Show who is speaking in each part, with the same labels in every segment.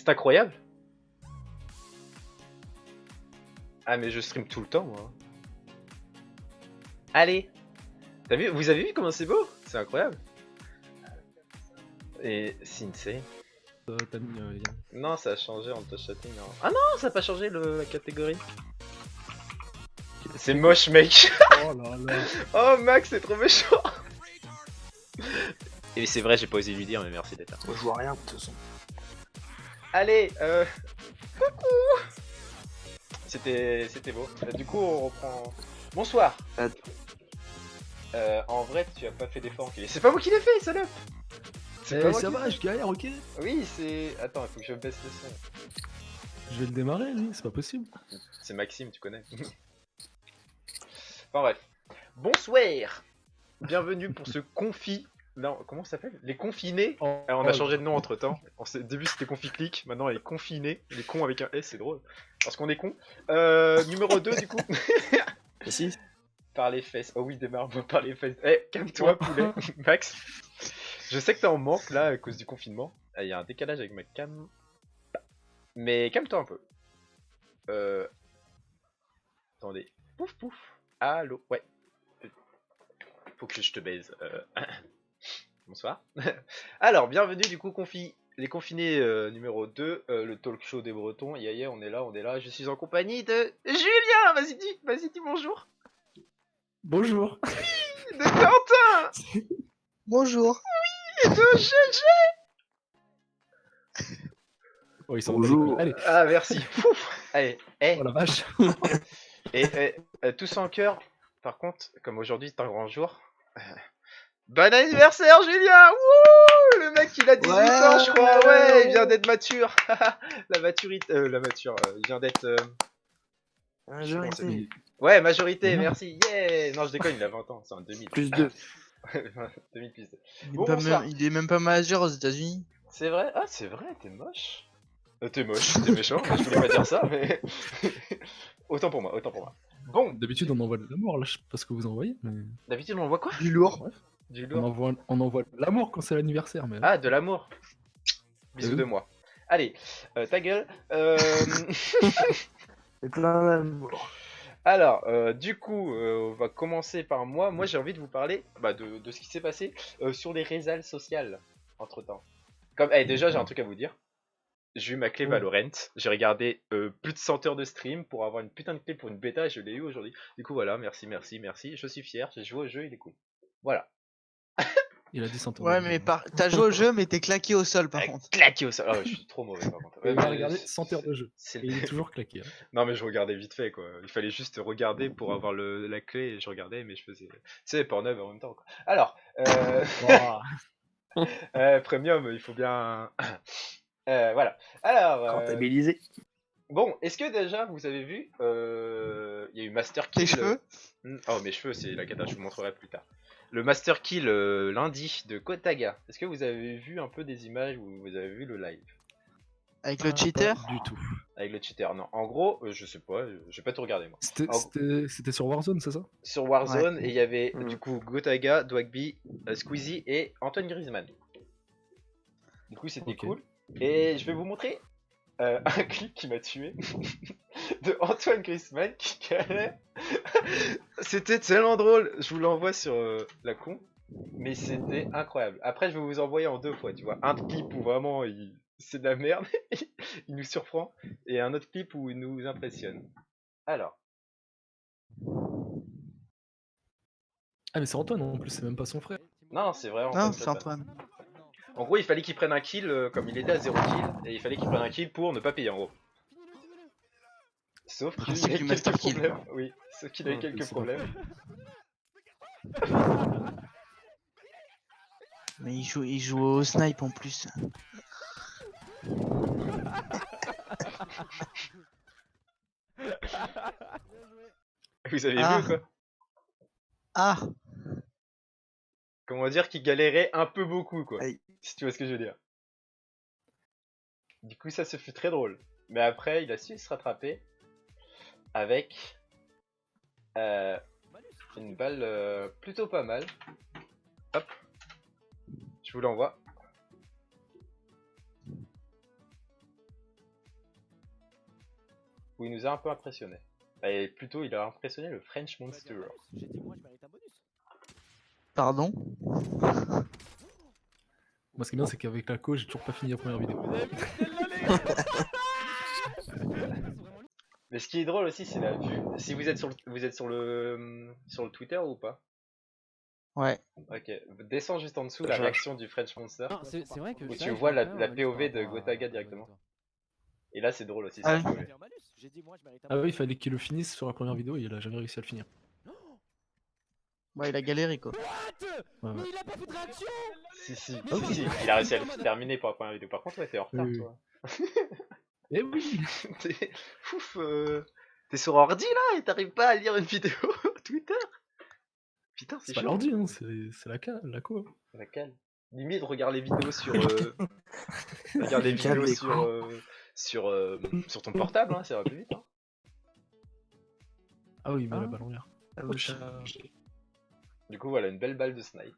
Speaker 1: C'est incroyable. Ah mais je stream tout le temps moi. Allez. T'as vu, vous avez vu comment c'est beau? C'est incroyable. Et c'est insane.
Speaker 2: T'as mis Yann.
Speaker 1: Non, ça a changé en touch setting. Non. Ah non, ça a pas changé la catégorie. C'est moche, mec.
Speaker 2: Oh là là.
Speaker 1: Oh, Max, c'est trop méchant. Et c'est vrai, j'ai pas osé lui dire, mais merci d'être là.
Speaker 3: Moi je vois rien de toute façon.
Speaker 1: Allez, coucou. C'était beau. Du coup, on reprend. Bonsoir. En vrai, tu as pas fait d'effort, enculé. C'est pas moi qui l'ai fait, salope. C'est pas moi
Speaker 2: ça
Speaker 1: qui
Speaker 2: va, je galère, ok.
Speaker 1: Oui, c'est. Attends, il faut que je baisse le son.
Speaker 2: Je vais le démarrer, lui, c'est pas possible.
Speaker 1: C'est Maxime, tu connais. Enfin bref. Bonsoir. Bienvenue pour ce confi. Non, comment ça s'appelle? Les confinés.
Speaker 2: Oh,
Speaker 1: Alors, on a changé de nom entre temps. Au début c'était Confi-Click, maintenant elle est confinée. Les cons avec un S, c'est drôle. Parce qu'on est cons. Numéro 2 du coup.
Speaker 3: Si.
Speaker 1: Par les fesses. Oh oui, démarre-moi par les fesses. Eh, calme-toi, poulet. Max. Je sais que t'es en manque là à cause du confinement. Il y a un décalage avec ma cam. Mais calme-toi un peu. Attendez. Pouf pouf. Allô. Ouais. Faut que je te baise. Bonsoir. Alors, bienvenue du coup, les confinés numéro 2, le talk show des Bretons. Yeah, on est là. Je suis en compagnie de Julien. Vas-y, dis bonjour.
Speaker 2: Bonjour.
Speaker 1: De Quentin.
Speaker 4: Bonjour.
Speaker 1: Et de GG.
Speaker 2: Oh, ils sont
Speaker 3: Bonjour.
Speaker 2: Allez.
Speaker 1: Ah, merci. Pouf. Allez,
Speaker 2: Oh la vache.
Speaker 1: et tous en cœur. Par contre, comme aujourd'hui c'est un grand jour. Bon anniversaire, Julien. Wouh. Le mec, il a 18 ans, je crois. Ouais, il vient d'être mature. La maturité. Il vient d'être.
Speaker 4: Majorité.
Speaker 1: Ouais, majorité,
Speaker 2: Non.
Speaker 1: merci. Yeah. Non, je déconne, il a 20 ans, c'est un 2000.
Speaker 3: Plus 2.
Speaker 1: 2000 plus 2.
Speaker 4: Il est,
Speaker 1: Bon,
Speaker 4: pas
Speaker 1: bonsoir.
Speaker 4: il est même pas majeur aux États-Unis.
Speaker 1: C'est vrai? Ah, c'est vrai, t'es moche. T'es moche, t'es méchant, je voulais pas dire ça, mais. Autant pour moi. Bon,
Speaker 2: D'habitude, on envoie de l'amour, là, je sais pas ce que vous envoyez, mais.
Speaker 1: d'habitude, on voit quoi?
Speaker 4: Du lourd.
Speaker 2: Bref.
Speaker 1: Du
Speaker 2: On
Speaker 1: lourd.
Speaker 2: envoie de l'amour quand c'est l'anniversaire, mais.
Speaker 1: Ah, de l'amour. Bisous
Speaker 2: Oui.
Speaker 1: de moi. Allez, ta gueule.
Speaker 4: C'est plein d'amour.
Speaker 1: Alors, du coup, on va commencer par moi. Moi, j'ai envie de vous parler de ce qui s'est passé sur les réseaux sociales entre temps. Comme, déjà, j'ai un truc à vous dire. J'ai eu ma clé
Speaker 2: Oh.
Speaker 1: Valorant. J'ai regardé plus de 100 heures de stream pour avoir une putain de clé pour une bêta et je l'ai eu aujourd'hui. Du coup, voilà, merci. Je suis fier. J'ai joué au jeu, il est cool. Voilà.
Speaker 2: Il a dit 100
Speaker 4: Ouais, mais t'as joué au jeu, mais t'es claqué au sol par contre.
Speaker 1: Claqué au sol. Oh, je suis trop mauvais par contre.
Speaker 2: Il
Speaker 1: mais
Speaker 2: a regardé 100 heures de jeu.
Speaker 1: c'est-
Speaker 2: Et il est toujours claqué. Hein.
Speaker 1: Non, mais je regardais vite fait quoi. Il fallait juste regarder pour avoir la clé et je regardais, mais je faisais. Tu sais, Pornhub en même temps quoi. Alors, Premium, il faut bien. Voilà. Alors,
Speaker 3: Rentabilisé.
Speaker 1: bon, est-ce que déjà vous avez vu il y a eu Master Kill.
Speaker 4: Tes cheveux
Speaker 1: Oh, mes cheveux, c'est la cata, je vous montrerai plus tard. Le Master Kill lundi de Kotaga. Est-ce que vous avez vu un peu des images ou vous avez vu le live
Speaker 4: avec le cheater.
Speaker 2: Du tout.
Speaker 1: avec le cheater? Non, en gros, je sais pas, j'ai pas tout regardé moi.
Speaker 2: C'était sur Warzone, c'est ça?
Speaker 1: Sur Warzone,
Speaker 4: Ouais.
Speaker 1: et il y avait
Speaker 3: Mm.
Speaker 1: du coup Gotaga, Dwagby, Squeezie et Antoine Griezmann. Du coup, c'était
Speaker 2: Ok.
Speaker 1: cool. Et je vais vous montrer un clip qui m'a tué de Antoine Griezmann qui calait. C'était tellement drôle. Je vous l'envoie sur la con, mais c'était incroyable. Après, je vais vous envoyer en deux fois, tu vois. Un clip où vraiment c'est de la merde, il nous surprend, et un autre clip où il nous impressionne. Alors,
Speaker 2: Ah, mais c'est Antoine en plus, c'est même pas son frère.
Speaker 1: non, c'est vrai.
Speaker 4: Non,
Speaker 1: Antoine
Speaker 4: c'est
Speaker 1: Griezmann.
Speaker 4: Antoine.
Speaker 1: En gros, il fallait qu'il prenne un kill, comme il était à 0 kill, et il fallait qu'il prenne un kill pour ne pas payer en gros. Sauf qu'il
Speaker 4: Principe
Speaker 1: y a
Speaker 4: du
Speaker 1: quelques
Speaker 4: Master Kill.
Speaker 1: problèmes. Oui, sauf qu'il a eu
Speaker 2: Ouais,
Speaker 1: quelques
Speaker 2: c'est
Speaker 1: problèmes.
Speaker 4: Mais il joue au snipe en plus.
Speaker 1: Vous avez
Speaker 4: Ah.
Speaker 1: vu ou quoi?
Speaker 4: Ah.
Speaker 1: Comment dire qu'il galérait un peu beaucoup quoi.
Speaker 4: Aïe.
Speaker 1: Si tu vois ce que je veux dire. Du coup, ça se fut très drôle. Mais après, il a su se rattraper avec une balle plutôt pas mal. Hop, je vous l'envoie. où il nous a un peu impressionné. Et plutôt, il a impressionné le French Monster.
Speaker 5: J'ai dit, moi, je mérite un bonus.
Speaker 4: Pardon.
Speaker 2: Moi, ce qui est bien, c'est qu'avec la co, j'ai toujours pas fini la première vidéo.
Speaker 5: Vous avez vu celle-là, les gars?
Speaker 1: Mais ce qui est drôle aussi, c'est la vue. Si vous êtes sur le Twitter ou pas?
Speaker 4: Ouais.
Speaker 1: Ok, descends juste en dessous la
Speaker 3: Je-
Speaker 1: réaction du French Monster.
Speaker 5: Non, c'est vrai que
Speaker 1: Où
Speaker 5: ça,
Speaker 1: tu
Speaker 5: je
Speaker 1: vois
Speaker 5: vois
Speaker 1: la
Speaker 5: quand même un malus
Speaker 1: POV
Speaker 5: par
Speaker 1: de
Speaker 5: rapport à-
Speaker 1: Gotaga
Speaker 5: à
Speaker 1: directement.
Speaker 5: toi.
Speaker 1: Et là, c'est drôle aussi,
Speaker 4: Ah
Speaker 1: ça
Speaker 4: oui.
Speaker 1: POV.
Speaker 5: Un malus. J'ai dit, moi, je mérite un
Speaker 2: Ah oui, il
Speaker 5: bonus.
Speaker 2: fallait qu'il le finisse sur la première vidéo et il a jamais réussi à le finir.
Speaker 4: Bah, il a galéré quoi.
Speaker 5: What?
Speaker 2: Ouais,
Speaker 5: Mais
Speaker 2: ouais.
Speaker 5: il a pas fait de réaction.
Speaker 1: Si,
Speaker 5: Ah oui.
Speaker 1: si, il a réussi à le terminer pour la première vidéo. Par contre, ouais, t'es en retard,
Speaker 2: Oui, oui.
Speaker 1: toi.
Speaker 2: Eh oui.
Speaker 1: T'es ouf, t'es sur ordi là et t'arrives pas à lire une vidéo Twitter. Putain, c'est
Speaker 2: C'est pas
Speaker 1: chaud.
Speaker 2: l'ordi, hein, c'est la co.
Speaker 1: La cale. Limite, regarde les vidéos sur. Regarde les
Speaker 3: Calme
Speaker 1: vidéos
Speaker 3: l'écran.
Speaker 1: sur ton portable, hein, ça va plus vite. Hein.
Speaker 2: Ah oui, mais
Speaker 4: Ah.
Speaker 2: la balle en l'air.
Speaker 1: Du coup, voilà, une belle balle de snipe.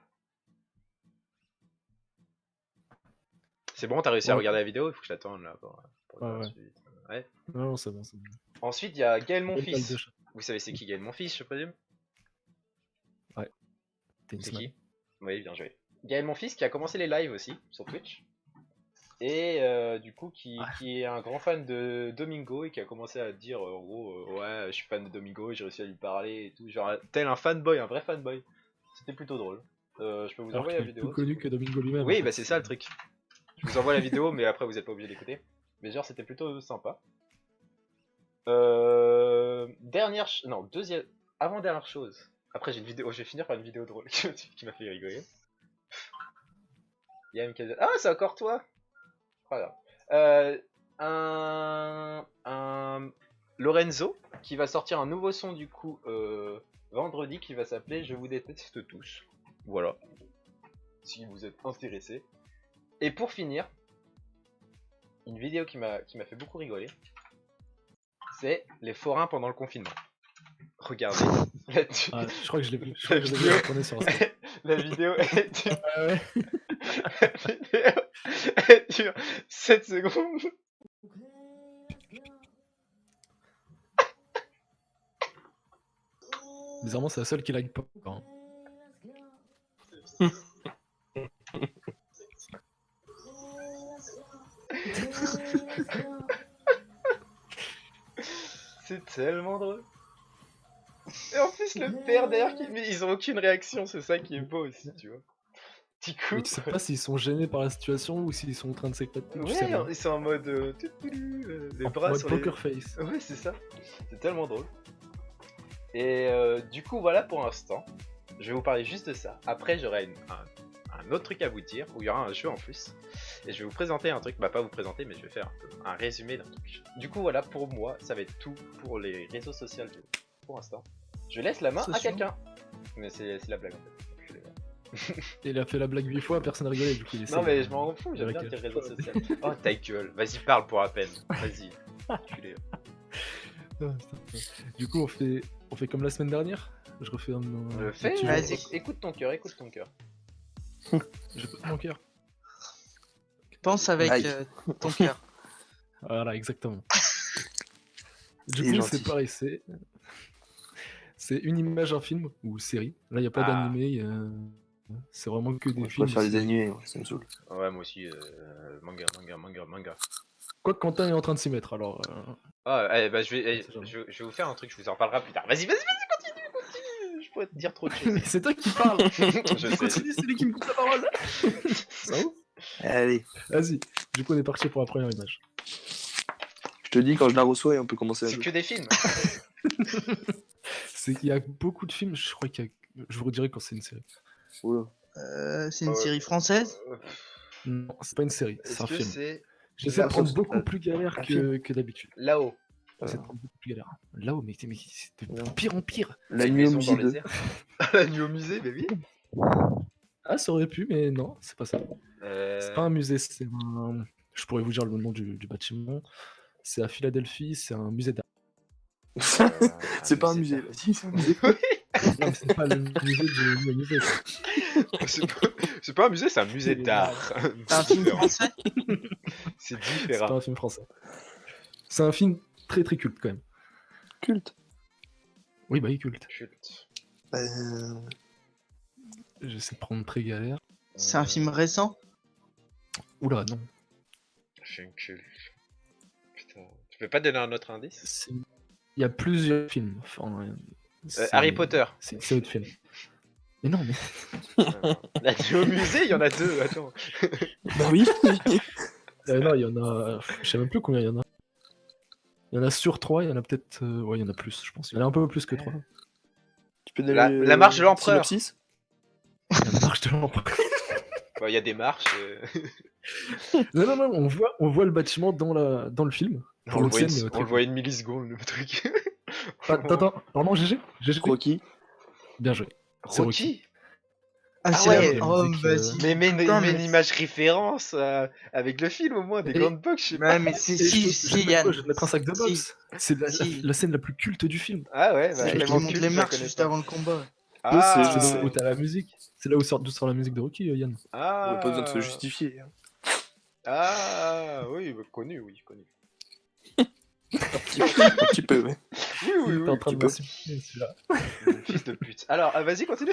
Speaker 1: C'est bon, t'as réussi à
Speaker 2: Ouais.
Speaker 1: regarder la vidéo? Il faut que je l'attende là pour
Speaker 2: Ouais,
Speaker 1: la
Speaker 2: ouais.
Speaker 1: suite. Ouais.
Speaker 2: Non, c'est bon, c'est bon.
Speaker 1: Ensuite, il y a Gaël
Speaker 2: Belle balle
Speaker 1: Monfils.
Speaker 2: de chat.
Speaker 1: Vous savez c'est qui Gaël Monfils, je présume?
Speaker 2: T'es une
Speaker 1: C'est
Speaker 2: snipe.
Speaker 1: qui? Oui, bien joué. Gaël Monfils qui a commencé les lives aussi sur Twitch. Et du coup, qui est un grand fan de Domingo et qui a commencé à dire en gros, ouais, je suis fan de Domingo et j'ai réussi à lui parler et tout. Genre, tel un fanboy, un vrai fanboy. C'était plutôt drôle. Je peux vous
Speaker 2: Alors
Speaker 1: envoyer
Speaker 2: qu'il
Speaker 1: la
Speaker 2: est plus
Speaker 1: vidéo.
Speaker 2: connu que Domingo lui-même.
Speaker 1: Oui,
Speaker 2: en fait.
Speaker 1: bah c'est ça le truc. Je vous envoie la vidéo, mais après vous êtes pas obligé d'écouter. Mais genre, c'était plutôt sympa. Deuxième, avant-dernière chose. Après, j'ai une vidéo, je vais finir par une vidéo drôle qui m'a fait rigoler. Il y a MKZ. Ah, c'est encore toi! Voilà. Un Lorenzo qui va sortir un nouveau son du coup vendredi qui va s'appeler Je vous déteste tous. Voilà. Si vous êtes intéressés. Et pour finir, une vidéo qui m'a fait beaucoup rigoler. C'est les forains pendant le confinement. Regardez.
Speaker 2: Ah, je crois que je l'ai vu. Je crois que je l'ai vu retourner sur Insta.
Speaker 1: La vidéo est
Speaker 2: Ah ouais.
Speaker 1: La vidéo elle dure 7 secondes.
Speaker 2: Bizarrement, c'est la seule qui like pas. Hein.
Speaker 1: C'est tellement drôle. Et en plus, le père derrière, mais ils ont aucune réaction, c'est ça qui est beau aussi, tu vois. Du coup,
Speaker 2: Mais tu sais pas s'ils sont gênés par la situation ou s'ils sont en train de s'éclater. Tu sais
Speaker 1: ouais,
Speaker 2: rien.
Speaker 1: ils sont en mode les
Speaker 2: En
Speaker 1: bras
Speaker 2: mode
Speaker 1: sur les...
Speaker 2: poker face.
Speaker 1: Ouais, c'est ça. C'est tellement drôle. Et du coup, voilà pour l'instant. Je vais vous parler juste de ça. Après, j'aurai un autre truc à vous dire, où il y aura un jeu en plus. Et je vais vous présenter un truc, bah pas vous présenter, mais je vais faire un résumé d'un truc. Du coup, voilà, pour moi, ça va être tout pour les réseaux sociaux pour l'instant. Je laisse la main à
Speaker 4: Sociaux.
Speaker 1: quelqu'un. Mais c'est la blague en fait.
Speaker 2: Il a fait la blague 8 fois, personne n'a rigolé, du coup il essaie
Speaker 1: Non mais
Speaker 2: de-
Speaker 1: je m'en fous, j'aime
Speaker 2: avec
Speaker 1: bien
Speaker 2: elle.
Speaker 1: tes réseaux sociaux. Oh ta gueule, vas-y parle pour à peine. Vas-y. Enculé.
Speaker 2: Ah, putain. Du coup, on fait comme la semaine dernière. Je refais un
Speaker 1: Fais,
Speaker 2: petit jeu.
Speaker 4: Vas-y.
Speaker 1: écoute ton cœur, écoute ton cœur.
Speaker 2: J'écoute mon cœur.
Speaker 4: Pense avec
Speaker 3: Aïe.
Speaker 4: ton cœur.
Speaker 2: Voilà, exactement. Du
Speaker 3: Il est
Speaker 2: coup,
Speaker 3: gentil.
Speaker 2: c'est pareil, c'est une image, un film ou série. Là, il n'y a pas
Speaker 1: Ah.
Speaker 2: d'animé. C'est vraiment que des
Speaker 3: Je
Speaker 2: films.
Speaker 3: préfère les animés, ouais, ça me saoule.
Speaker 1: Ouais moi aussi, manga.
Speaker 2: Quoi que Quentin est en train de s'y mettre, alors.
Speaker 1: Ah bah je vais,
Speaker 2: C'est genre-
Speaker 1: je vais vous faire un truc, je vous en parlerai plus tard. Vas-y, continue. Je pourrais te dire trop de choses.
Speaker 2: Mais c'est toi qui parles.
Speaker 1: Je sais.
Speaker 2: Continue, c'est lui qui me coupe la parole. Ça va?
Speaker 3: Allez,
Speaker 2: Vas-y. Du coup, on est parti pour la première image.
Speaker 3: je te dis quand je la reçois et on peut commencer à
Speaker 1: C'est
Speaker 3: jouer.
Speaker 1: que des films.
Speaker 2: C'est qu'il y a beaucoup de films. Je crois qu'il y a. Je vous redirai quand c'est une série.
Speaker 3: Oula.
Speaker 4: C'est une
Speaker 1: Ouais.
Speaker 4: série française.
Speaker 2: Non, c'est pas une série,
Speaker 1: Est-ce
Speaker 2: c'est un
Speaker 1: que
Speaker 2: film.
Speaker 1: c'est
Speaker 2: J'essaie de
Speaker 3: Ah,
Speaker 2: prendre
Speaker 3: c'est-
Speaker 2: beaucoup plus galère
Speaker 3: un
Speaker 2: que d'habitude.
Speaker 1: là-haut?
Speaker 2: J'essaie de prendre beaucoup plus galère. Là-haut, mais c'est de pire en pire.
Speaker 3: La nuit
Speaker 1: Maison
Speaker 3: au
Speaker 1: dans
Speaker 3: musée
Speaker 1: les
Speaker 3: 2.
Speaker 1: airs. La nuit au musée, baby.
Speaker 2: Ah, ça aurait pu, mais non, c'est pas ça. C'est pas un musée, c'est un. Je pourrais vous dire le nom du bâtiment. C'est à Philadelphie, c'est un musée d'art.
Speaker 3: C'est pas un musée, vas-y, c'est un musée.
Speaker 2: Non, mais c'est pas le musée du musée.
Speaker 1: C'est pas un musée, c'est un musée d'art.
Speaker 4: C'est un film
Speaker 1: différent.
Speaker 4: français.
Speaker 1: C'est
Speaker 2: C'est
Speaker 1: différent.
Speaker 2: pas un film français. C'est un film très très culte quand même.
Speaker 3: Culte.
Speaker 2: Oui, bah, il est culte.
Speaker 1: Culte.
Speaker 2: J'essaie de prendre très galère.
Speaker 4: C'est un film récent?
Speaker 2: Oula, non.
Speaker 1: Film culte. Putain. Tu peux pas donner un autre indice?
Speaker 2: Il y a plusieurs films. Enfin,
Speaker 1: Harry Potter.
Speaker 2: C'est autre film. Mais non, mais.
Speaker 1: Là, tu es au musée, il y en a 2, attends.
Speaker 3: Bah oui.
Speaker 2: Non, il y en a. Je sais même plus combien il y en a. Il y en a sur 3, il y en a peut-être. Ouais, il y en a plus, je pense. Il y en a un peu plus que 3.
Speaker 3: Tu peux donner
Speaker 1: La marche de l'empereur.
Speaker 3: synopsis?
Speaker 2: La marche de l'empereur.
Speaker 1: Bah, il y a des marches.
Speaker 2: Non, on voit le bâtiment dans le film.
Speaker 1: On
Speaker 2: Pour
Speaker 1: le
Speaker 2: l'autre
Speaker 1: voit
Speaker 2: scène,
Speaker 1: une,
Speaker 2: très
Speaker 1: on le voit une milliseconde, le truc.
Speaker 2: Attends, pardon, GG
Speaker 3: Rocky.
Speaker 2: Bien joué. C'est
Speaker 1: Rocky.
Speaker 4: Ah,
Speaker 1: Ah
Speaker 4: c'est
Speaker 1: ouais,
Speaker 4: la... Oh,
Speaker 2: musique,
Speaker 4: vas-y.
Speaker 1: Mais
Speaker 4: Putain,
Speaker 1: une
Speaker 4: mais-
Speaker 1: image référence avec le film au moins, des
Speaker 2: Et-
Speaker 1: grandes box, je sais pas.
Speaker 4: Ouais, mais si,
Speaker 2: Et je
Speaker 4: si,
Speaker 2: te-
Speaker 4: si,
Speaker 2: je te-
Speaker 4: Yann.
Speaker 2: Je vais te mettre un sac de
Speaker 4: Si.
Speaker 2: boxe. C'est
Speaker 4: Si.
Speaker 2: la scène la plus culte du film.
Speaker 1: Ah ouais, bah
Speaker 4: C'est
Speaker 1: même
Speaker 4: qui
Speaker 1: en
Speaker 4: monte
Speaker 1: culte,
Speaker 4: les
Speaker 1: je la
Speaker 4: marches
Speaker 1: connais
Speaker 4: juste
Speaker 1: pas.
Speaker 4: avant le combat.
Speaker 1: Ah,
Speaker 2: C'est là où t'as la musique. C'est là où sort la musique de Rocky, Yann.
Speaker 3: On a pas besoin de se
Speaker 1: ah,
Speaker 3: justifier.
Speaker 1: ah, oui, bah, connu, oui, connu.
Speaker 3: Un petit peu, ouais.
Speaker 1: Oui, oui,
Speaker 2: T'es
Speaker 1: oui,
Speaker 2: en train de
Speaker 3: peu.
Speaker 2: m'insulter, celui-là.
Speaker 1: fils de pute. Alors, vas-y, continue.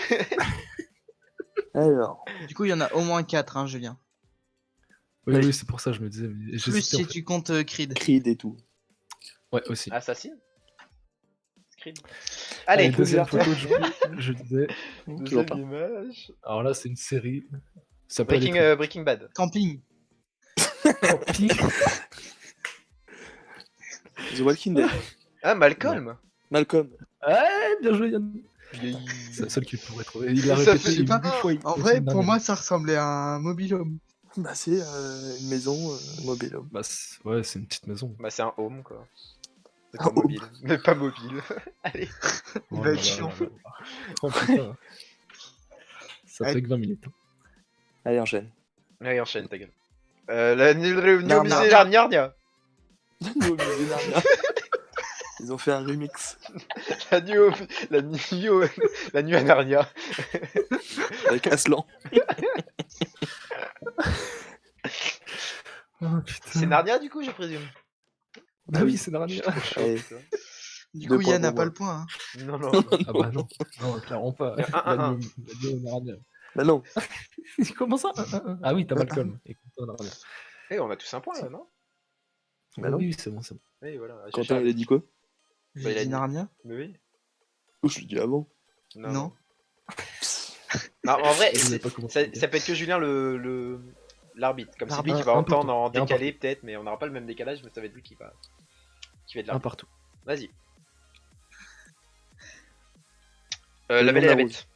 Speaker 3: Alors.
Speaker 4: Du coup, il y en a au moins 4, hein, Julien.
Speaker 2: Oui,
Speaker 3: Ouais.
Speaker 2: oui, c'est pour ça que je me disais. Mais
Speaker 4: Plus
Speaker 2: j'hésitais, en
Speaker 4: si
Speaker 2: fait.
Speaker 4: tu comptes Creed.
Speaker 3: Creed et tout.
Speaker 2: Ouais, aussi.
Speaker 1: Assassin. Scream.
Speaker 2: Allez,
Speaker 1: Allez,
Speaker 2: deuxième photo, je disais.
Speaker 3: Toujours pas.
Speaker 1: deuxième image.
Speaker 2: Alors là, c'est une série. Ça peut aller
Speaker 1: Breaking Bad.
Speaker 4: Camping.
Speaker 2: très vite.
Speaker 3: The Walking Dead.
Speaker 1: Ah, Malcolm.
Speaker 3: Malcolm.
Speaker 2: Ouais, bien joué, Yann. C'est la seule qui pourrait trouver. Il a
Speaker 1: Ça
Speaker 2: répété
Speaker 1: fait-
Speaker 2: 8 fois.
Speaker 4: En
Speaker 2: la
Speaker 4: vrai,
Speaker 2: semaine
Speaker 4: pour
Speaker 2: dernière.
Speaker 4: moi, ça ressemblait à un mobil-home.
Speaker 3: Bah c'est une maison mobile.
Speaker 2: Bah, ouais, c'est une petite maison.
Speaker 1: Bah, c'est un home, quoi. C'est
Speaker 3: Un
Speaker 1: pas
Speaker 3: home.
Speaker 1: mobile. Mais pas mobile. Allez.
Speaker 4: Il
Speaker 2: Oh
Speaker 4: va
Speaker 2: là
Speaker 4: être
Speaker 2: là
Speaker 4: chiant.
Speaker 2: là là. Oh putain. Ça
Speaker 4: Ouais.
Speaker 2: fait que 20 minutes.
Speaker 3: Allez, enchaîne.
Speaker 1: Allez, enchaîne, ta gueule. La nuit au
Speaker 3: Narnia.
Speaker 1: musée Narnia.
Speaker 3: Nous, au musée Narnia. Ils ont fait un remix
Speaker 1: La nuit la nuit à Narnia.
Speaker 3: avec Aslan.
Speaker 2: Oh putain.
Speaker 1: C'est Narnia, du coup, je présume.
Speaker 2: Ah oui, c'est Narnia.
Speaker 3: Allez.
Speaker 4: Du
Speaker 3: Deux
Speaker 4: coup,
Speaker 3: points
Speaker 4: Yann n'a
Speaker 3: pour
Speaker 4: pas
Speaker 3: moi.
Speaker 4: le point. Hein.
Speaker 1: Non, non.
Speaker 2: Ah bah non. Non, clairement pas.
Speaker 1: Un.
Speaker 2: La nuit au Narnia.
Speaker 3: Bah non.
Speaker 2: Comment ça? Ah oui, t'as Malcolm. Écoute, Narnia.
Speaker 1: Eh, on a tous un point, là, non?
Speaker 3: Bah non.
Speaker 2: Oui, c'est bon, c'est bon.
Speaker 1: Oui, voilà.
Speaker 3: Quentin, il a dit quoi?
Speaker 1: Bah, il
Speaker 4: J'ai
Speaker 1: a
Speaker 4: dit
Speaker 1: dit-
Speaker 4: Narnia.
Speaker 1: Mais oui.
Speaker 3: Oh, je l'ai dit avant.
Speaker 4: Non.
Speaker 1: Non, en vrai,
Speaker 2: Je sais
Speaker 1: c'est-
Speaker 2: pas comment
Speaker 1: ça,
Speaker 2: expliquer.
Speaker 1: ça peut être que Julien l'arbitre. Comme c'est lui
Speaker 2: L'arbitre.
Speaker 1: qui va
Speaker 2: Un
Speaker 1: entendre
Speaker 2: partout.
Speaker 1: en
Speaker 2: Et un
Speaker 1: décalé, peut-être, mais on n'aura pas le même décalage, mais ça va être lui qui va être
Speaker 2: Un
Speaker 1: l'arbitre.
Speaker 2: partout.
Speaker 1: Vas-y.
Speaker 3: Le
Speaker 1: La
Speaker 3: nom
Speaker 1: Belle
Speaker 3: de
Speaker 1: et la
Speaker 3: la
Speaker 1: Bête.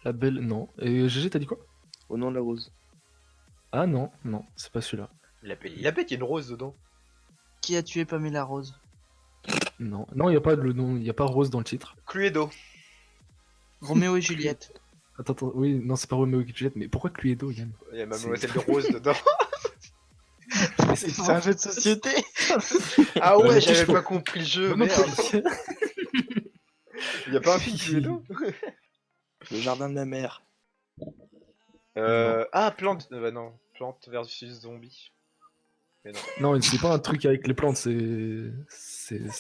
Speaker 2: La belle, non. Et GG, t'as dit quoi?
Speaker 3: Au nom de la rose.
Speaker 2: Ah non, non, c'est pas celui-là.
Speaker 1: La Belle et la Bête, il y a une rose dedans.
Speaker 4: Qui a tué Pamela Rose?
Speaker 2: Non, non, il y a pas le nom, il y a pas Rose dans le titre.
Speaker 1: Cluedo.
Speaker 4: Roméo et Juliette.
Speaker 2: Attends, oui, non, c'est pas Romeo et Juliette, mais pourquoi Cluedo, Yann?
Speaker 1: Il y a
Speaker 2: C'est-
Speaker 1: Mademoiselle de Rose dedans.
Speaker 4: C'est un jeu de société.
Speaker 1: Ah ouais,
Speaker 2: Ouais,
Speaker 1: j'avais
Speaker 2: je-
Speaker 1: pas compris le jeu,
Speaker 2: Non,
Speaker 1: merde.
Speaker 2: non,
Speaker 1: Il y a pas un film Cluedo?
Speaker 3: Le jardin de la mer.
Speaker 1: Ah, Plante. Bah non, Plante versus Zombie. Mais non.
Speaker 2: non, c'est pas un truc avec les plantes, c'est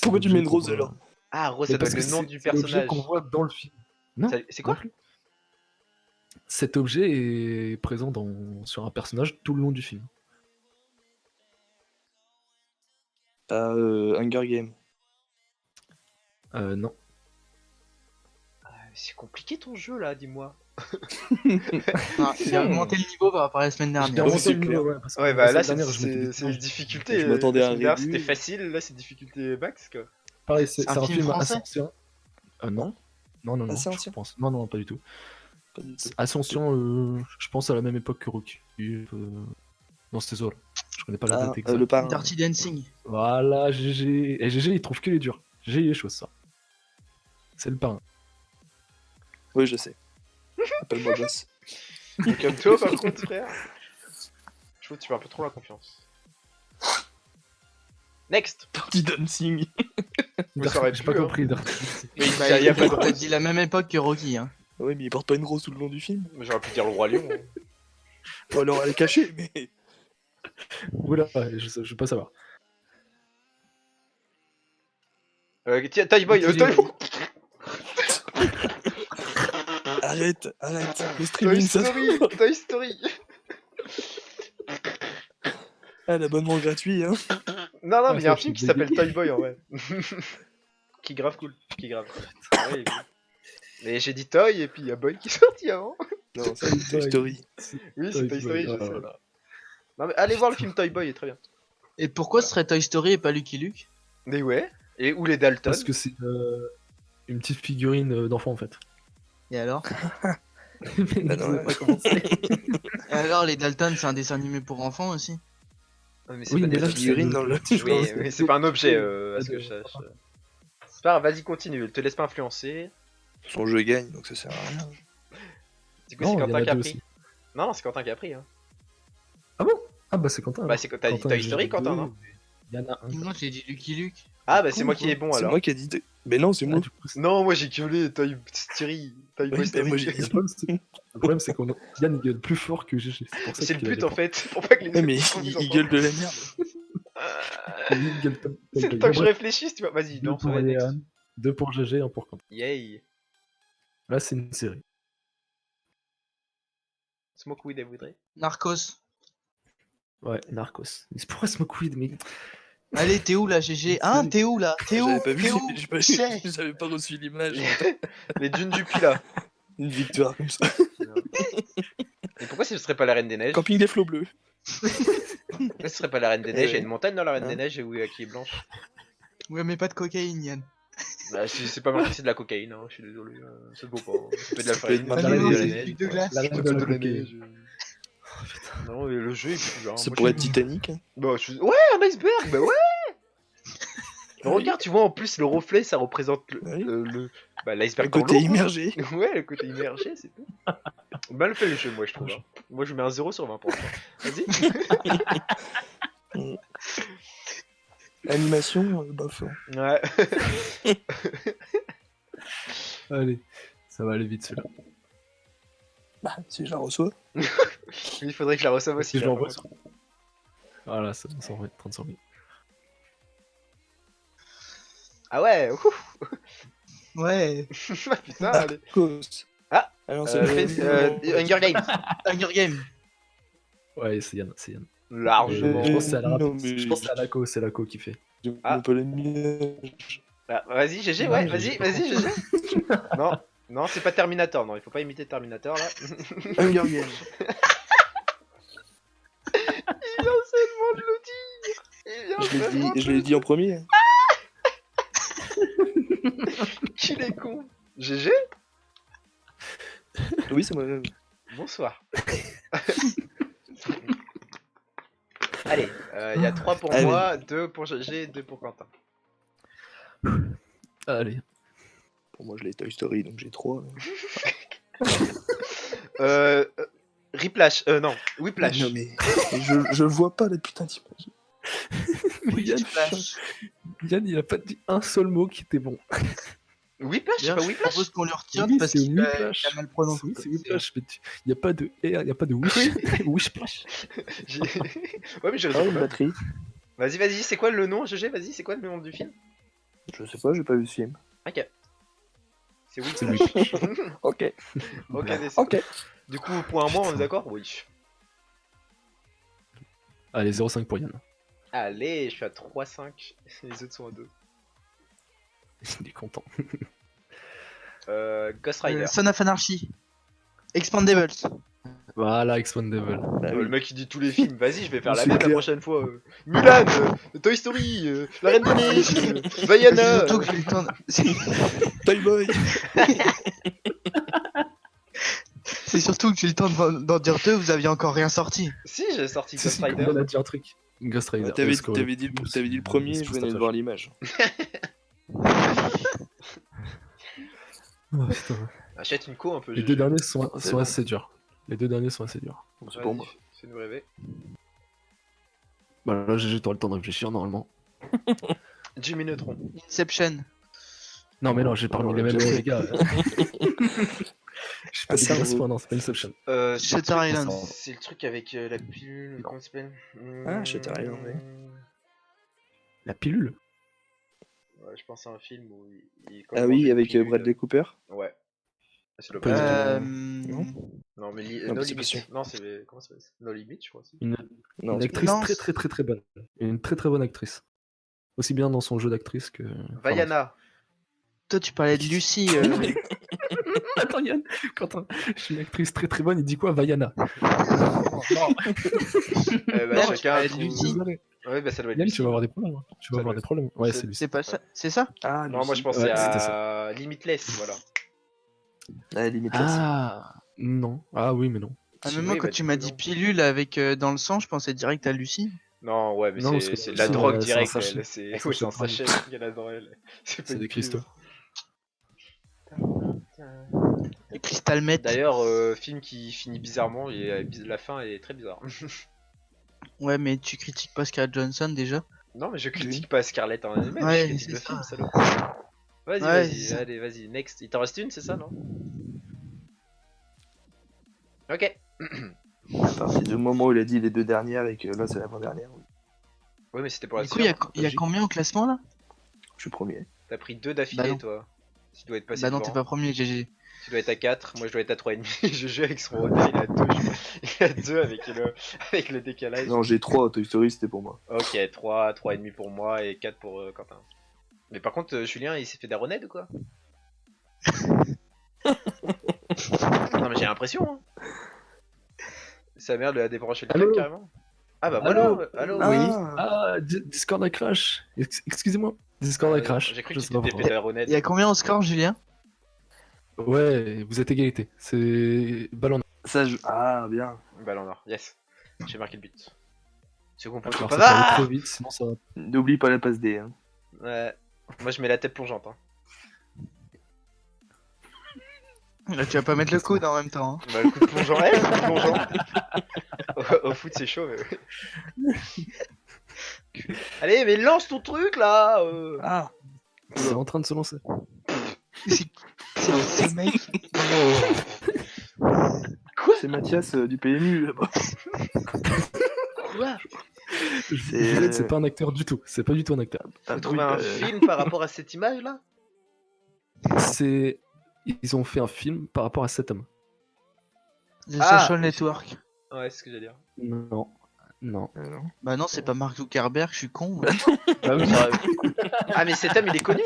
Speaker 3: Pourquoi tu
Speaker 2: l'objet
Speaker 3: mets une
Speaker 2: qu'on
Speaker 3: rose
Speaker 2: voit-
Speaker 3: alors?
Speaker 1: Ah, Rose,
Speaker 2: Mais
Speaker 1: ça doit
Speaker 2: parce
Speaker 1: être
Speaker 2: que
Speaker 1: le nom
Speaker 2: c'est-
Speaker 1: du
Speaker 2: c'est l'objet
Speaker 1: personnage.
Speaker 2: qu'on voit dans le film. Non,
Speaker 1: C'est quoi?
Speaker 2: non plus. Cet objet est présent sur un personnage tout le long du film.
Speaker 3: Hunger Game.
Speaker 2: Non.
Speaker 1: C'est compliqué ton jeu là, dis-moi.
Speaker 4: Ah, il a augmenté le niveau par rapport à la semaine
Speaker 2: J'ai
Speaker 4: dernière.
Speaker 3: Ouais,
Speaker 2: remonté
Speaker 3: c'est
Speaker 2: le niveau,
Speaker 3: clair.
Speaker 2: ouais, parce que
Speaker 1: Ouais,
Speaker 2: la
Speaker 1: bah là,
Speaker 2: semaine dernière, je m'étais
Speaker 1: c'est
Speaker 2: dit,
Speaker 1: difficulté.
Speaker 3: Je m'attendais à un
Speaker 1: Là,
Speaker 3: réduit.
Speaker 1: c'était facile, là, c'est difficulté max quoi.
Speaker 2: pareil, c'est
Speaker 4: C'est un
Speaker 2: un
Speaker 4: film
Speaker 2: film
Speaker 4: français
Speaker 2: assez ancien. Non. Non,
Speaker 3: Assez
Speaker 2: je
Speaker 3: ancien
Speaker 2: pense. Non, pas du tout.
Speaker 3: Pas du tout.
Speaker 2: C'est assez ancien, je pense à la même époque que Rocky. Dans ces eaux-là. Je connais pas la
Speaker 3: Ah,
Speaker 2: date exacte.
Speaker 3: le parrain.
Speaker 4: Dirty Dancing.
Speaker 2: Voilà, GG. Et GG, il trouve que les durs. GG, les choses, ça. C'est le parrain.
Speaker 3: Oui, je sais. Appelle-moi boss.
Speaker 1: Comme toi, par contre, frère. Je trouve que tu fais un peu trop la confiance. Next.
Speaker 3: Dirty Dancing.
Speaker 1: Vous saurez
Speaker 2: J'ai
Speaker 1: plus,
Speaker 2: pas
Speaker 1: hein.
Speaker 2: compris.
Speaker 1: Mais il
Speaker 4: Bah,
Speaker 1: y a pas de
Speaker 4: t'as
Speaker 1: rose.
Speaker 4: dit la même époque que Rocky. Hein.
Speaker 3: Ouais, mais il porte pas une rose tout le long du film.
Speaker 1: J'aurais pu dire le Roi Lion. hein.
Speaker 3: Bon, alors elle est cachée, mais.
Speaker 2: Oula, je veux pas savoir.
Speaker 1: Tiens, Toy Boy, Toy
Speaker 3: Arrête. Le streaming, ça se
Speaker 1: Story,
Speaker 3: voit.
Speaker 1: Toy Story.
Speaker 3: Ah, l'abonnement gratuit, hein.
Speaker 1: Non,
Speaker 2: Ah,
Speaker 1: mais il y a un
Speaker 2: ça,
Speaker 1: film
Speaker 2: je
Speaker 1: qui
Speaker 2: suis
Speaker 1: s'appelle
Speaker 2: dégueu.
Speaker 1: Toy Boy en vrai. Qui est grave cool. Ah ouais, il est cool. Mais j'ai dit Toy et puis il y a Boy qui est sorti avant.
Speaker 3: Non, c'est Toy Story.
Speaker 1: Oui, c'est Toy Story, je
Speaker 2: oh
Speaker 1: sais.
Speaker 2: là là.
Speaker 1: Non, mais allez voir le film Toy Boy, il est très bien.
Speaker 4: Et pourquoi ce serait Toy Story et pas Lucky Luke?
Speaker 1: Mais ouais. Et où les Dalton.
Speaker 2: Parce que c'est une petite figurine d'enfant en fait.
Speaker 4: Et alors?
Speaker 2: Mais
Speaker 3: Bah
Speaker 2: vous
Speaker 3: non,
Speaker 2: avez pas commencé.
Speaker 4: Et alors, les Dalton, c'est un dessin animé pour enfants aussi?
Speaker 1: Ah, mais c'est
Speaker 2: Oui,
Speaker 1: pas
Speaker 2: mais
Speaker 1: des
Speaker 2: là,
Speaker 1: objets.
Speaker 3: figurine dans le. je
Speaker 1: Oui,
Speaker 3: pense.
Speaker 1: mais c'est pas un objet, à ce
Speaker 2: Pas
Speaker 1: que
Speaker 2: de-
Speaker 1: je sache. C'est pas grave, vas-y, continue, te laisse pas influencer.
Speaker 3: Son jeu gagne, donc ça sert à rien.
Speaker 1: Du coup, c'est
Speaker 2: Non, il y en
Speaker 1: Quentin
Speaker 2: a
Speaker 1: qui a
Speaker 2: deux
Speaker 1: pris.
Speaker 2: aussi.
Speaker 1: Non, c'est Quentin qui a pris. Hein.
Speaker 2: Ah bon? Ah bah c'est Quentin.
Speaker 1: Bah,
Speaker 2: alors.
Speaker 1: c'est quand t'as dit
Speaker 2: Quentin,
Speaker 1: Toy
Speaker 2: j'ai
Speaker 1: Story,
Speaker 2: dit
Speaker 1: Quentin,
Speaker 2: deux,
Speaker 1: non?
Speaker 2: Il y en a un.
Speaker 4: Moi, j'ai dit Lucky Luke.
Speaker 1: Ah, bah, c'est
Speaker 2: con,
Speaker 1: moi qui
Speaker 2: quoi.
Speaker 1: est bon
Speaker 3: C'est
Speaker 1: alors.
Speaker 3: moi qui ai dit. Mais non, c'est
Speaker 2: Ah,
Speaker 3: moi.
Speaker 2: du coup, c'est-
Speaker 1: Non, moi j'ai gueulé Toy Story. Toy Boy
Speaker 3: Oui, mais
Speaker 1: Story.
Speaker 3: moi j'ai dit.
Speaker 2: Le problème, c'est qu'on Yann il gueule plus fort que GG. C'est pour ça
Speaker 1: C'est le
Speaker 2: qu'il a
Speaker 1: but
Speaker 2: des
Speaker 1: en
Speaker 2: points.
Speaker 1: fait, pour pas que les
Speaker 3: Ouais, mais
Speaker 1: autres puissent
Speaker 3: il
Speaker 1: entendre.
Speaker 3: gueule de la merde.
Speaker 2: Il gueule pas-
Speaker 1: C'est le temps que je réfléchisse, tu vois. Vas-y,
Speaker 2: Deux
Speaker 1: lance
Speaker 2: pour
Speaker 1: ouais, next.
Speaker 2: Yann, deux pour GG, un pour Quentin.
Speaker 1: Yay.
Speaker 2: Là, c'est une série.
Speaker 1: Smoke weed every day.
Speaker 4: Narcos.
Speaker 2: Ouais, Narcos. Mais c'est pourquoi Smoke Weed, mais
Speaker 4: Allez, t'es où là, GG? Hein, t'es où là? T'es où?
Speaker 3: J'avais pas vu,
Speaker 4: T'es où? C'est-
Speaker 3: j'avais pas reçu l'image.
Speaker 1: Les dunes du puits là.
Speaker 3: Une victoire comme ça.
Speaker 1: Et pourquoi ce serait pas la Reine des Neiges?
Speaker 3: Camping des flots bleus.
Speaker 1: Pourquoi ce serait pas la Reine des Neiges? Il y a
Speaker 3: ouais.
Speaker 1: une montagne dans la Reine
Speaker 3: Hein
Speaker 1: des Neiges qui est blanche.
Speaker 4: Ouais, mais pas de cocaïne, Yann.
Speaker 1: Bah, c'est pas marqué, c'est de la cocaïne, hein, je suis désolé. Ça se vaut pas. Hein. Ça peut être de la
Speaker 3: Ça peut être
Speaker 1: farine,
Speaker 3: marqué
Speaker 1: ça
Speaker 4: Ah,
Speaker 1: peut
Speaker 4: mais
Speaker 1: être
Speaker 4: non,
Speaker 1: de
Speaker 2: la
Speaker 1: la
Speaker 4: c'est
Speaker 1: neige.
Speaker 4: du de glace.
Speaker 2: la
Speaker 1: Ça
Speaker 2: reine
Speaker 1: peut
Speaker 2: de
Speaker 1: être
Speaker 2: la
Speaker 1: de la
Speaker 2: cocaïne.
Speaker 1: neige. Non, mais le jeu est plus genre.
Speaker 3: Ça
Speaker 1: moi,
Speaker 3: pourrait
Speaker 1: je
Speaker 3: être
Speaker 1: suis-
Speaker 3: Titanic. Hein.
Speaker 1: Bah, ouais, un iceberg, bah ouais! Mais regarde, tu vois, en plus, le reflet, ça représente
Speaker 3: Oui.
Speaker 1: bah,
Speaker 3: Le
Speaker 1: l'iceberg dans
Speaker 3: côté
Speaker 1: l'eau. quoi.
Speaker 3: immergé.
Speaker 1: Ouais, le côté immergé, c'est tout. Mal fait le jeu, moi, je trouve. Hein. Moi, je mets un 0 sur 20 pour l'instant. Vas-y.
Speaker 3: Animation, bof.
Speaker 1: Ouais.
Speaker 2: Allez, ça va aller vite celui-là.
Speaker 3: Bah, si je la reçois.
Speaker 1: Il faudrait que je la reçoive aussi.
Speaker 2: Si je
Speaker 1: là,
Speaker 2: l'envoie
Speaker 1: par
Speaker 2: sur. Voilà, ça va, 35 000.
Speaker 1: Ah ouais, ouf.
Speaker 4: Ouais.
Speaker 1: Putain, allez.
Speaker 3: Cause.
Speaker 1: Ah,
Speaker 3: non, c'est
Speaker 1: Hunger Games.
Speaker 4: Hunger Game.
Speaker 2: Ouais, c'est Yann, c'est Yann.
Speaker 1: Largement.
Speaker 2: Je pense que c'est à la
Speaker 3: Non, mais-
Speaker 2: Je pense que c'est Laco qui fait.
Speaker 1: Ah.
Speaker 3: pas l'image.
Speaker 1: Ah, vas-y, GG,
Speaker 2: Non,
Speaker 1: ouais,
Speaker 2: j'ai
Speaker 1: vas-y,
Speaker 2: pas
Speaker 1: GG. Non, non, c'est pas Terminator, non, il faut pas imiter Terminator là.
Speaker 3: Hunger Games.
Speaker 1: Il vient seulement de le dire. Il vient seulement de
Speaker 3: Je l'ai dit en premier.
Speaker 1: Qu'il est con. GG,
Speaker 3: Oui, c'est moi-même.
Speaker 1: bonsoir. Allez, il y a 3 pour
Speaker 3: Allez.
Speaker 1: moi, 2 pour GG, 2 pour Quentin.
Speaker 2: Allez.
Speaker 3: Pour moi, je l'ai Toy Story, donc j'ai 3.
Speaker 1: Riplash, non, Whiplash.
Speaker 3: Non, mais je vois pas la putain d'image.
Speaker 2: Yann, Yann, il a pas dit un seul mot qui était bon.
Speaker 1: Whiplash, c'est
Speaker 4: Bien,
Speaker 1: pas
Speaker 4: je
Speaker 1: Whiplash.
Speaker 4: propose qu'on lui retire
Speaker 2: Oui,
Speaker 4: parce
Speaker 2: c'est
Speaker 4: qu'il a
Speaker 2: Whiplash.
Speaker 4: il a mal prononcé.
Speaker 2: Oui, c'est Whiplash, mais il n'y a pas de R, il n'y a pas de Wish. Wishplash.
Speaker 1: J'ai- Ouais, mais j'ai
Speaker 3: Ah,
Speaker 1: raison.
Speaker 3: une batterie.
Speaker 1: Vas-y, c'est quoi le nom, GG? Vas-y, c'est quoi le nom du film?
Speaker 3: Je sais pas, j'ai pas vu ce film.
Speaker 1: Ok. C'est
Speaker 2: C'est
Speaker 1: Whiplash.
Speaker 3: Ok.
Speaker 1: Ok, désolé.
Speaker 3: Ok.
Speaker 1: Du coup, pour un mois, on est d'accord? Oui.
Speaker 2: Allez, 0,5 pour Yann.
Speaker 1: Allez, je suis à 3,5. Les autres sont à 2.
Speaker 2: Il est content.
Speaker 1: Ghost Rider.
Speaker 4: Son of Anarchy. Expandables.
Speaker 2: Voilà, Expandable.
Speaker 3: Bah
Speaker 1: Le
Speaker 3: oui.
Speaker 1: mec il dit tous les films, vas-y je vais faire la
Speaker 3: C'est
Speaker 1: même la
Speaker 3: clair.
Speaker 1: prochaine fois. Mulan, Toy Story, La Reine des Neiges,
Speaker 4: C'est
Speaker 1: Vaiana.
Speaker 4: surtout que j'ai eu le temps de...
Speaker 3: Toy Boy.
Speaker 4: C'est surtout que j'ai eu le temps d'en dire deux, vous aviez encore rien sorti.
Speaker 1: Si j'ai sorti
Speaker 2: Si,
Speaker 1: Ghost
Speaker 2: si,
Speaker 1: Rider.
Speaker 2: on a dit un truc. Ghost Rider.
Speaker 3: T'avais
Speaker 2: Let's go.
Speaker 3: dit le premier, je venais de voir l'image.
Speaker 2: Oh, putain.
Speaker 1: Achète une co un peu.
Speaker 2: Les
Speaker 1: GG.
Speaker 2: deux derniers sont
Speaker 3: C'est bon.
Speaker 2: assez durs. Les deux derniers sont assez durs.
Speaker 3: Bon, c'est pour
Speaker 1: Vas-y,
Speaker 3: moi.
Speaker 1: fais-nous rêver.
Speaker 2: Bah là, GG, t'auras le temps de réfléchir normalement.
Speaker 1: Jimmy Neutron.
Speaker 4: Inception.
Speaker 2: Non, mais non, j'ai parmi les mêmes, les gars. Je suis pas
Speaker 3: Ça
Speaker 2: dégueulasse,
Speaker 3: vaut.
Speaker 2: non, c'est pas Inception.
Speaker 4: Shutter Island.
Speaker 1: C'est le truc avec la pilule, comment ça s'appelle?
Speaker 3: Ah, Shutter Island, oui.
Speaker 2: La pilule.
Speaker 1: Je pense à un film où il
Speaker 3: Ah oui, avec Bradley Cooper.
Speaker 1: Ouais. Ça doit
Speaker 2: Pas
Speaker 1: pas
Speaker 2: du
Speaker 1: être-
Speaker 2: tout.
Speaker 1: Non, mais
Speaker 3: Non,
Speaker 1: No
Speaker 3: c'est pas
Speaker 1: Limit.
Speaker 3: sûr.
Speaker 1: Non, c'est. Comment ça s'appelle? No Limit, je crois aussi.
Speaker 2: Une
Speaker 3: Non, c'est pas
Speaker 2: actrice
Speaker 4: Non,
Speaker 2: très très très très bonne. Une très très bonne actrice. Aussi bien dans son jeu d'actrice que. Enfin,
Speaker 1: Vaiana.
Speaker 4: Toi, tu parlais de Lucie.
Speaker 2: bref. Attends Yann, Quentin, je suis une actrice très très bonne, il dit quoi? Vaiana. Non.
Speaker 4: Non, tu
Speaker 1: Chacun
Speaker 4: parlais de
Speaker 1: trouve-
Speaker 4: Lucie.
Speaker 2: Désolé.
Speaker 1: Ouais, bah ça doit être
Speaker 2: Yann,
Speaker 1: Lucie,
Speaker 2: tu vas avoir
Speaker 1: non
Speaker 2: des problèmes. Hein. Tu vas
Speaker 1: Ça
Speaker 2: avoir
Speaker 1: doit
Speaker 2: des problèmes. Ouais,
Speaker 1: c'est-
Speaker 2: c'est Lucie.
Speaker 4: C'est pas ça. C'est ça?
Speaker 3: Ah,
Speaker 1: Non, moi je
Speaker 3: Lucie.
Speaker 1: pensais
Speaker 2: Ouais, c'était
Speaker 1: à Limitless, voilà.
Speaker 3: Ah, Limitless.
Speaker 2: Ah non. Ah oui, mais non.
Speaker 4: Ah,
Speaker 1: Si,
Speaker 4: mais moi,
Speaker 1: oui,
Speaker 4: quand
Speaker 1: bah,
Speaker 4: tu
Speaker 1: du
Speaker 4: m'as
Speaker 1: coup,
Speaker 4: dit
Speaker 1: non.
Speaker 4: pilule avec dans le sang, je pensais direct à Lucie.
Speaker 1: Non, ouais, mais
Speaker 2: Non, parce
Speaker 1: c'est
Speaker 2: que
Speaker 1: c'est de la
Speaker 2: c'est,
Speaker 1: drogue
Speaker 2: c'est un
Speaker 1: directe,
Speaker 2: sachet.
Speaker 1: elle. C'est
Speaker 2: Un
Speaker 1: ouais, c'est un
Speaker 2: sachet
Speaker 1: sachet qu'elle a dans elle. C'est pas
Speaker 2: C'est
Speaker 1: une
Speaker 2: des
Speaker 1: pilule.
Speaker 2: cristaux.
Speaker 4: Et Crystal Met.
Speaker 1: D'ailleurs, film qui finit bizarrement et la fin est très bizarre.
Speaker 4: Ouais, mais tu critiques pas Scarlett Johansson déjà.
Speaker 1: Non, mais je critique pas Scarlett en elle-même,
Speaker 4: Ouais,
Speaker 1: je critique
Speaker 4: c'est
Speaker 1: le
Speaker 4: ça.
Speaker 1: film, salaud. Vas-y,
Speaker 4: Ouais,
Speaker 1: vas-y,
Speaker 4: c'est ça.
Speaker 1: allez, vas-y, next. Il t'en reste une, c'est ça, non? Ok.
Speaker 3: À partir du moment où il a dit les deux dernières et que là c'est l'avant-dernière, oui.
Speaker 1: Ouais, mais c'était pour la
Speaker 4: Du coup, il y a
Speaker 3: logique.
Speaker 4: combien au classement là?
Speaker 3: Je suis premier.
Speaker 1: T'as pris 2 d'affilée,
Speaker 4: Bah non.
Speaker 1: toi. Tu dois être passé
Speaker 4: Bah non,
Speaker 1: devant.
Speaker 4: t'es pas premier, GG.
Speaker 1: Tu dois être à 4, moi je dois être à 3,5. Je joue avec son retard, il a 2. Il a 2 avec le décalage.
Speaker 3: Non, j'ai 3, Toy Story c'était pour moi.
Speaker 1: Ok, 3, 3,5 pour moi et 4 pour Quentin. Mais par contre, Julien, il s'est fait d'Aroned ou quoi? Non, mais j'ai l'impression, hein. Sa mère lui a débranché le
Speaker 2: Allô
Speaker 1: crâne carrément. Ah bah
Speaker 2: Allô
Speaker 1: voilà, allô.
Speaker 2: Ah, Discord a crash. Excusez-moi. Discord a crash.
Speaker 1: J'ai cru
Speaker 2: Je
Speaker 1: que tu
Speaker 2: sais pas
Speaker 1: t'étais fait
Speaker 2: pourquoi.
Speaker 1: d'Aroned.
Speaker 4: Il y a combien au score, Julien?
Speaker 2: Ouais, vous êtes égalité. C'est ballon.
Speaker 3: Ça, Ah, bien.
Speaker 1: Ballon d'or, yes. J'ai marqué le but. Second point.
Speaker 2: Alors ça peut aller trop vite, sinon ça va.
Speaker 3: N'oublie pas la passe D. Hein.
Speaker 1: Ouais. Moi je mets la tête plongeante. Hein.
Speaker 4: Là, tu vas pas mettre le coude en même temps. Hein.
Speaker 1: Bah, le coup de plongeant, le coup de plongeant. Au foot c'est chaud, mais. Allez, mais lance ton truc là.
Speaker 3: Ah.
Speaker 2: C'est en train de se lancer.
Speaker 4: C'est le mec.
Speaker 1: Quoi?
Speaker 3: C'est Mathias du PMU là-bas.
Speaker 1: Quoi?
Speaker 2: Juliette, c'est pas un acteur du tout. C'est pas du tout un acteur.
Speaker 1: Faut trouver un film par rapport à cette image là?
Speaker 2: Ils ont fait un film par rapport à cet homme.
Speaker 4: The
Speaker 1: Ah.
Speaker 4: Social Network.
Speaker 1: Ouais, c'est ce que j'allais dire.
Speaker 2: Non. Non.
Speaker 3: non.
Speaker 4: Bah non, c'est pas Mark Zuckerberg, je suis con. moi.
Speaker 2: Ah oui.
Speaker 1: Ah, mais cet homme il est connu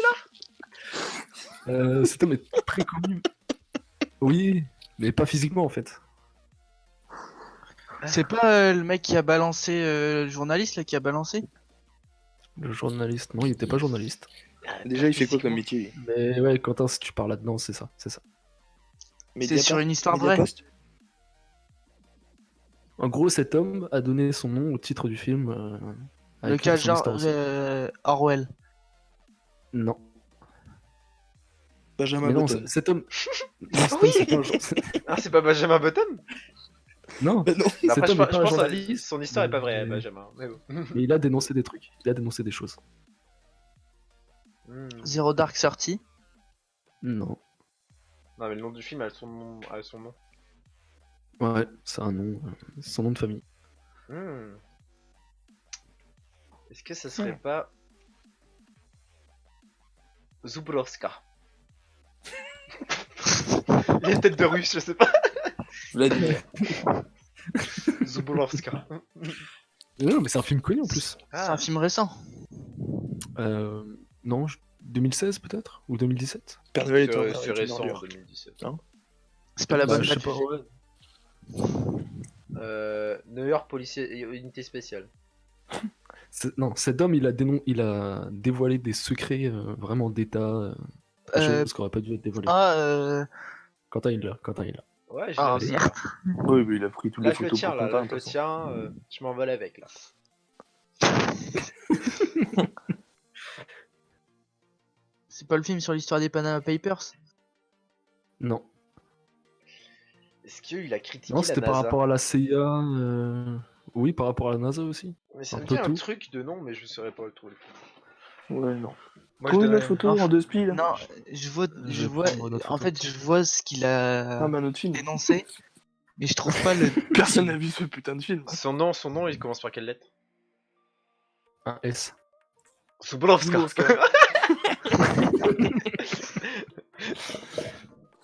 Speaker 1: là?
Speaker 2: Cet homme est très connu. Oui, mais pas physiquement en fait.
Speaker 4: C'est pas le mec qui a balancé, le journaliste là qui a balancé?
Speaker 2: Le journaliste. Non, il était pas journaliste.
Speaker 3: Déjà, il fait quoi comme métier?
Speaker 2: Mais ouais, Quentin, si tu parles là-dedans, c'est ça. C'est ça.
Speaker 4: C'est sur une histoire vraie.
Speaker 3: Mediapost.
Speaker 2: En gros, cet homme a donné son nom au titre du film.
Speaker 4: Le
Speaker 2: avec
Speaker 4: cas
Speaker 2: son
Speaker 4: genre
Speaker 2: histoire aussi.
Speaker 4: Orwell.
Speaker 2: Non.
Speaker 3: Benjamin
Speaker 2: Mais non,
Speaker 3: Button.
Speaker 2: cet homme. Non, cet
Speaker 1: Oui.
Speaker 2: homme, c'est pas un jour-
Speaker 1: Ah, c'est pas Benjamin Button?
Speaker 2: Non,
Speaker 3: Mais non.
Speaker 1: Bah, après,
Speaker 2: cet homme
Speaker 1: je
Speaker 2: est pas un
Speaker 1: pense que
Speaker 2: journaliste.
Speaker 1: son histoire est pas vraie,
Speaker 2: mais-
Speaker 1: Benjamin. Mais bon.
Speaker 2: Mais il a dénoncé des trucs. Il a dénoncé des choses.
Speaker 4: Zero Dark Thirty.
Speaker 2: Non.
Speaker 1: Non, mais le nom du film a son nom.
Speaker 2: Ouais, c'est un nom. Son nom de famille.
Speaker 1: Est-ce que ça serait pas. Zubrowska? Il a une tête de russe, je sais pas.
Speaker 3: Vladimir.
Speaker 1: Zubrowska.
Speaker 2: Non, mais c'est un film connu en plus.
Speaker 4: C'est un film récent.
Speaker 2: Non, 2016 peut-être ou 2017.
Speaker 3: Père Noël est
Speaker 1: C'est
Speaker 3: une
Speaker 1: récent,
Speaker 3: ordure.
Speaker 1: 2017.
Speaker 4: C'est pas la
Speaker 2: Bah,
Speaker 4: bonne
Speaker 2: je sais
Speaker 4: date.
Speaker 2: pas. Ouais.
Speaker 1: New York Policier et Unité Spéciale.
Speaker 2: Non, cet homme, il a dévoilé des secrets vraiment d'État, des choses qui auraient pas dû être dévoilées. Quentin, il l'a.
Speaker 1: Ouais, je
Speaker 4: Ah,
Speaker 1: l'ai aussi.
Speaker 4: merde.
Speaker 3: Oui, mais il a pris toutes
Speaker 1: Là,
Speaker 3: les
Speaker 1: je le
Speaker 3: photos
Speaker 1: tiens,
Speaker 3: pour
Speaker 1: là,
Speaker 3: Quentin.
Speaker 1: je le tiens, je m'envole avec, là.
Speaker 4: C'est pas le film sur l'histoire des Panama Papers?
Speaker 2: Non.
Speaker 1: Est-ce qu'il a critiqué
Speaker 2: Non,
Speaker 1: la
Speaker 2: c'était
Speaker 1: NASA?
Speaker 2: par rapport à la CIA. Oui, par rapport à la NASA aussi.
Speaker 1: Mais ça
Speaker 2: un
Speaker 1: me
Speaker 2: peu
Speaker 1: dit un
Speaker 2: tout.
Speaker 1: truc de nom, mais je saurais pas le trouver.
Speaker 3: Ouais, non.
Speaker 1: Moi, je
Speaker 3: Trouve
Speaker 1: donnerais-
Speaker 3: la photo en deux spies là.
Speaker 4: Non, je vois,
Speaker 2: Je vais prendre notre
Speaker 4: en
Speaker 2: photo.
Speaker 4: fait, je vois ce qu'il a
Speaker 3: Ah, mais un autre film.
Speaker 4: dénoncé, mais je trouve pas le.
Speaker 3: Personne n'a vu ce putain de film.
Speaker 1: Son nom, il commence par quelle lettre?
Speaker 2: Un S.
Speaker 1: Zubrowska.
Speaker 3: Zubrowska.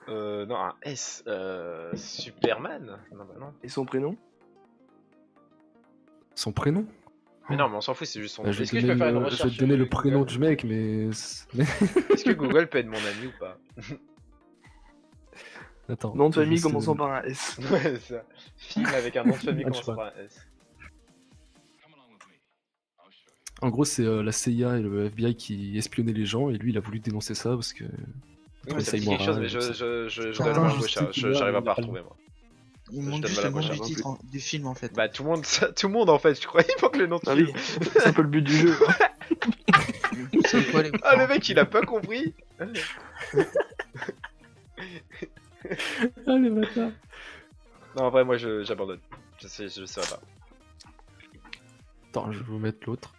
Speaker 1: Non, un S. Superman. Non, bah non.
Speaker 3: Et son prénom?
Speaker 2: Son prénom?
Speaker 1: Mais non, mais on s'en fout, c'est juste son nom.
Speaker 2: Bah, je
Speaker 1: Est-ce
Speaker 2: vais
Speaker 1: que je peux faire une
Speaker 2: je vais
Speaker 1: recherche
Speaker 2: te donner
Speaker 1: sur
Speaker 2: le prénom
Speaker 1: Google
Speaker 2: du mec, mais...
Speaker 1: Est-ce que Google peut être mon ami ou pas?
Speaker 2: Attends.
Speaker 3: Nom de
Speaker 2: je vais
Speaker 3: famille
Speaker 2: te-
Speaker 3: commençant par un S.
Speaker 1: Ouais, c'est ça. Film avec un nom de famille
Speaker 2: Ah, tu
Speaker 1: commençant
Speaker 2: vois.
Speaker 1: par un S.
Speaker 2: En gros, c'est la CIA et le FBI qui espionnaient les gens, et lui, il a voulu dénoncer ça parce que...
Speaker 1: Oui, mais ça me dit quelque chose, mais je
Speaker 4: Attends,
Speaker 1: donne ma
Speaker 2: je
Speaker 1: gauche,
Speaker 2: sais qu'il y a-
Speaker 1: j'arrive pas à
Speaker 2: il y a-
Speaker 1: retrouver moi.
Speaker 4: Il
Speaker 1: Je
Speaker 4: manque
Speaker 1: donne
Speaker 4: juste
Speaker 1: pas
Speaker 4: le
Speaker 1: la
Speaker 4: nom
Speaker 1: gauche
Speaker 4: du
Speaker 1: non
Speaker 4: titre du film en fait.
Speaker 1: Bah tout le monde en fait, je crois, il manque le nom de
Speaker 3: Ah
Speaker 1: film.
Speaker 3: oui, c'est un peu le but du jeu.
Speaker 4: C'est quoi les
Speaker 1: Ah le mec il a pas compris.
Speaker 2: Ah, les bâtards.
Speaker 1: Non en vrai moi j'abandonne. Je sais pas.
Speaker 2: Attends, je vais vous mettre l'autre.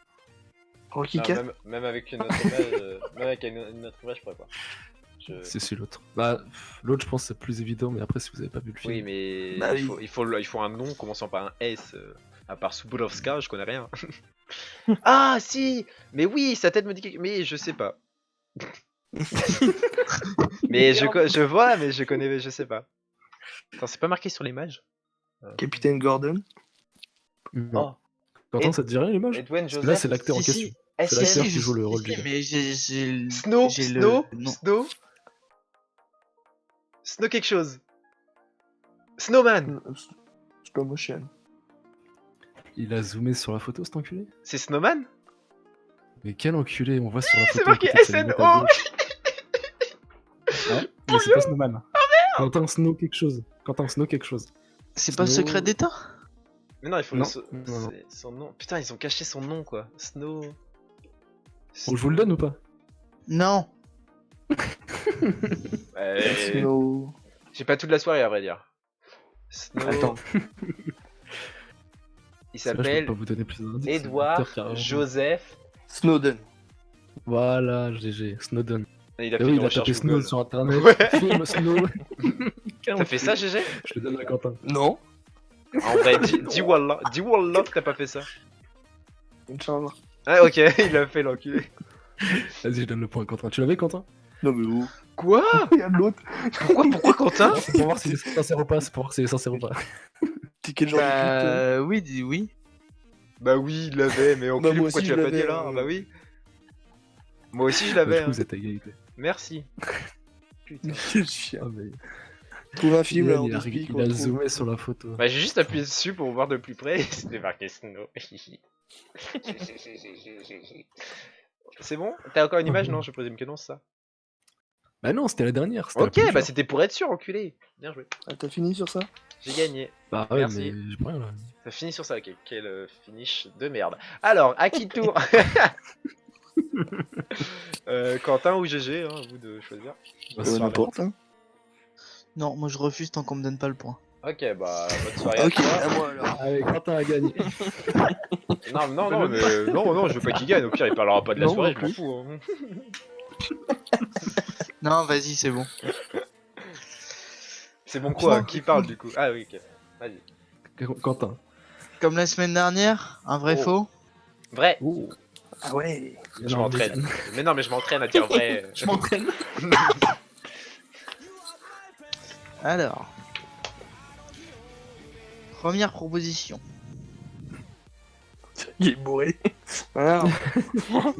Speaker 3: Rocky
Speaker 1: Non,
Speaker 3: 4.
Speaker 1: même avec une autre image, même avec une autre image je pourrais pas.
Speaker 2: C'est celui l'autre. Bah, l'autre, je pense, c'est plus évident, mais après, si vous avez pas vu le film...
Speaker 1: Oui mais
Speaker 3: Bah
Speaker 1: il,
Speaker 3: oui.
Speaker 1: il faut un nom commençant par un S. À part Suburovska, je connais rien. Ah si. Mais oui, sa tête me dit quelque... Mais je sais pas. Mais je vois, mais je connais, je sais pas. Attends, c'est pas marqué sur l'image?
Speaker 3: Capitaine Gordon.
Speaker 2: Non.
Speaker 1: Oh.
Speaker 2: Quentin,
Speaker 1: Et-
Speaker 2: ça te dirait l'image?
Speaker 1: Edwin
Speaker 2: Parce que
Speaker 1: Joseph.
Speaker 2: là, c'est l'acteur en
Speaker 4: Si,
Speaker 2: question.
Speaker 4: si.
Speaker 2: C'est l'acteur qui
Speaker 4: je-
Speaker 2: joue le rôle
Speaker 4: si,
Speaker 2: du gars.
Speaker 4: mais j'ai
Speaker 1: Snow,
Speaker 4: j'ai
Speaker 1: Snow,
Speaker 4: le nom.
Speaker 1: Snow. Snow quelque chose. Snowman.
Speaker 3: Slow motion.
Speaker 2: Il a zoomé sur la photo, cet enculé?
Speaker 1: C'est Snowman?
Speaker 2: Mais quel enculé, on voit sur la photo.
Speaker 1: C'est marqué
Speaker 2: à côté de sa lunette à
Speaker 1: SNO.
Speaker 2: gauche. Ouais, mais c'est pas Snowman. Quentin Snow quelque chose. Quentin Snow quelque chose.
Speaker 4: C'est pas
Speaker 2: Snow-
Speaker 4: Secret d'État?
Speaker 1: Mais non, il faut
Speaker 2: Non,
Speaker 1: le...
Speaker 2: non, non.
Speaker 1: c'est son nom. Putain, ils ont caché son nom quoi. Snow.
Speaker 2: Bon, je vous le donne ou pas?
Speaker 4: Non.
Speaker 3: Snow.
Speaker 1: J'ai pas toute la soirée à vrai dire. Snow.
Speaker 3: Attends.
Speaker 1: Il
Speaker 2: Là, je peux
Speaker 1: s'appelle
Speaker 2: pas vous donner plus d'indices. c'est
Speaker 1: Edward
Speaker 2: l'acteur carrément.
Speaker 1: Joseph.
Speaker 3: Snowden.
Speaker 2: Voilà, GG, Snowden.
Speaker 1: Il a
Speaker 2: Et
Speaker 1: fait
Speaker 2: oui,
Speaker 1: une
Speaker 2: il a
Speaker 1: recherche
Speaker 2: tapé Snow
Speaker 1: Google.
Speaker 2: sur internet.
Speaker 1: Ouais.
Speaker 2: Film Snow.
Speaker 1: T'as fait ça, GG?
Speaker 2: Je le donne à Quentin.
Speaker 3: Non.
Speaker 1: En vrai, dis Wallah que t'as pas fait ça.
Speaker 3: Inch'Allah.
Speaker 1: Ah, ok, il a fait l'enculé.
Speaker 2: Vas-y, je donne le point à Quentin. Tu l'avais, Quentin?
Speaker 3: Non mais où?
Speaker 1: Quoi?
Speaker 3: Regarde l'autre.
Speaker 1: Pourquoi Quentin?
Speaker 2: C'est pour voir s'il est sincère ou pas. C'est pour voir s'il est sincère ou pas.
Speaker 3: T'es quel genre de pute,
Speaker 4: Oui, oui.
Speaker 1: Bah oui, il l'avait, mais enculé,
Speaker 3: moi
Speaker 1: pourquoi
Speaker 3: aussi,
Speaker 1: tu l'as
Speaker 3: je
Speaker 1: pas dit
Speaker 3: l'avais,
Speaker 1: là?
Speaker 3: hein.
Speaker 1: Bah oui. Moi aussi je
Speaker 2: Du
Speaker 1: l'avais.
Speaker 2: coup,
Speaker 1: Hein.
Speaker 2: vous êtes à égalité.
Speaker 1: Merci. Putain.
Speaker 3: Quel chien.
Speaker 2: Ah, mais...
Speaker 3: Trouve un film là,
Speaker 2: il
Speaker 3: on
Speaker 2: a,
Speaker 3: t'explique.
Speaker 2: il a zoomé sur la photo.
Speaker 1: Bah j'ai juste appuyé dessus pour voir de plus près et c'était marqué Snow. C'est bon? T'as encore une image? Non, je présume que non, c'est ça.
Speaker 2: Bah non, c'était la dernière. c'était la
Speaker 1: Ok,
Speaker 2: plus
Speaker 1: bah
Speaker 2: dure.
Speaker 1: c'était pour être sûr, enculé. Bien joué.
Speaker 3: Ah, t'as fini sur ça?
Speaker 1: J'ai gagné.
Speaker 2: Bah ouais,
Speaker 1: Merci.
Speaker 2: mais j'ai pas rien là.
Speaker 1: T'as fini sur ça, ok. Quel finish de merde. Alors, à qui tour? Quentin ou GG, hein, à vous de choisir.
Speaker 2: Bah,
Speaker 3: Ouais,
Speaker 2: c'est
Speaker 3: n'importe. Hein.
Speaker 4: Non, moi je refuse tant qu'on me donne pas le point.
Speaker 1: Ok, bah bonne soirée
Speaker 3: Ok,
Speaker 1: à toi.
Speaker 3: à moi alors.
Speaker 2: Allez, Quentin a gagné.
Speaker 1: Non, mais non, je veux pas qu'il gagne. Au pire, il parlera pas de la
Speaker 3: Non,
Speaker 1: soirée,
Speaker 3: non
Speaker 1: je m'en
Speaker 3: plus.
Speaker 1: fous. Hein.
Speaker 4: Non, vas-y, c'est bon.
Speaker 1: C'est bon quoi?
Speaker 4: Putain.
Speaker 1: Qui parle du coup? Ah oui, ok. Vas-y.
Speaker 2: Quentin.
Speaker 4: Comme la semaine dernière, un vrai
Speaker 1: Oh.
Speaker 4: faux.
Speaker 1: Vrai.
Speaker 2: Oh.
Speaker 3: Ah ouais.
Speaker 1: Je m'entraîne. Mais non, mais je m'entraîne à dire vrai.
Speaker 2: Je m'entraîne.
Speaker 4: Alors. Première proposition.
Speaker 3: Il est bourré. Voilà.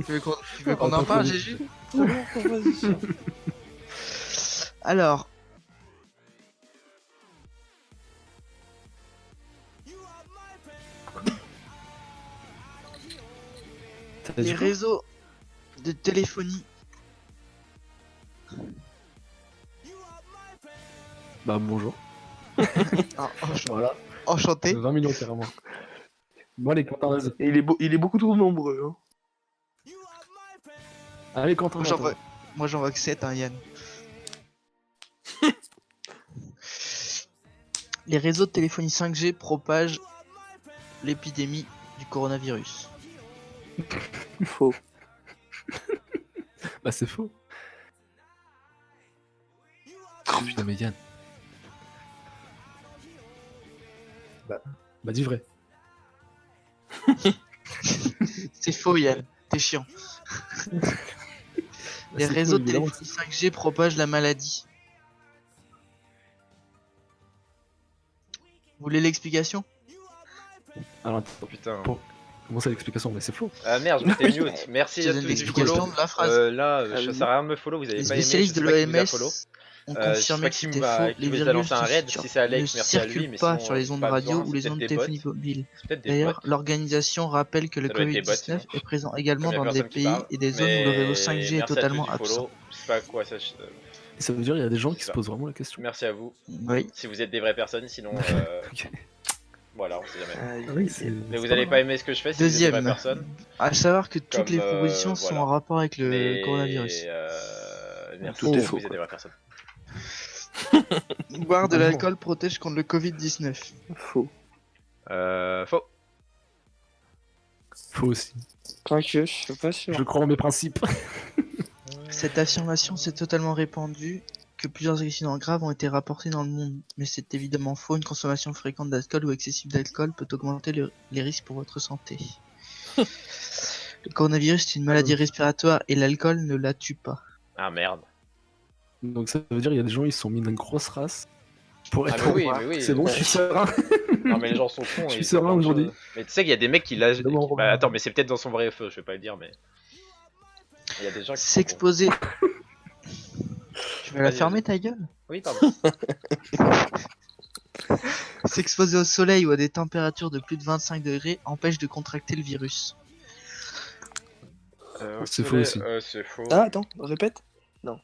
Speaker 4: Tu veux qu'on en parle, Jésus? Alors.
Speaker 2: T'as
Speaker 4: Les
Speaker 2: dit quoi?
Speaker 4: réseaux de téléphonie.
Speaker 2: Bah bonjour. Voilà.
Speaker 4: Enchanté.
Speaker 2: 20 millions carrément. Bon allez Quentin, vas-y.
Speaker 3: Et il est beaucoup trop nombreux. Hein.
Speaker 2: Allez Quentin.
Speaker 4: Moi j'en vois que 7, hein, Yann. Les réseaux de téléphonie 5G propagent l'épidémie du coronavirus.
Speaker 3: Faux.
Speaker 2: Bah c'est faux. Oh putain mais Yann. Bah dis vrai.
Speaker 4: C'est faux, Yann. T'es chiant. Les
Speaker 2: C'est
Speaker 4: réseaux
Speaker 2: faux,
Speaker 4: de
Speaker 2: évidemment.
Speaker 4: téléphonie 5G propagent la maladie. Vous voulez l'explication?
Speaker 2: Alors,
Speaker 1: Oh putain.
Speaker 2: Pour- comment ça l'explication? Mais c'est faux.
Speaker 1: Ah merde, je m'étais mute. Merci
Speaker 4: Je
Speaker 1: à
Speaker 4: donne
Speaker 1: tous du
Speaker 4: l'explication
Speaker 1: follow.
Speaker 4: de la phrase.
Speaker 1: Là, ça
Speaker 3: Allez-y.
Speaker 1: sert à rien de me follow, vous avez
Speaker 4: Les
Speaker 1: pas aimé, je
Speaker 4: spécialistes
Speaker 1: sais
Speaker 4: de
Speaker 1: pas qui vous a
Speaker 4: l'OMS
Speaker 1: follow.
Speaker 4: ont
Speaker 1: Je sais
Speaker 4: confirmé
Speaker 1: pas
Speaker 4: que
Speaker 1: qui
Speaker 4: c'était
Speaker 1: m'a
Speaker 4: faux.
Speaker 1: qui
Speaker 4: Les
Speaker 1: vous a lancé
Speaker 4: virus
Speaker 1: un raid, si c'est
Speaker 4: ne
Speaker 1: Alex, merci à lui,
Speaker 4: circulent
Speaker 1: mais
Speaker 4: pas
Speaker 1: sinon
Speaker 4: sur les ondes
Speaker 1: pas
Speaker 4: radio
Speaker 1: besoin,
Speaker 4: ou
Speaker 1: c'est
Speaker 4: les
Speaker 1: peut-être
Speaker 4: ondes
Speaker 1: des
Speaker 4: de
Speaker 1: bots.
Speaker 4: téléphonie mobile.
Speaker 1: C'est peut-être des
Speaker 4: D'ailleurs,
Speaker 1: bots.
Speaker 4: l'organisation rappelle que le
Speaker 1: Ça doit être des bots,
Speaker 4: Covid-19 est présent également
Speaker 1: Comme y a
Speaker 4: dans des
Speaker 1: personne qui
Speaker 4: pays
Speaker 1: parle.
Speaker 4: et des zones où le réseau
Speaker 1: Mais
Speaker 4: 5G est
Speaker 1: merci à tous
Speaker 4: totalement
Speaker 1: du
Speaker 4: absent.
Speaker 1: follow. Je sais pas à quoi ça.
Speaker 2: Et ça veut dire qu'il y a des gens
Speaker 1: C'est
Speaker 2: qui se
Speaker 1: ça.
Speaker 2: posent vraiment la question.
Speaker 1: Merci à vous.
Speaker 4: Oui.
Speaker 1: Si vous êtes des vraies personnes, sinon
Speaker 2: Ok.
Speaker 1: voilà, on sait jamais.
Speaker 3: Aïe,
Speaker 2: Ah oui,
Speaker 3: aïe,
Speaker 2: c'est.
Speaker 3: aïe.
Speaker 1: Mais vous
Speaker 2: c'est
Speaker 1: allez
Speaker 2: pas
Speaker 1: pas
Speaker 2: mal.
Speaker 1: aimer ce que je fais si vous êtes des vraies
Speaker 4: Deuxième,
Speaker 1: personnes.
Speaker 4: à savoir que toutes
Speaker 1: Comme,
Speaker 4: les propositions sont
Speaker 1: voilà.
Speaker 4: en rapport avec le
Speaker 1: Mais
Speaker 4: coronavirus.
Speaker 1: merci
Speaker 3: Tout est
Speaker 1: si
Speaker 3: faux,
Speaker 1: vous êtes des vraies personnes.
Speaker 4: Boire de
Speaker 2: Ah non.
Speaker 4: l'alcool protège contre le Covid-19.
Speaker 3: Faux.
Speaker 1: Faux.
Speaker 2: Faux aussi.
Speaker 3: Quoique, je suis pas sûr.
Speaker 2: Je crois en mes principes.
Speaker 4: Cette affirmation s'est totalement répandue que plusieurs accidents graves ont été rapportés dans le monde. Mais c'est évidemment faux, une consommation fréquente d'alcool ou excessive d'alcool peut augmenter les risques pour votre santé. Le coronavirus est une maladie respiratoire et l'alcool ne la tue pas.
Speaker 1: Ah merde.
Speaker 2: Donc ça veut dire qu'il y a des gens, ils se sont mis une grosse race pour
Speaker 1: Ah
Speaker 2: être
Speaker 1: mais
Speaker 2: en
Speaker 1: oui,
Speaker 2: bas.
Speaker 1: mais oui.
Speaker 2: C'est bon, je suis serein.
Speaker 1: Non mais les gens sont cons.
Speaker 2: Je suis
Speaker 1: ils font
Speaker 2: serein
Speaker 1: plein de
Speaker 2: aujourd'hui.
Speaker 1: choses. Mais tu sais qu'il y a des mecs qui lâchent.
Speaker 2: D'abord,
Speaker 1: Bah,
Speaker 2: Romain.
Speaker 1: attends, mais c'est peut-être dans son vrai feu, je vais pas le dire, mais. Il y a des gens qui. sont cons.
Speaker 4: S'exposer. Tu vas la
Speaker 1: Vas-y,
Speaker 4: fermer ta gueule?
Speaker 1: Oui, pardon.
Speaker 4: S'exposer au soleil ou à des températures de plus de 25 degrés empêche de contracter le virus.
Speaker 2: C'est faux aussi.
Speaker 1: C'est faux.
Speaker 3: Ah, attends, répète. Non.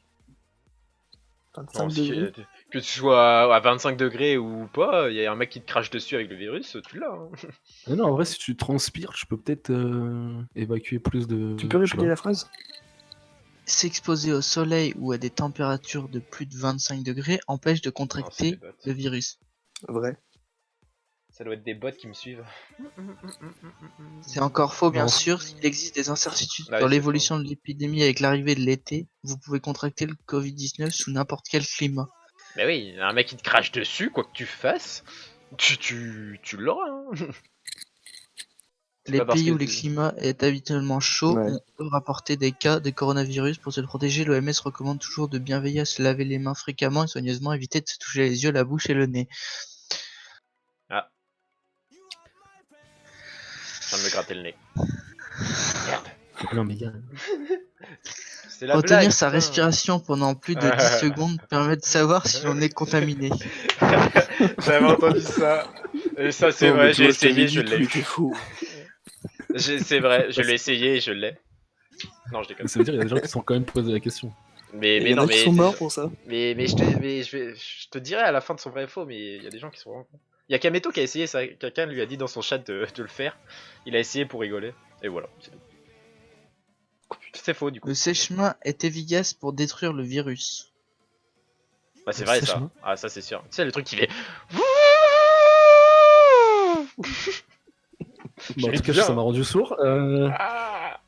Speaker 3: 25
Speaker 1: Non,
Speaker 3: degrés.
Speaker 1: que tu sois à 25 degrés ou pas, il y a un mec qui te crache dessus avec le virus, tu l'as. Hein.
Speaker 2: Mais non, en vrai, si tu transpires, tu peux peut-être évacuer plus de.
Speaker 3: Tu peux
Speaker 2: je sais
Speaker 3: répéter
Speaker 2: pas.
Speaker 3: la phrase?
Speaker 4: S'exposer au soleil ou à des températures de plus de 25 degrés empêche de
Speaker 1: Non, c'est
Speaker 4: contracter
Speaker 1: des bots.
Speaker 4: le virus.
Speaker 3: Vrai.
Speaker 1: Ça doit être des bots qui me suivent.
Speaker 4: C'est encore faux, bien
Speaker 2: Non.
Speaker 4: sûr. S'il existe des incertitudes
Speaker 1: Ah oui,
Speaker 4: dans
Speaker 1: c'est
Speaker 4: l'évolution de l'épidémie avec l'arrivée de l'été, vous pouvez contracter le Covid-19 sous n'importe quel climat.
Speaker 1: Mais oui, un mec qui te crache dessus, quoi que tu fasses, tu l'auras. Hein. C'est
Speaker 4: Les
Speaker 1: pas parce
Speaker 4: pays
Speaker 1: que
Speaker 4: où les climats est habituellement chaud
Speaker 3: Ouais.
Speaker 4: ont eux rapporté des cas de coronavirus. Pour se protéger, l'OMS recommande toujours de bien veiller à se laver les mains fréquemment et soigneusement, éviter de se toucher les yeux, la bouche et le nez.
Speaker 1: Ah. Je viens de me gratter le nez. Merde.
Speaker 2: Non, mais gars.
Speaker 1: C'est la
Speaker 4: Retenir
Speaker 1: blague,
Speaker 4: sa
Speaker 1: putain.
Speaker 4: respiration pendant plus de 10 secondes permet de savoir si l'on est contaminé.
Speaker 1: J'avais entendu ça. Et ça, c'est
Speaker 3: Non,
Speaker 1: vrai,
Speaker 3: mais tu
Speaker 1: j'ai
Speaker 3: vois, je t'avais
Speaker 1: essayé,
Speaker 3: dit,
Speaker 1: je
Speaker 3: tout
Speaker 1: l'ai.
Speaker 3: était faux.
Speaker 1: C'est vrai, je l'ai essayé et je l'ai. Non, je déconne.
Speaker 2: Ça veut dire qu'il y a des gens qui se sont quand même posé la question.
Speaker 1: Mais
Speaker 3: Il y en
Speaker 1: non,
Speaker 3: a qui
Speaker 1: mais.
Speaker 3: sont morts pour ça.
Speaker 1: Mais je te dirai à la fin de son vrai et faux, mais il y a des gens qui sont vraiment cons. Il y a Kameto qui a essayé ça, quelqu'un lui a dit dans son chat de le faire. Il a essayé pour rigoler, et voilà, c'est tout. C'est faux du coup.
Speaker 4: Le sèche-main est efficace pour détruire le virus.
Speaker 1: Bah c'est
Speaker 2: Le
Speaker 1: vrai ça.
Speaker 2: sèche-main.
Speaker 1: Ah ça c'est sûr. Tu sais le truc qui fait.
Speaker 2: Bon, en
Speaker 1: J'ai
Speaker 2: tout cas,
Speaker 1: bien.
Speaker 2: ça m'a rendu sourd.
Speaker 1: Ah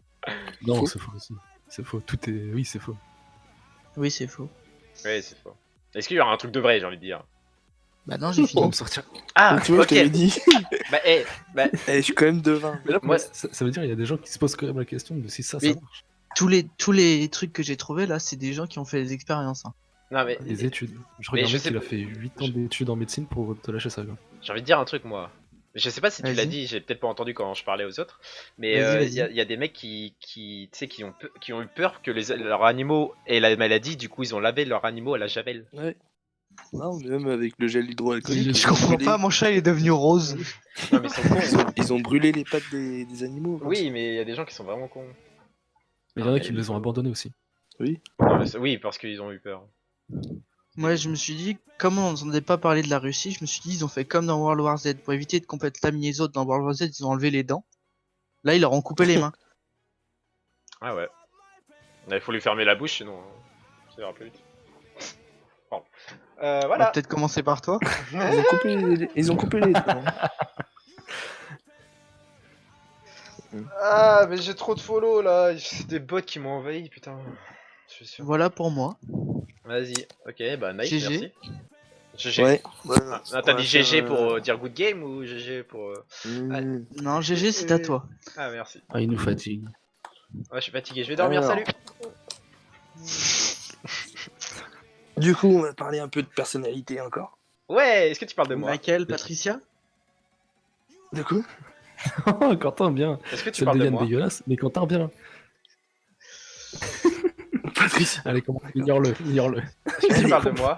Speaker 2: Non,
Speaker 3: Faux.
Speaker 2: c'est faux aussi. C'est faux. Tout est. Oui, c'est faux.
Speaker 4: Oui, c'est faux.
Speaker 1: Ouais c'est faux. Est-ce qu'il y aura un truc de vrai j'ai envie de dire.
Speaker 4: Bah non, j'ai
Speaker 2: On
Speaker 4: fini.
Speaker 2: va me sortir.
Speaker 1: Ah
Speaker 3: Mais tu vois,
Speaker 1: ok.
Speaker 3: je t'avais dit.
Speaker 1: Bah
Speaker 3: Eh, je suis quand même devin.
Speaker 2: Mais là,
Speaker 1: Moi-
Speaker 2: ça veut dire qu'il y a des gens qui se posent quand même la question de si ça
Speaker 4: Mais-
Speaker 2: marche.
Speaker 4: Tous les trucs que j'ai trouvés là, c'est des gens qui ont fait des expériences. Hein.
Speaker 1: non mais
Speaker 2: Des études. Je
Speaker 1: mais
Speaker 2: regarde
Speaker 1: je
Speaker 2: un mec
Speaker 1: sais
Speaker 2: qui a
Speaker 1: pas-
Speaker 2: fait 8 ans d'études en médecine pour te lâcher ça. Quoi.
Speaker 1: j'ai envie de dire un truc moi. Je sais pas si tu l'as
Speaker 4: Vas-y.
Speaker 1: dit, j'ai peut-être pas entendu quand je parlais aux autres, mais
Speaker 4: Vas-y,
Speaker 1: il
Speaker 4: vas-y.
Speaker 1: y a des mecs tu sais, qui ont eu peur que leurs animaux aient la maladie, du coup ils ont lavé leurs animaux à la javel.
Speaker 3: Ouais. Non, mais même avec le gel hydroalcoolique.
Speaker 4: Je
Speaker 3: ils ont
Speaker 4: comprends
Speaker 3: brûlé-
Speaker 4: pas, mon chat il est devenu rose.
Speaker 1: Non mais ils sont cons.
Speaker 3: Ils ont brûlé les pattes des animaux. hein.
Speaker 1: Oui, mais il y a des gens qui sont vraiment cons.
Speaker 2: Mais il y en a qui les ont abandonnés aussi.
Speaker 1: Non, mais oui, parce qu'ils ont eu peur.
Speaker 4: Moi je me suis dit, comme on n'entendait pas parler de la Russie, je me suis dit ils ont fait comme dans World War Z. Pour éviter de contaminer les autres dans World War Z, ils ont enlevé les dents. Là ils leur ont coupé les mains.
Speaker 1: Ah ouais. Il faut lui fermer la bouche, sinon ça ira plus vite. Bon.
Speaker 4: On va
Speaker 1: Voilà.
Speaker 4: peut-être commencer par toi.
Speaker 3: Ils ont coupé les dents.
Speaker 1: Ah, mais j'ai trop de follow là. C'est des bots qui m'ont envahi, putain. Je suis sûr.
Speaker 4: Voilà pour moi.
Speaker 1: Vas-y. Ok, bah nice,
Speaker 4: GG.
Speaker 1: merci. GG.
Speaker 3: Ouais.
Speaker 1: Ah, t'as dit GG pour dire good game ou GG pour.
Speaker 4: Non, GG c'est à toi.
Speaker 1: Ah, merci.
Speaker 2: Ah, il nous fatigue.
Speaker 1: Ouais, je suis fatigué, je vais dormir,
Speaker 3: Alors.
Speaker 1: salut.
Speaker 3: Du coup, on va parler un peu de personnalité encore.
Speaker 1: Ouais, est-ce que tu parles de moi?
Speaker 4: Laquelle, Patricia?
Speaker 3: Du coup,
Speaker 2: Quentin, bien.
Speaker 1: Est-ce que tu
Speaker 2: Celle
Speaker 1: parles
Speaker 2: de
Speaker 1: de
Speaker 2: Yann
Speaker 1: moi?
Speaker 2: dégueulasse, mais Quentin, bien.
Speaker 3: Patricia.
Speaker 2: Allez, comment ignore-le, ignore-le.
Speaker 1: Est-ce que tu
Speaker 3: Allez,
Speaker 1: parles de moi?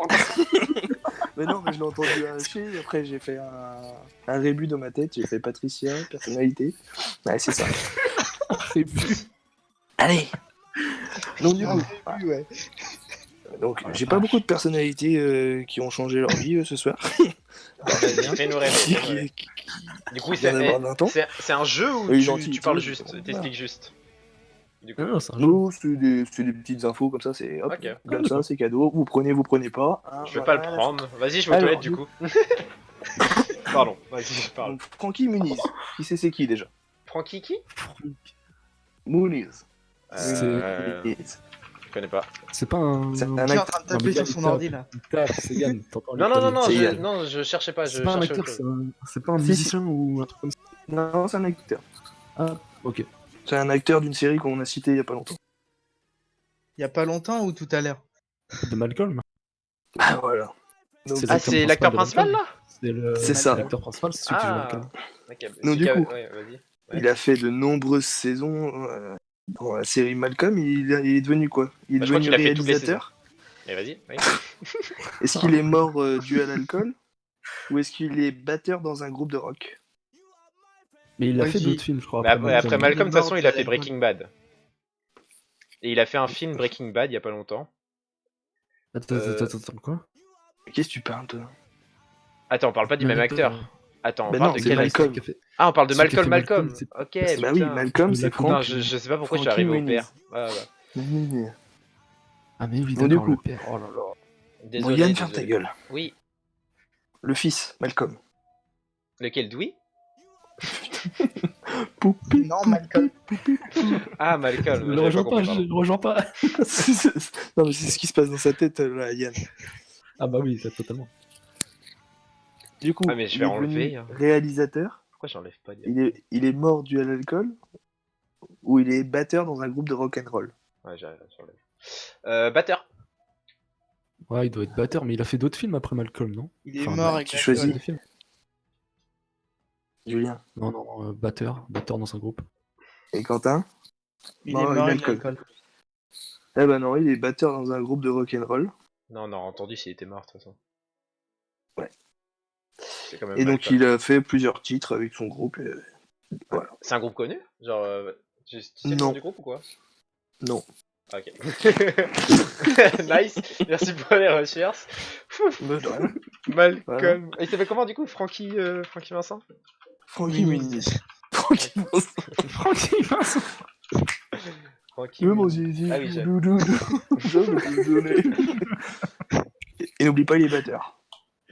Speaker 3: Mais non, mais je l'ai entendu hacher, après j'ai fait un rébut dans ma tête, j'ai fait Patricia, personnalité. Ouais, c'est ça. Allez. Donc du coup,
Speaker 4: Ouais.
Speaker 3: donc j'ai pas beaucoup de personnalités qui ont changé leur vie ce soir.
Speaker 1: Vas-y, fais-nous rêver.
Speaker 3: Qui-
Speaker 1: fais-nous rêver.
Speaker 3: qui- qui
Speaker 1: Du coup,
Speaker 3: vient d'avoir 20 ans.
Speaker 1: c'est un jeu où
Speaker 3: Oui,
Speaker 1: tu,
Speaker 3: gentil,
Speaker 1: tu parles
Speaker 3: tu-
Speaker 1: juste,
Speaker 3: voilà.
Speaker 1: t'expliques juste. Du coup,
Speaker 2: Non, c'est un jeu.
Speaker 3: Nous, c'est des petites infos comme ça, c'est hop,
Speaker 1: Ok.
Speaker 3: comme ça, c'est cadeau. Vous prenez pas. Hein,
Speaker 1: je vais
Speaker 3: voilà,
Speaker 1: pas le prendre. Vas-y, je vais aux
Speaker 3: Alors,
Speaker 1: toilettes du coup. Pardon, vas-y, je parle.
Speaker 3: Donc, Francky Muniz, qui c'est qui déjà?
Speaker 1: Francky qui?
Speaker 3: Muniz.
Speaker 1: Je connais pas.
Speaker 2: C'est pas un.
Speaker 3: C'est un
Speaker 4: Qui est en
Speaker 3: acteur.
Speaker 4: train de
Speaker 2: Non,
Speaker 4: taper
Speaker 2: mais
Speaker 4: sur
Speaker 2: il
Speaker 4: son
Speaker 2: tape.
Speaker 4: ordi là?
Speaker 2: C'est Yann, t'entends
Speaker 1: Non, non, non, non,
Speaker 3: C'est
Speaker 1: je,
Speaker 3: Yann.
Speaker 1: non, je cherchais pas, je
Speaker 2: C'est pas un
Speaker 1: cherchais
Speaker 2: acteur,
Speaker 1: autre chose.
Speaker 2: c'est pas un
Speaker 3: Si,
Speaker 2: musicien ou un truc comme ça.
Speaker 3: Non, c'est un acteur.
Speaker 2: Ah, ok.
Speaker 3: C'est un acteur d'une série qu'on a citée il y a pas longtemps.
Speaker 4: Il y a pas longtemps ou tout à l'heure?
Speaker 2: De Malcolm.
Speaker 3: Ah voilà. Donc,
Speaker 2: C'est
Speaker 1: Ah, c'est l'acteur
Speaker 2: de
Speaker 1: principal
Speaker 2: Malcolm.
Speaker 1: là?
Speaker 3: C'est ça.
Speaker 2: L'acteur principal, c'est celui qui joue Malcolm.
Speaker 1: Ok.
Speaker 3: Donc, du coup,
Speaker 1: Ouais, vas-y. Ouais.
Speaker 3: il a fait de nombreuses saisons dans la série Malcolm. Il est devenu quoi? Il est
Speaker 1: Bah, je crois
Speaker 3: devenu
Speaker 1: qu'il a fait toutes les
Speaker 3: réalisateur.
Speaker 1: Mais vas-y. Oui.
Speaker 3: Est-ce qu'il est mort dû à l'alcool? Ou est-ce qu'il est batteur dans un groupe de rock?
Speaker 2: Mais il a
Speaker 4: Ouais,
Speaker 2: fait
Speaker 4: j'ai-
Speaker 2: d'autres films, je crois.
Speaker 1: Mais après
Speaker 2: Malcolm.
Speaker 1: Malcolm, de toute façon, il a
Speaker 4: Il est
Speaker 1: fait
Speaker 4: mort,
Speaker 1: Breaking Bad. Et il a fait un film Breaking Bad il y a pas longtemps.
Speaker 2: Attends, quoi?
Speaker 3: Qu'est-ce que tu parles, toi?
Speaker 1: Attends, on parle pas du
Speaker 2: Non,
Speaker 1: même
Speaker 2: mais
Speaker 1: acteur.
Speaker 2: attends.
Speaker 1: Attends, on
Speaker 3: Bah
Speaker 1: parle
Speaker 3: non,
Speaker 1: de
Speaker 3: c'est
Speaker 1: quel
Speaker 3: Malcolm.
Speaker 1: acteur Ah, on parle de
Speaker 2: Celui qui a
Speaker 1: Malcolm,
Speaker 2: fait Malcolm,
Speaker 1: Malcolm.
Speaker 2: c'est-
Speaker 1: Ok,
Speaker 3: Bah oui,
Speaker 1: putain.
Speaker 3: Malcolm,
Speaker 2: C'est
Speaker 3: c'est
Speaker 2: Malcolm.
Speaker 1: Non,
Speaker 3: Franck.
Speaker 1: je sais pas pourquoi je suis
Speaker 3: Frankie
Speaker 1: arrivé au
Speaker 3: Muniz.
Speaker 1: père. Ouais, ouais.
Speaker 2: Ah, mais oui,
Speaker 3: Bon, du
Speaker 2: d'accord,
Speaker 3: coup.
Speaker 2: le père. Oh là là.
Speaker 1: Désolé,
Speaker 3: Bon, Yann, ferme ta
Speaker 1: désolé.
Speaker 3: gueule.
Speaker 1: Oui.
Speaker 3: Le fils, Malcolm.
Speaker 1: Lequel, Dewey?
Speaker 3: Poupi.
Speaker 4: Non, Malcolm.
Speaker 1: Ah, Malcolm.
Speaker 2: Je le
Speaker 1: j'avais
Speaker 2: rejoins
Speaker 1: compris,
Speaker 2: pas, je
Speaker 1: pardon.
Speaker 2: le rejoins pas.
Speaker 3: Non, mais c'est ce qui se passe dans sa tête, là, Yann.
Speaker 2: Ah, bah oui, totalement.
Speaker 3: Du coup,
Speaker 1: Ah, mais je
Speaker 3: il
Speaker 1: vais
Speaker 3: est
Speaker 1: enlever,
Speaker 3: devenu
Speaker 1: hein.
Speaker 3: réalisateur.
Speaker 1: Pourquoi j'enlève pas dire
Speaker 3: Il est mort dû à l'alcool. Ou il est batteur dans un groupe de rock'n'roll.
Speaker 1: Ouais, j'enlève. Batteur.
Speaker 2: Ouais, il doit être batteur, mais il a fait d'autres films après Malcolm, non?
Speaker 4: Il est
Speaker 2: Enfin,
Speaker 4: mort
Speaker 2: bah,
Speaker 4: avec
Speaker 3: tu
Speaker 4: l'alcool.
Speaker 3: choisis.
Speaker 2: Des films.
Speaker 3: Julien.
Speaker 2: Non, non, batteur dans un groupe.
Speaker 3: Et Quentin?
Speaker 4: Il
Speaker 3: Non,
Speaker 4: est
Speaker 3: il
Speaker 4: mort
Speaker 3: a
Speaker 4: avec
Speaker 3: l'alcool.
Speaker 4: l'alcool.
Speaker 3: Eh ben non, il est batteur dans un groupe de rock'n'roll.
Speaker 1: Non, on aurait entendu s'il était mort, de toute façon.
Speaker 3: Ouais.
Speaker 1: C'est quand même
Speaker 3: Et donc
Speaker 1: Malcolm.
Speaker 3: il a fait plusieurs titres avec son groupe. Voilà.
Speaker 1: C'est un groupe connu? Genre, tu sais le
Speaker 3: Non.
Speaker 1: nom du groupe ou quoi?
Speaker 3: Non.
Speaker 1: Ah, ok. Nice, merci pour les recherches.
Speaker 3: Mais de rien.
Speaker 1: Malcolm. Et il s'appelle comment du coup? Francky Vincent?
Speaker 3: Francky Muniz. Francky Muniz.
Speaker 2: Francky Vincent.
Speaker 1: Francky
Speaker 3: Même aux
Speaker 1: Muniz.
Speaker 3: yeux.
Speaker 1: Ah oui, j'aime.
Speaker 3: Et n'oublie pas, il est batteur.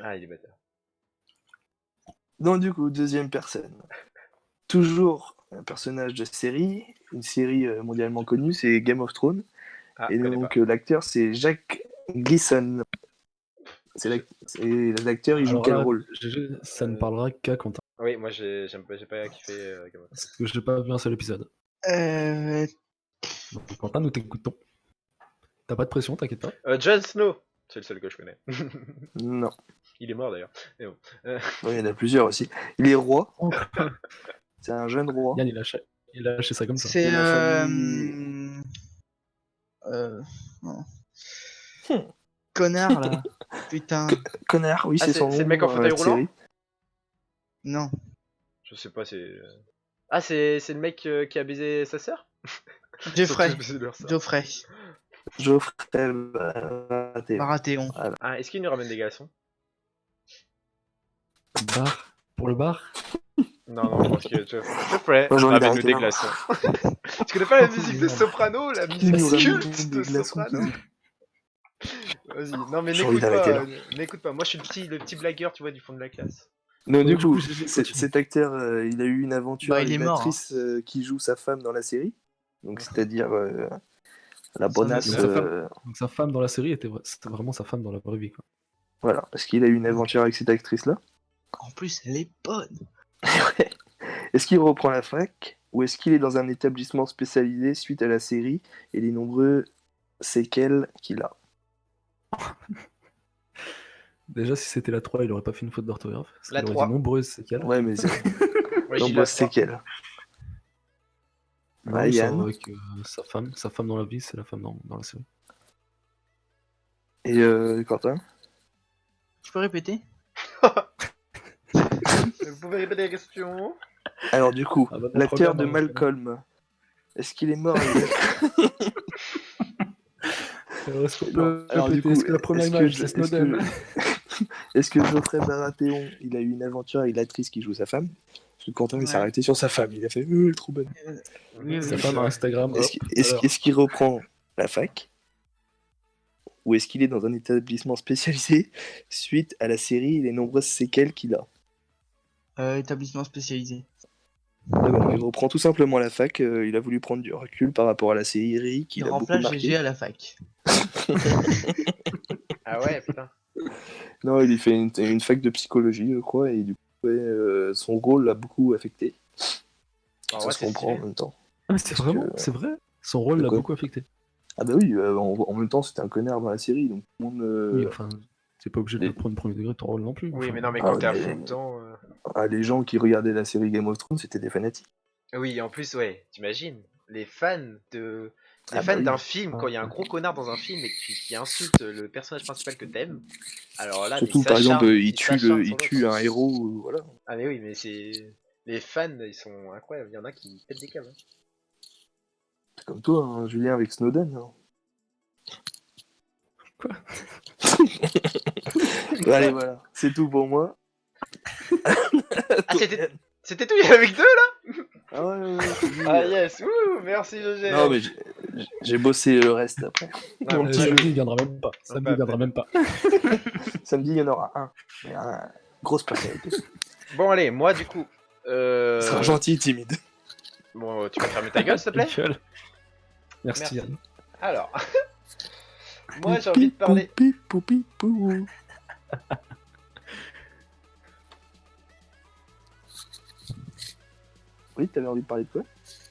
Speaker 1: Ah, il est batteur.
Speaker 3: Donc du coup, deuxième personne. Toujours un personnage de série, une série mondialement connue, c'est Game of Thrones.
Speaker 1: Ah,
Speaker 3: Et
Speaker 1: je connais
Speaker 3: donc
Speaker 1: pas.
Speaker 3: l'acteur, c'est Jack Gleeson. C'est l'acteur, il joue
Speaker 2: Alors
Speaker 3: quel
Speaker 2: là,
Speaker 3: rôle?
Speaker 2: ça ne parlera qu'à Quentin.
Speaker 1: Oui, moi j'ai pas kiffé Game of Thrones.
Speaker 2: Parce que j'ai pas vu un seul épisode. Donc, Quentin, nous t'écoutons. T'as pas de pression, t'inquiète pas.
Speaker 1: Jon Snow, c'est le seul que je connais.
Speaker 3: Non.
Speaker 1: Il est mort d'ailleurs. Mais bon.
Speaker 3: Ouais, il y en a plusieurs aussi. Il est roi. C'est un jeune roi.
Speaker 2: Yann, il a lâché ça comme ça.
Speaker 4: C'est
Speaker 3: Et la famille-
Speaker 4: non. Connard là. Putain.
Speaker 3: Connard, oui,
Speaker 1: Ah,
Speaker 3: c'est
Speaker 1: c'est-
Speaker 3: son
Speaker 1: c'est
Speaker 3: nom
Speaker 1: le mec en
Speaker 3: dans
Speaker 1: fauteuil
Speaker 3: la
Speaker 1: roulant
Speaker 3: série.
Speaker 4: Non.
Speaker 1: Je sais pas, c'est. Ah, c'est le mec qui a baisé sa sœur?
Speaker 4: Geoffrey.
Speaker 1: C'est leur sœur.
Speaker 4: Geoffrey.
Speaker 3: Geoffrey
Speaker 4: Baratheon.
Speaker 1: Ah, est-ce qu'il nous ramène des glaçons?
Speaker 2: Bar. Pour le bar.
Speaker 1: Non, non, je pense que Geoffrey
Speaker 3: Moi, j'ai envie
Speaker 1: ramène-nous
Speaker 3: d'arrêter
Speaker 1: des
Speaker 3: là.
Speaker 1: glaçons. Tu connais pas la musique de Soprano? La
Speaker 3: Qui nous
Speaker 1: musique
Speaker 3: ramène
Speaker 1: culte
Speaker 3: des
Speaker 1: de
Speaker 3: glaçons,
Speaker 1: Soprano? Vas-y, non mais
Speaker 3: J'ai envie
Speaker 1: n'écoute
Speaker 3: d'arrêter
Speaker 1: pas,
Speaker 3: là.
Speaker 1: n'écoute pas. Moi je suis le petit blagueur, tu vois, du fond de la classe.
Speaker 3: Donc du
Speaker 2: Du
Speaker 3: coup,
Speaker 2: coup, continue.
Speaker 3: cet acteur, il a eu une aventure
Speaker 4: Bah, il
Speaker 3: avec
Speaker 4: est mort,
Speaker 3: l'actrice qui joue sa femme dans la série. Donc c'est-à-dire la
Speaker 4: Ça
Speaker 3: bonasse.
Speaker 2: me- Donc sa femme dans la série c'était vraiment sa femme dans la vraie vie, quoi.
Speaker 3: Voilà, parce qu'il a eu une aventure avec cette actrice-là.
Speaker 4: En plus, elle est bonne.
Speaker 3: Ouais. Est-ce qu'il reprend la fac ou est-ce qu'il est dans un établissement spécialisé suite à la série et les nombreux séquelles qu'il a.
Speaker 2: Déjà, si c'était la 3, il aurait pas fait une faute d'orthographe. Parce
Speaker 1: La
Speaker 2: qu'il aurait
Speaker 1: 3.
Speaker 2: dit nombreuses séquelles.
Speaker 3: Ouais, mais c'est
Speaker 1: Ouais, j'ai la
Speaker 3: nombreuses
Speaker 1: 3.
Speaker 3: séquelles.
Speaker 2: Non,
Speaker 3: Ouais,
Speaker 2: il sort
Speaker 3: Yann.
Speaker 2: avec sa femme dans la vie, c'est la femme dans la série.
Speaker 3: Et Quentin.
Speaker 4: Tu peux répéter?
Speaker 1: Vous pouvez répéter la question?
Speaker 3: Alors du coup,
Speaker 2: Ah bah, ton
Speaker 3: l'acteur de
Speaker 2: programme,
Speaker 3: Malcolm, est-ce qu'il est mort
Speaker 2: Alors, est-ce qu'on
Speaker 3: Non,
Speaker 2: peut
Speaker 3: alors, du
Speaker 2: répéter?
Speaker 3: coup,
Speaker 2: Est-ce que la première
Speaker 3: est-ce que
Speaker 2: image,
Speaker 3: je-
Speaker 2: c'est
Speaker 3: est-ce
Speaker 2: Snowden?
Speaker 3: Est-ce que Geoffrey Baratheon, il a eu une aventure avec l'actrice qui joue sa femme? Parce que Quentin, il s'est
Speaker 4: Ouais.
Speaker 3: arrêté sur sa femme. Il a fait trop bonne.
Speaker 4: Oui,
Speaker 2: Sa
Speaker 4: oui.
Speaker 2: femme a Instagram.
Speaker 3: Est-ce
Speaker 2: hop,
Speaker 3: qu'il est-ce-
Speaker 2: alors.
Speaker 3: est-ce qu'il reprend la fac? Ou est-ce qu'il est dans un établissement spécialisé suite à la série et les nombreuses séquelles qu'il a?
Speaker 4: Établissement spécialisé.
Speaker 3: D'accord, il reprend tout simplement la fac. Il a voulu prendre du recul par rapport à la série qui
Speaker 4: Il
Speaker 3: l'a beaucoup
Speaker 4: remplace
Speaker 3: marqué.
Speaker 4: GG à la fac.
Speaker 1: Ah ouais, putain.
Speaker 3: Non, il fait une fac de psychologie, je crois, et du coup, ouais, son rôle l'a beaucoup affecté.
Speaker 1: En
Speaker 3: Ça
Speaker 1: vrai,
Speaker 3: se
Speaker 1: c'est
Speaker 3: comprend en
Speaker 1: stylé.
Speaker 3: même temps.
Speaker 2: Ah, mais c'est
Speaker 3: Parce
Speaker 2: vraiment,
Speaker 3: que-
Speaker 2: c'est vrai. Son rôle
Speaker 3: De
Speaker 2: l'a
Speaker 3: quoi
Speaker 2: beaucoup affecté.
Speaker 3: Ah bah oui, en même temps, c'était un connard dans la série, donc tout le monde...
Speaker 2: Oui, enfin, c'est pas obligé de
Speaker 3: les-
Speaker 2: le prendre premier degré ton rôle non plus.
Speaker 1: Oui,
Speaker 2: enfin.
Speaker 1: mais non, mais
Speaker 3: Ah,
Speaker 1: quand t'es à
Speaker 3: mais-
Speaker 1: fond dedans.
Speaker 3: les gens qui regardaient la série Game of Thrones, c'était des fanatiques.
Speaker 1: Oui, en plus, ouais, t'imagines, les fans de. Les
Speaker 3: Ah
Speaker 1: fans
Speaker 3: bah oui.
Speaker 1: d'un film, quand il y a un gros connard dans un film et qui insulte le personnage principal que t'aimes, alors là,
Speaker 3: Surtout,
Speaker 1: mais
Speaker 3: par exemple,
Speaker 1: s'acharne,
Speaker 3: il
Speaker 1: s'acharne sur
Speaker 3: tue
Speaker 1: l'autre.
Speaker 3: un héros, voilà.
Speaker 1: Ah, mais oui, mais c'est. Les fans, ils sont incroyables, il y en a qui pètent des câbles. Hein.
Speaker 3: C'est comme toi, hein, Julien, avec Snowden. Hein.
Speaker 2: Quoi?
Speaker 3: Allez, voilà, c'est tout pour moi.
Speaker 1: Ah, c'était tout, il y en avait que deux là.
Speaker 3: Ah ouais, ouais, ouais, c'est dit,
Speaker 1: Ah, yes, ouh, merci GG.
Speaker 3: Non, mais j'ai bossé le reste après.
Speaker 1: Non, mais
Speaker 2: Samedi, il viendra même pas. Samedi,
Speaker 1: pas
Speaker 2: il viendra même pas.
Speaker 3: Samedi, il y en aura un. Mais un... Grosse personnalité.
Speaker 1: Bon, allez, moi du coup.
Speaker 3: Il sera gentil et timide.
Speaker 1: Bon, tu vas fermer ta gueule, s'il te plaît.
Speaker 2: Gueule. Merci,
Speaker 1: Merci.
Speaker 2: Yann.
Speaker 1: Alors, moi j'ai envie de parler.
Speaker 3: Pipou, pipou. Oui, t'avais envie de parler de quoi?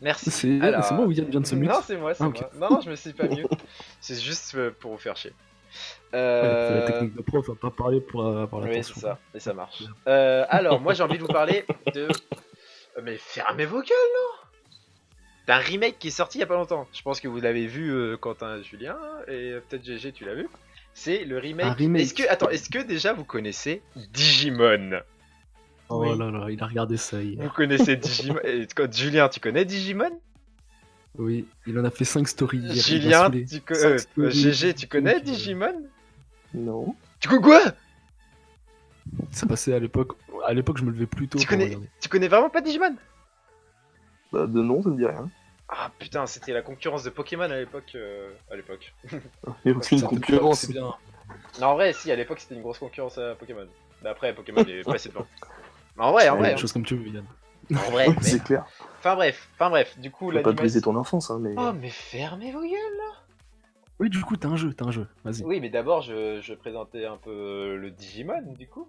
Speaker 1: Merci.
Speaker 2: C'est moi ou Yann vient de se mute?
Speaker 1: Non, c'est moi, c'est
Speaker 2: Ah, ok.
Speaker 1: moi. Non, je me suis pas mieux. C'est juste pour vous faire chier.
Speaker 2: Ouais, c'est la technique de prof, on va pas parler pour avoir
Speaker 1: Oui,
Speaker 2: l'attention.
Speaker 1: c'est ça, et ça marche. Alors, moi j'ai envie de vous parler de. Mais fermez vos gueules, non? D'un remake qui est sorti il y a pas longtemps. Je pense que vous l'avez vu, Quentin et Julien, et peut-être GG, tu l'as vu. C'est le remake.
Speaker 2: Un remake.
Speaker 1: Est-ce que déjà vous connaissez Digimon?
Speaker 2: Oh
Speaker 4: Oui.
Speaker 2: là là, il a regardé ça hier.
Speaker 1: Vous connaissez Digimon? Julien, tu connais Digimon?
Speaker 2: Oui, il en a fait 5 stories hier. il m'a
Speaker 1: Julien,
Speaker 2: saoulé.
Speaker 1: tu
Speaker 2: Cinq stories.
Speaker 1: GG, tu connais Digimon?
Speaker 3: Non.
Speaker 1: Tu connais quoi?
Speaker 2: Ça passait à l'époque. À l'époque, je me levais plus tôt
Speaker 1: Tu
Speaker 2: pour
Speaker 1: connais-
Speaker 2: regarder.
Speaker 1: Tu connais vraiment pas Digimon?
Speaker 3: Bah, de nom, ça me dit rien.
Speaker 1: Ah putain, c'était la concurrence de Pokémon à l'époque.
Speaker 3: Il y a aucune
Speaker 2: Ça,
Speaker 3: concurrence.
Speaker 2: C'est bien.
Speaker 1: Non, en vrai, si, à l'époque c'était une grosse concurrence à Pokémon. Mais après, Pokémon est passé devant. Mais en vrai,
Speaker 2: Ouais,
Speaker 1: hein.
Speaker 2: chose comme tu veux, Yann.
Speaker 1: En vrai, mais-
Speaker 3: C'est clair.
Speaker 1: Enfin bref, du coup,
Speaker 3: Je veux pas
Speaker 1: l'animation.
Speaker 3: briser ton enfance, hein, mais.
Speaker 1: Oh, mais fermez vos gueules!
Speaker 2: Oui, du coup, t'as un jeu. Vas-y.
Speaker 1: Oui, mais d'abord, je présentais un peu le Digimon, du coup.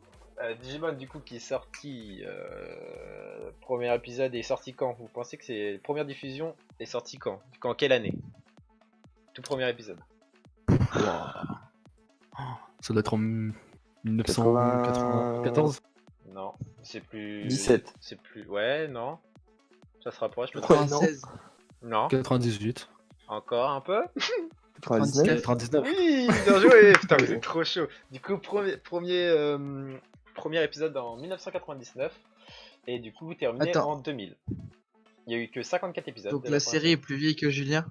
Speaker 1: Digimon, du coup, qui est sorti. Premier épisode est sorti quand? Vous pensez que c'est. Première diffusion est sorti quand? Quelle année? Tout premier épisode.
Speaker 2: Ça doit être en 1994.
Speaker 1: Non, c'est plus.
Speaker 3: 17.
Speaker 1: C'est plus. Ouais, non. Ça se rapproche, peut-être.
Speaker 4: 96.
Speaker 1: Non,
Speaker 2: 98.
Speaker 1: encore un peu.
Speaker 3: 99.
Speaker 2: 99.
Speaker 1: Oui, bien joué. Putain, vous êtes trop chaud. Du coup, premier épisode en 1999 et du coup terminé
Speaker 4: Attends.
Speaker 1: en 2000. Il y a eu que 54 épisodes.
Speaker 4: Donc
Speaker 1: de
Speaker 4: la
Speaker 1: première
Speaker 4: série est plus vieille que Julien.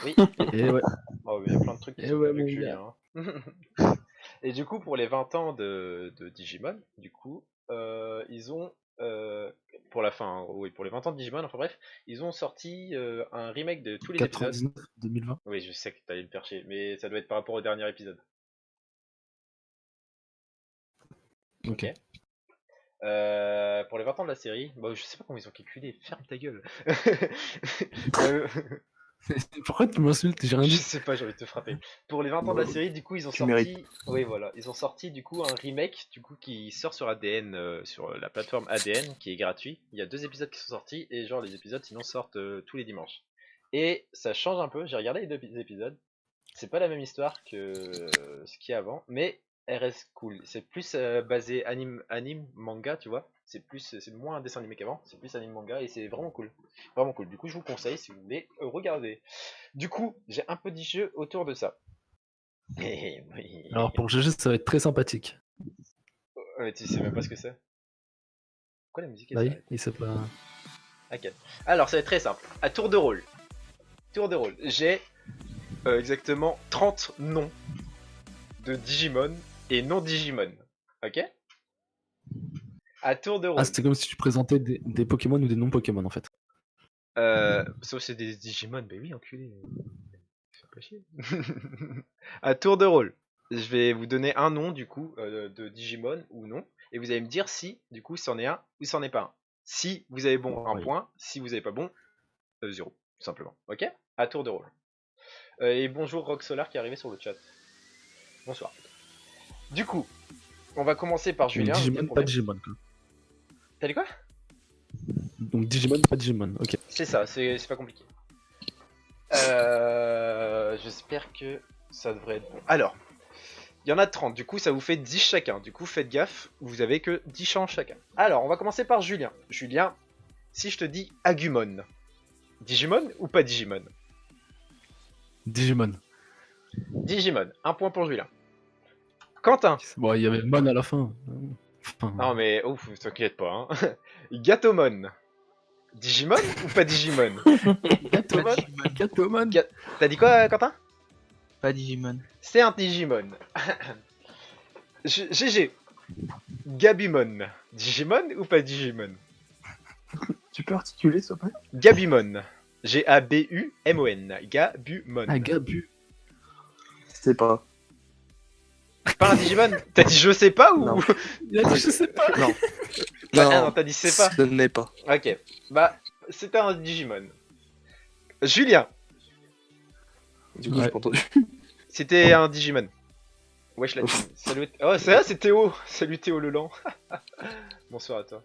Speaker 1: Oui.
Speaker 2: Et ouais.
Speaker 1: Oh, il y a plein de trucs qui
Speaker 2: Eh
Speaker 1: sont
Speaker 2: ouais,
Speaker 1: pas vus
Speaker 2: mon
Speaker 1: que Julien, hein. Et du coup, pour les 20 ans de Digimon, du coup, ils ont pour la fin, hein, oui, pour les 20 ans de Digimon, enfin bref, ils ont sorti un remake de tous les épisodes.
Speaker 2: 99, 2020.
Speaker 1: Oui, je sais que t'allais me faire chier, mais ça doit être par rapport au dernier épisode.
Speaker 2: Ok.
Speaker 1: Pour les 20 ans de la série, bah, je sais pas comment ils ont calculé, ferme ta gueule.
Speaker 2: Pourquoi tu m'insultes? J'ai rien
Speaker 1: Je
Speaker 2: dit.
Speaker 1: sais pas, j'ai envie de te frapper. Pour les 20 ans de la série, du coup, ils ont
Speaker 3: Tu
Speaker 1: sorti.
Speaker 3: mérites.
Speaker 1: Oui, voilà, ils ont sorti du coup un remake du coup qui sort sur ADN, sur la plateforme ADN, qui est gratuit. Il y a 2 épisodes qui sont sortis et genre les épisodes sinon sortent tous les dimanches. Et ça change un peu. J'ai regardé les 2 épisodes c'est pas la même histoire que ce qu'il y a avant, mais elle reste cool. C'est plus basé anime, manga, tu vois. C'est moins un dessin animé qu'avant, c'est plus anime manga et c'est vraiment cool. Vraiment cool. Du coup, je vous conseille si vous voulez regarder. Du coup, j'ai un petit jeu autour de ça.
Speaker 2: Alors pour GG, ça va être très sympathique.
Speaker 1: Tu sais même pas ce que c'est. Pourquoi la musique est
Speaker 2: Bah oui,
Speaker 1: s'arrête
Speaker 2: il sait pas.
Speaker 1: Ok. Alors, ça va être très simple. À tour de rôle. Tour de rôle. J'ai exactement 30 noms de Digimon et non Digimon. Ok? À tour de rôle.
Speaker 2: Ah, c'était comme si tu présentais des Pokémon ou des non-Pokémon en fait.
Speaker 1: Sauf c'est des Digimon, bah oui, enculé. C'est pas chier. À tour de rôle. Je vais vous donner un nom du coup de Digimon ou non. Et vous allez me dire si du coup c'en est un ou c'en est pas un. Si vous avez bon, un
Speaker 2: Oui.
Speaker 1: point. Si vous avez pas bon, 0. Tout simplement. Ok? À tour de rôle. Et bonjour Rock Solar qui est arrivé sur le chat. Bonsoir. Du coup, on va commencer par
Speaker 2: Donc
Speaker 1: Julien.
Speaker 2: Digimon, pas Digimon. Quoi.
Speaker 1: T'as dit quoi?
Speaker 2: Donc Digimon, pas Digimon, ok.
Speaker 1: C'est ça, c'est pas compliqué. J'espère que ça devrait être bon. Alors, il y en a 30, du coup ça vous fait 10 chacun. Du coup faites gaffe, vous avez que 10 chances chacun. Alors, on va commencer par Julien. Julien, si je te dis Agumon, Digimon ou pas Digimon?
Speaker 2: Digimon.
Speaker 1: Digimon, un point pour Julien. Quentin.
Speaker 2: Bon, il y avait Mon à la fin. Enfin,
Speaker 1: Non mais, ouf, t'inquiète pas. Hein. Gatomon. Digimon ou pas Digimon? Gatomon.
Speaker 2: Gatomon.
Speaker 1: T'as dit quoi, Quentin?
Speaker 4: Pas Digimon.
Speaker 1: C'est un Digimon. GG. Gabimon. Digimon ou pas Digimon?
Speaker 3: Tu peux articuler, s'il te plaît?
Speaker 1: Gabumon. G-A-B-U-M-O-N. Gabumon.
Speaker 2: Ah, Gabu.
Speaker 3: C'est pas.
Speaker 1: Pas un Digimon? T'as dit je sais pas ou?
Speaker 3: Non.
Speaker 2: Il a dit je sais pas.
Speaker 3: Non.
Speaker 1: Non, t'as dit c'est pas.
Speaker 3: Ce n'est pas.
Speaker 1: Ok. Bah, c'était un Digimon. Julien.
Speaker 3: Du coup,
Speaker 2: Ouais.
Speaker 3: j'ai pas entendu.
Speaker 1: C'était un Digimon. Wesh la team. Salut. Oh, c'est là, c'est Théo. Salut Théo Leland. Bonsoir à toi.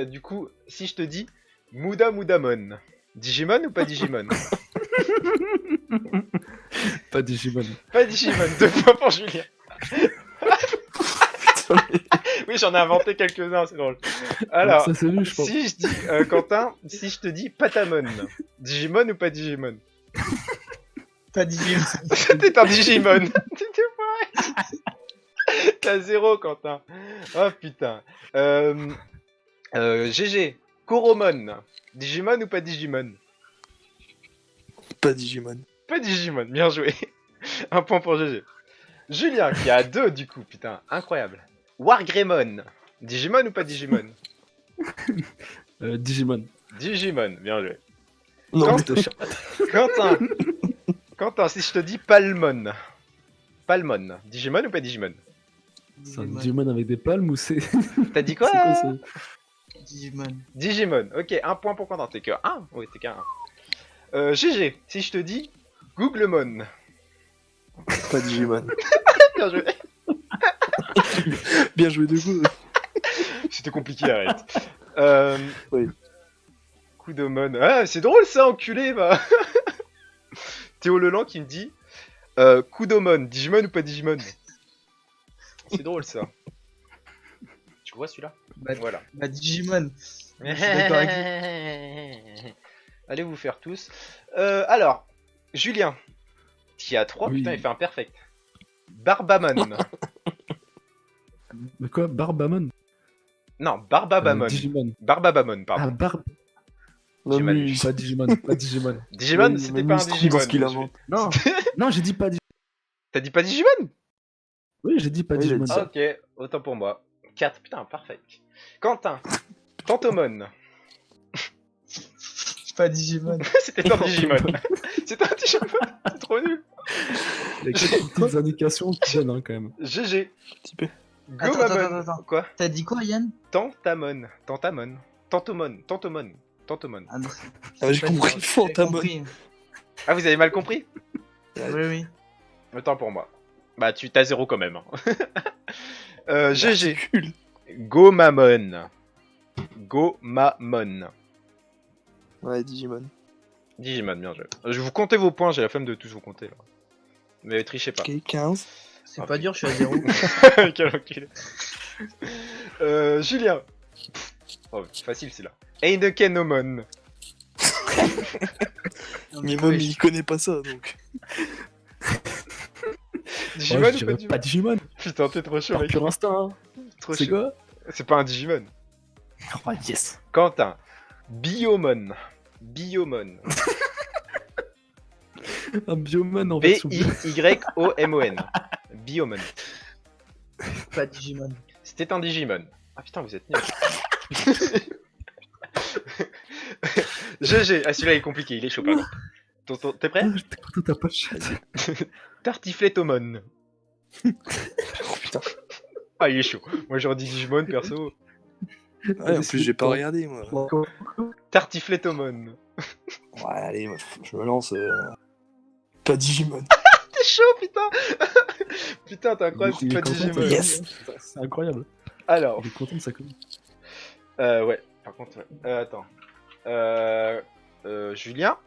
Speaker 1: Du coup, si je te dis Mudamon, Digimon ou pas Digimon?
Speaker 2: Pas Digimon.
Speaker 1: Pas Digimon, 2 points pour Julien. Oui, j'en ai inventé quelques-uns, c'est drôle. Alors,
Speaker 2: ça c'est lui, je pense.
Speaker 1: si je dis, Quentin, si je te dis Patamon, Digimon ou pas Digimon?
Speaker 4: Pas Digimon.
Speaker 1: C'était un Digimon. C'était pareil. T'as 0, Quentin. Oh putain. GG, Koromon, Digimon ou pas Digimon?
Speaker 3: Pas Digimon.
Speaker 1: Pas Digimon, bien joué. Un point pour GG. Julien, qui a 2 du coup, putain, incroyable. Wargreymon, Digimon ou pas Digimon?
Speaker 2: Digimon.
Speaker 1: Digimon, bien joué.
Speaker 3: Non,
Speaker 1: Quand-
Speaker 3: putain.
Speaker 1: Quentin, si je te dis Palmon, Digimon ou pas Digimon?
Speaker 2: C'est un Digimon avec des palmes ou c'est.
Speaker 1: T'as dit quoi?
Speaker 2: C'est quoi ça?
Speaker 4: Digimon.
Speaker 1: Digimon, ok, un point pour Quentin, t'es que 1? Oui, t'es qu'un 1. GG, si je te dis Googlemon,
Speaker 3: Pas Digimon.
Speaker 1: bien joué.
Speaker 3: Bien joué de coup.
Speaker 1: C'était compliqué, arrête.
Speaker 3: Oui.
Speaker 1: Kudomon, ah, c'est drôle ça, enculé, bah. Théo Leland qui me dit Kudomon, Digimon ou pas Digimon? C'est drôle ça. Tu vois celui-là? Voilà.
Speaker 4: Bah Digimon. Je suis d'accord avec
Speaker 1: Allez vous faire tous. Alors, Julien, qui a 3,
Speaker 2: Oui.
Speaker 1: putain, il fait un perfect. Barbamon.
Speaker 2: Mais quoi? Barbamon?
Speaker 1: Non, Barbabamon.
Speaker 2: Digimon.
Speaker 1: Barbabamon,
Speaker 2: Ah,
Speaker 1: pardon.
Speaker 3: Non,
Speaker 1: J'ai mal
Speaker 3: mais
Speaker 1: lu.
Speaker 2: Pas Digimon. Pas Digimon.
Speaker 1: Digimon,
Speaker 3: Oui,
Speaker 1: c'était
Speaker 3: mais
Speaker 1: pas un
Speaker 3: il se trompe
Speaker 1: Digimon.
Speaker 3: dans ce qu'il
Speaker 1: bien joué.
Speaker 3: invente.
Speaker 2: Non, non, j'ai dit pas Digimon.
Speaker 1: T'as dit pas Digimon?
Speaker 2: Oui, j'ai dit pas
Speaker 3: Oui, il a
Speaker 2: Digimon.
Speaker 3: dit ça.
Speaker 1: Ok, autant pour moi. 4, putain, parfait. Quentin, Tantomon.
Speaker 4: Pas Digimon.
Speaker 1: C'était un Digimon. C'était un Digimon, c'est trop nul.
Speaker 2: Il y a quelques petites indications qui donnent hein, quand même.
Speaker 1: GG.
Speaker 3: Petit peu.
Speaker 1: Gomamon.
Speaker 4: Attends.
Speaker 1: Quoi?
Speaker 4: T'as dit quoi, Yann?
Speaker 1: Tantomon.
Speaker 4: Ah non.
Speaker 3: Ah, j'ai compris.
Speaker 4: J'ai
Speaker 3: Fantamon.
Speaker 4: compris.
Speaker 1: Ah, vous avez mal compris?
Speaker 4: Oui.
Speaker 1: Autant pour moi. Bah, tu t'as 0 quand même. Hein. GG.
Speaker 3: Articule.
Speaker 1: Gomamon. Gomamon.
Speaker 3: Ouais, Digimon.
Speaker 1: Digimon, bien joué. Je vous compter vos points, j'ai la flemme de tous vous compter là. Mais trichez pas.
Speaker 3: Ok, 15.
Speaker 4: C'est
Speaker 1: Ah,
Speaker 4: pas dur, je suis à 0.
Speaker 1: Quel enculé. Julien. Oh, facile c'est là. Heinekenomon.
Speaker 3: Mais même il connaît pas ça donc.
Speaker 1: Digimon
Speaker 2: Ouais,
Speaker 1: ou
Speaker 2: je dirais
Speaker 1: pas
Speaker 2: pas Digimon.
Speaker 1: Putain, t'es trop chaud,
Speaker 2: Par
Speaker 1: mec.
Speaker 2: pur instinct. Hein.
Speaker 1: Trop
Speaker 2: C'est
Speaker 1: chaud.
Speaker 2: quoi?
Speaker 1: C'est pas un Digimon.
Speaker 2: Oh, yes.
Speaker 1: Quentin. Biomon. Biomon.
Speaker 2: Un Biomon en version bio.
Speaker 1: B-I-Y-O-M-O-N. Biomon.
Speaker 4: Pas Digimon.
Speaker 1: C'était un Digimon. Ah putain, vous êtes nuls. GG. Ah, celui-là il est compliqué, il est chaud par contre. T'es prêt?
Speaker 2: Ah, t'es content, t'as pas de chat.
Speaker 1: Tartifletomon.
Speaker 3: Oh putain.
Speaker 1: Ah, il est chaud. Moi j'aurais dit Digimon perso.
Speaker 3: Ouais, en plus j'ai pas regardé moi.
Speaker 1: Tartifletomon.
Speaker 3: Ouais, allez, je me lance. Pas Digimon.
Speaker 1: T'es chaud, putain. Putain, t'es incroyable, c'est
Speaker 2: Il est
Speaker 1: pas
Speaker 2: content de
Speaker 1: Digimon.
Speaker 2: sa
Speaker 3: Yes.
Speaker 2: connerie, hein. C'est incroyable.
Speaker 1: Alors,
Speaker 2: Il est content de sa connerie.
Speaker 1: ouais, par contre, ouais. Attends. Julien.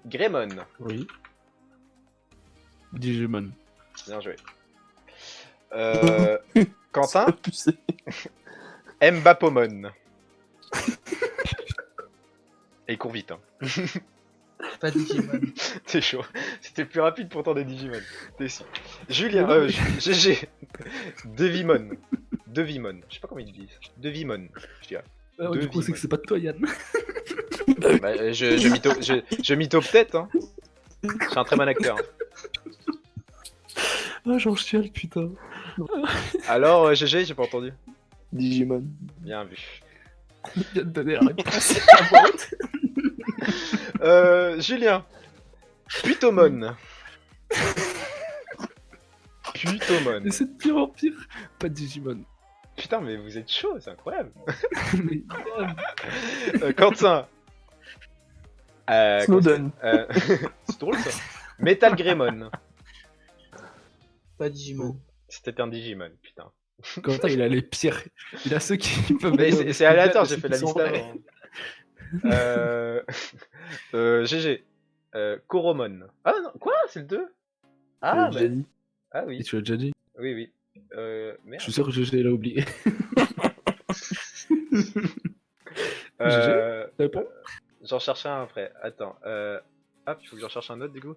Speaker 1: Greymon.
Speaker 2: Oui. Digimon.
Speaker 1: Bien joué. Quentin.
Speaker 3: Pucé.
Speaker 1: Mbapomon. Et il court vite, hein.
Speaker 4: Pas Digimon.
Speaker 1: C'est chaud. C'était plus rapide pourtant des Digimon. T'es sûr. Julien, GG. Devimon. Devimon. Je sais pas comment ils disent. Devimon, je dirais.
Speaker 2: Ah,
Speaker 1: Deux
Speaker 2: du coup, c'est
Speaker 1: Digimon.
Speaker 2: que c'est pas de toi, Yann.
Speaker 1: Bah, je mytho peut-être, hein. Je suis un très bon acteur.
Speaker 2: Ah, j'en chiale, putain.
Speaker 1: Alors, GG, j'ai pas entendu.
Speaker 3: Digimon.
Speaker 1: Bien vu.
Speaker 2: Il vient de donner la réponse. À voix haute.
Speaker 1: Julien. Putomon. Putomon.
Speaker 2: Mais c'est de pire en pire. Pas de Digimon.
Speaker 1: Putain, mais vous êtes chaud, c'est incroyable.
Speaker 2: Mais grave.
Speaker 1: Quentin.
Speaker 3: Snowden.
Speaker 1: C'est drôle ça. Metal Greymon.
Speaker 4: Pas Digimon.
Speaker 1: C'était un Digimon, putain.
Speaker 2: Quentin, il a les pires. Il a ceux qui peuvent.
Speaker 1: Mais c'est aléatoire, j'ai fait la
Speaker 2: ceux qui
Speaker 1: liste
Speaker 2: sont
Speaker 1: avant. GG. Koromon. Ah non, quoi? C'est le 2? Ah,
Speaker 3: J'ai
Speaker 1: bah,
Speaker 3: dit.
Speaker 1: ah
Speaker 2: Et
Speaker 1: oui.
Speaker 2: tu l'as déjà dit.
Speaker 1: Oui, oui.
Speaker 2: Je
Speaker 1: Merde.
Speaker 2: suis sûr que GG l'a oublié.
Speaker 1: Euh,
Speaker 2: T'as répondu?
Speaker 1: J'en cherche un après. Attends. Hop, il faut que j'en cherche un autre du coup.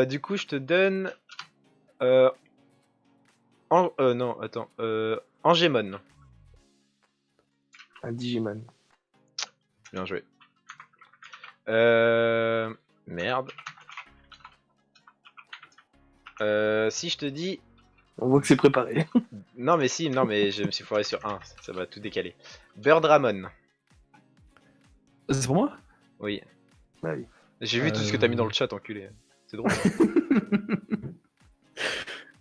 Speaker 1: Du coup, je te donne. Non, attends. Angemon.
Speaker 3: Un Digimon.
Speaker 1: Bien joué. Merde. Si je te dis.
Speaker 3: On voit que c'est préparé.
Speaker 1: Non, mais si, non, mais je me suis foiré sur un. Ça va tout décaler. Birdramon.
Speaker 2: C'est pour moi?
Speaker 1: Oui.
Speaker 3: Bah oui.
Speaker 1: J'ai vu tout ce que t'as mis dans le chat, enculé. C'est drôle.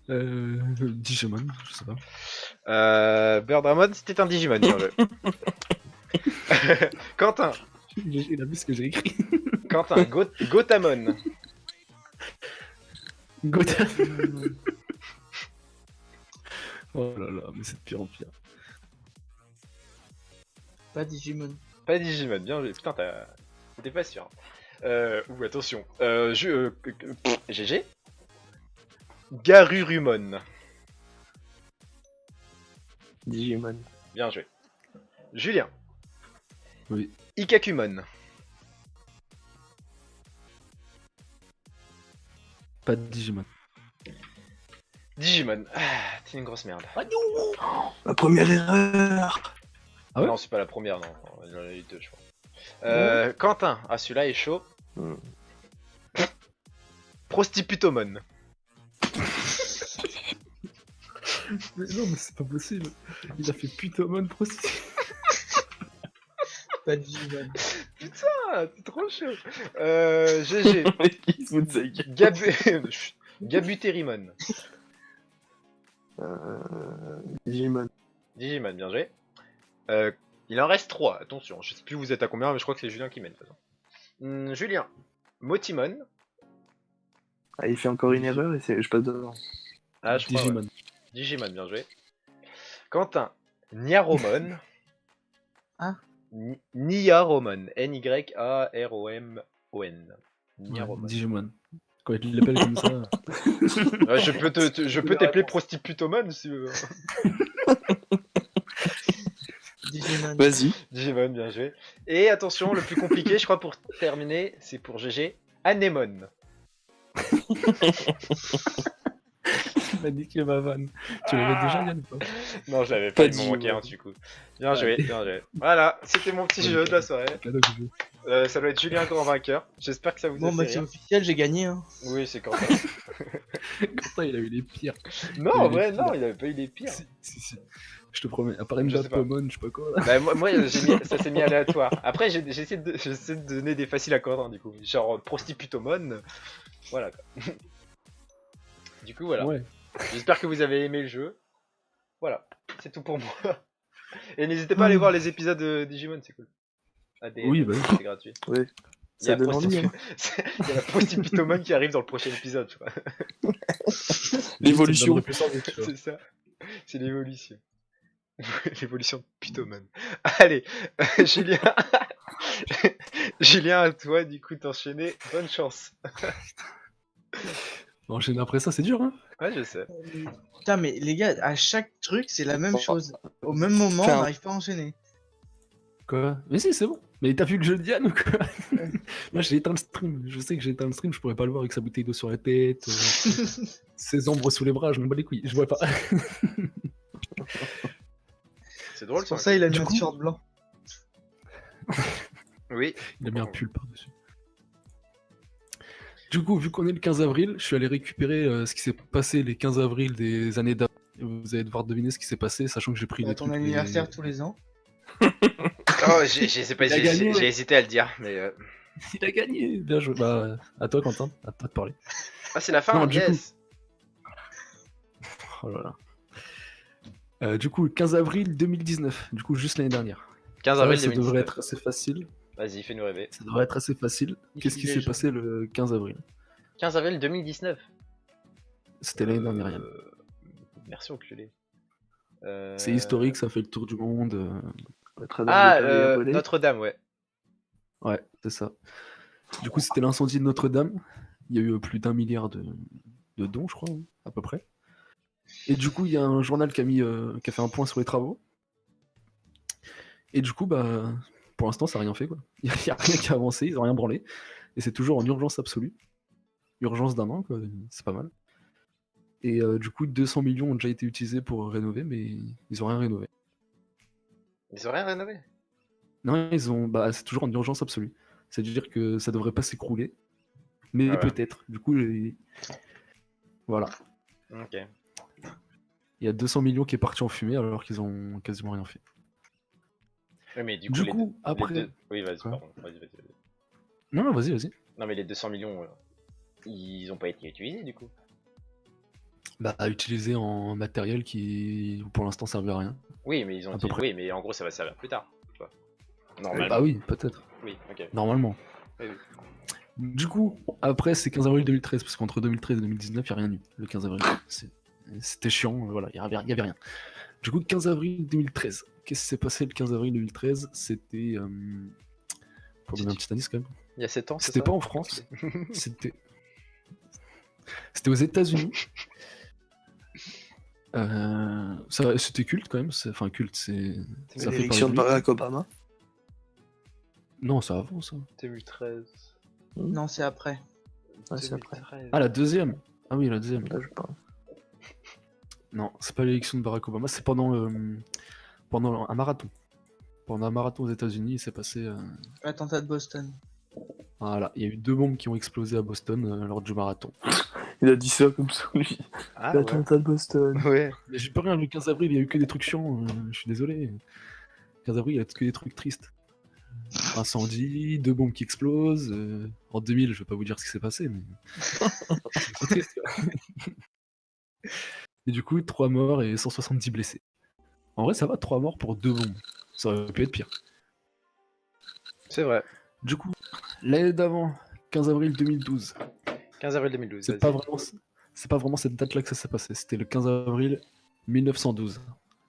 Speaker 2: Digimon, je sais pas.
Speaker 1: Birdramon, c'était un Digimon. Bien joué. Quentin.
Speaker 2: Il a vu ce que j'ai écrit.
Speaker 1: Quentin. Gotamon.
Speaker 2: Gotham. Oh là là, mais c'est de pire en pire.
Speaker 4: Pas Digimon.
Speaker 1: Pas Digimon, bien joué. Putain, t'es pas sûr. Ouh, attention. GG. Garurumon.
Speaker 3: Digimon.
Speaker 1: Bien joué. Julien.
Speaker 2: Oui.
Speaker 1: Ikakumon.
Speaker 2: Pas de Digimon.
Speaker 1: Digimon. Ah, t'es une grosse merde.
Speaker 3: La première erreur.
Speaker 2: Ah ouais?
Speaker 1: Non, c'est pas la première, non. Il y en a eu deux, je crois. Quentin. Ah, celui-là est chaud.
Speaker 3: Hmm.
Speaker 1: Prostiputomon.
Speaker 2: Mais non, mais c'est pas possible. Il a fait Putomon prostitué.
Speaker 4: Pas Digimon.
Speaker 1: Ah, c'est trop chaud. GG.
Speaker 3: Il se fout de sa gueule.
Speaker 1: Gabuterimon.
Speaker 3: Digimon.
Speaker 1: Digimon, bien joué. Il en reste 3, attention. Je sais plus où vous êtes à combien, mais je crois que c'est Julien qui mène. De toute façon. Julien. Motimon.
Speaker 3: Ah, il fait encore une erreur et je passe devant.
Speaker 1: Ah, je crois,
Speaker 2: Digimon.
Speaker 1: ouais. Digimon, bien joué. Quentin. Niaromon.
Speaker 4: Ah.
Speaker 1: Niaromon. N-Y-A-R-O-M-O-N. Niromon.
Speaker 2: Digimon. Quand il l'appelle comme ça.
Speaker 1: Ouais, je peux t'appeler Prostiputomon si tu veux.
Speaker 4: Digimon.
Speaker 3: Vas-y.
Speaker 1: Digimon, bien joué. Et attention, le plus compliqué, je crois, pour terminer, c'est pour GG, Anemone.
Speaker 2: Il m'a niqué ma vanne. Tu l'avais déjà, Yann, ou pas?
Speaker 1: Non, je l'avais
Speaker 3: Pas
Speaker 1: pas, il m'en
Speaker 3: dit,
Speaker 1: manquait
Speaker 3: ouais.
Speaker 1: un du coup. Bien joué, bien joué. Voilà, c'était mon petit jeu de la soirée.
Speaker 2: Cadeau que je veux.
Speaker 1: Ça doit être Julien grand vainqueur. J'espère que ça vous a
Speaker 4: Bon, bah,
Speaker 1: fait
Speaker 4: c'est
Speaker 1: rire.
Speaker 4: officiel, j'ai gagné. Hein.
Speaker 1: Oui, c'est Quentin.
Speaker 2: Quentin, il a eu les pires.
Speaker 1: Non,
Speaker 2: Il
Speaker 1: en
Speaker 2: a eu les
Speaker 1: vrai,
Speaker 2: pires.
Speaker 1: non, il avait pas eu les pires.
Speaker 2: Si. Je te promets. À part
Speaker 1: Je sais pas.
Speaker 2: Pomon, je sais pas quoi.
Speaker 1: Bah, moi ça s'est mis aléatoire. Après, j'ai essayé de donner des faciles à Quentin du coup. Genre Prostiputomon. Voilà quoi. Du coup, voilà.
Speaker 2: Ouais.
Speaker 1: J'espère que vous avez aimé le jeu. Voilà, c'est tout pour moi. Et n'hésitez pas à aller voir les épisodes de Digimon, c'est cool.
Speaker 2: Oui, bah oui.
Speaker 1: c'est gratuit.
Speaker 3: Ouais.
Speaker 1: Il y a
Speaker 3: Ça donne envie. Hein.
Speaker 1: Il y a la Prostiputomon qui arrive dans le prochain épisode, je crois.
Speaker 3: L'évolution.
Speaker 2: Ça me donnerait plus envie, tu vois.
Speaker 1: C'est ça. C'est l'évolution. L'évolution de Putomon. Allez, Julien. Julien, à toi, du coup, t'enchaîner. Bonne chance.
Speaker 2: Enchaîner après ça, c'est dur, hein.
Speaker 1: Ouais, je sais.
Speaker 4: Putain, mais les gars, à chaque truc, c'est la même chose. Au même moment,
Speaker 3: Enfin,
Speaker 4: on n'arrive pas à enchaîner.
Speaker 2: Quoi? Mais si, c'est bon. Mais t'as vu le jeu de Yann ou quoi? Moi, j'ai éteint le stream. Je sais que j'ai éteint le stream, je pourrais pas le voir avec sa bouteille d'eau sur la tête, ses ombres sous les bras, je m'en bats les couilles. Je vois pas.
Speaker 1: C'est drôle,
Speaker 4: C'est pour ça il a mis un t-shirt blanc.
Speaker 1: Oui.
Speaker 2: Il a mis un pull par-dessus. Du coup, vu qu'on est le 15 avril, je suis allé récupérer ce qui s'est passé les 15 avril des années d'avant. Et vous allez devoir deviner ce qui s'est passé, sachant que j'ai pris
Speaker 4: À
Speaker 2: des
Speaker 4: ton
Speaker 2: trucs.
Speaker 4: anniversaire tous les ans.
Speaker 1: Oh,
Speaker 2: Il a gagné.
Speaker 1: j'ai hésité à le dire, mais.
Speaker 2: Il a gagné. Bien joué. Bah, à toi, Quentin. À toi de parler.
Speaker 1: Ah, c'est la fin,
Speaker 2: Non, du
Speaker 1: yes.
Speaker 2: Oh là là. Du coup, 15 avril 2019. Du coup, juste l'année dernière.
Speaker 1: 15
Speaker 2: Ça,
Speaker 1: avril
Speaker 2: ça
Speaker 1: 2019.
Speaker 2: devrait être assez facile.
Speaker 1: Vas-y, fais-nous rêver.
Speaker 2: Ça devrait être assez facile. Qu'est-ce qui s'est passé le 15 avril?
Speaker 1: 15 avril 2019.
Speaker 2: C'était l'année dernière, Yann.
Speaker 1: Merci, enculé.
Speaker 2: C'est historique, ça fait le tour du monde.
Speaker 1: Notre-Dame, ouais.
Speaker 2: Ouais, c'est ça. Du coup, c'était l'incendie de Notre-Dame. Il y a eu plus d'1 milliard de dons, je crois, hein, à peu près. Et du coup, il y a un journal qui a fait un point sur les travaux. Et du coup, bah, pour l'instant, ça n'a rien fait, quoi. Il n'y a rien qui a avancé, ils n'ont rien branlé. Et c'est toujours en urgence absolue. Urgence d'1 an, quoi. C'est pas mal. Et du coup, 200 millions ont déjà été utilisés pour rénover, mais ils n'ont rien rénové.
Speaker 1: Ils ont rien rénové.
Speaker 2: Non, c'est toujours en urgence absolue. C'est-à-dire que ça devrait pas s'écrouler, mais
Speaker 1: Ah ouais.
Speaker 2: peut-être. Du coup, voilà.
Speaker 1: Ok.
Speaker 2: Il y a 200 millions qui est parti en fumée alors qu'ils ont quasiment rien fait.
Speaker 1: Oui, mais du
Speaker 2: Du
Speaker 1: coup,
Speaker 2: coup, après.
Speaker 1: Oui, vas-y,
Speaker 2: Quoi
Speaker 1: pardon. Vas-y.
Speaker 2: Non, vas-y.
Speaker 1: Non, mais les 200 millions, ils ont pas été utilisés, du coup.
Speaker 2: Bah, à utiliser en matériel qui, pour l'instant, servait à rien.
Speaker 1: Oui, mais ils ont
Speaker 2: À peu
Speaker 1: dit...
Speaker 2: près.
Speaker 1: Oui, mais en gros, ça va servir plus tard. Tu vois. Normalement.
Speaker 2: Bah oui, peut-être.
Speaker 1: Oui, ok.
Speaker 2: Normalement.
Speaker 1: Oui.
Speaker 2: Du coup, après, c'est 15 avril 2013, parce qu'entre 2013 et 2019, il n'y a rien eu. Le 15 avril. C'était chiant, voilà, il n'y avait rien. Du coup, 15 avril 2013. Qu'est-ce qui s'est passé le 15 avril 2013? C'était. Pour donner un petit indice quand même.
Speaker 1: Il y a 7 ans, c'est
Speaker 2: C'était
Speaker 1: ça
Speaker 2: pas en France. C'était aux États-Unis. C'était culte quand même. Enfin, culte, c'est. Ça fait
Speaker 3: L'élection de
Speaker 2: parler lui.
Speaker 3: Barack Obama.
Speaker 2: Non, ça avant ça.
Speaker 1: 2013.
Speaker 4: Non, c'est après.
Speaker 3: Ouais, c'est après.
Speaker 1: 2013.
Speaker 2: Ah, la deuxième. Ah oui, la deuxième.
Speaker 3: Là, je parle.
Speaker 2: Non, c'est pas l'élection de Barack Obama, c'est pendant un marathon. Pendant un marathon aux États-Unis, il s'est passé.
Speaker 4: L'attentat de Boston.
Speaker 2: Voilà, il y a eu 2 bombes qui ont explosé à Boston lors du marathon.
Speaker 3: Il a dit ça comme ça, lui.
Speaker 1: Ah, ouais.
Speaker 3: L'attentat de Boston.
Speaker 1: Ouais.
Speaker 2: Mais j'ai pas rien, le 15 avril, il y a eu que des trucs chiants, je suis désolé. Le 15 avril, il y a que des trucs tristes. Incendie, 2 bombes qui explosent. En 2000, je vais pas vous dire ce qui s'est passé, mais. C'est triste, quoi. Et du coup, 3 morts et 170 blessés. En vrai, ça va, 3 morts pour 2 bombes. Ça aurait pu être pire.
Speaker 1: C'est vrai.
Speaker 2: Du coup, l'année d'avant, 15 avril 2012.
Speaker 1: 15 avril 2012.
Speaker 2: C'est pas vraiment cette date-là que ça s'est passé. C'était le 15 avril 1912.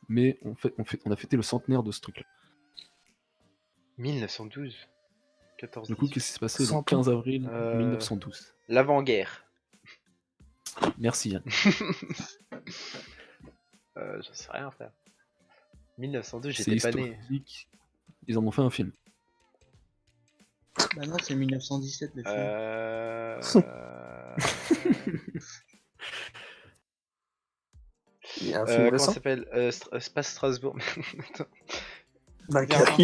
Speaker 2: Mais on a fêté le centenaire de ce truc-là.
Speaker 1: 1912. 14.
Speaker 2: Du coup, qu'est-ce qui s'est passé le
Speaker 3: 100 ans.
Speaker 2: 15 avril
Speaker 1: Euh,
Speaker 2: 1912?
Speaker 1: L'avant-guerre.
Speaker 2: Merci Yann.
Speaker 1: J'en sais rien, frère. 1902,
Speaker 2: C'est
Speaker 1: j'étais pas né.
Speaker 2: historique. Ils en ont fait un film.
Speaker 4: Bah non, c'est 1917 le film.
Speaker 3: Il y a un film
Speaker 1: Comment ça
Speaker 3: récent.
Speaker 1: s'appelle c'est pas Strasbourg. Attends.
Speaker 3: Dunkerque.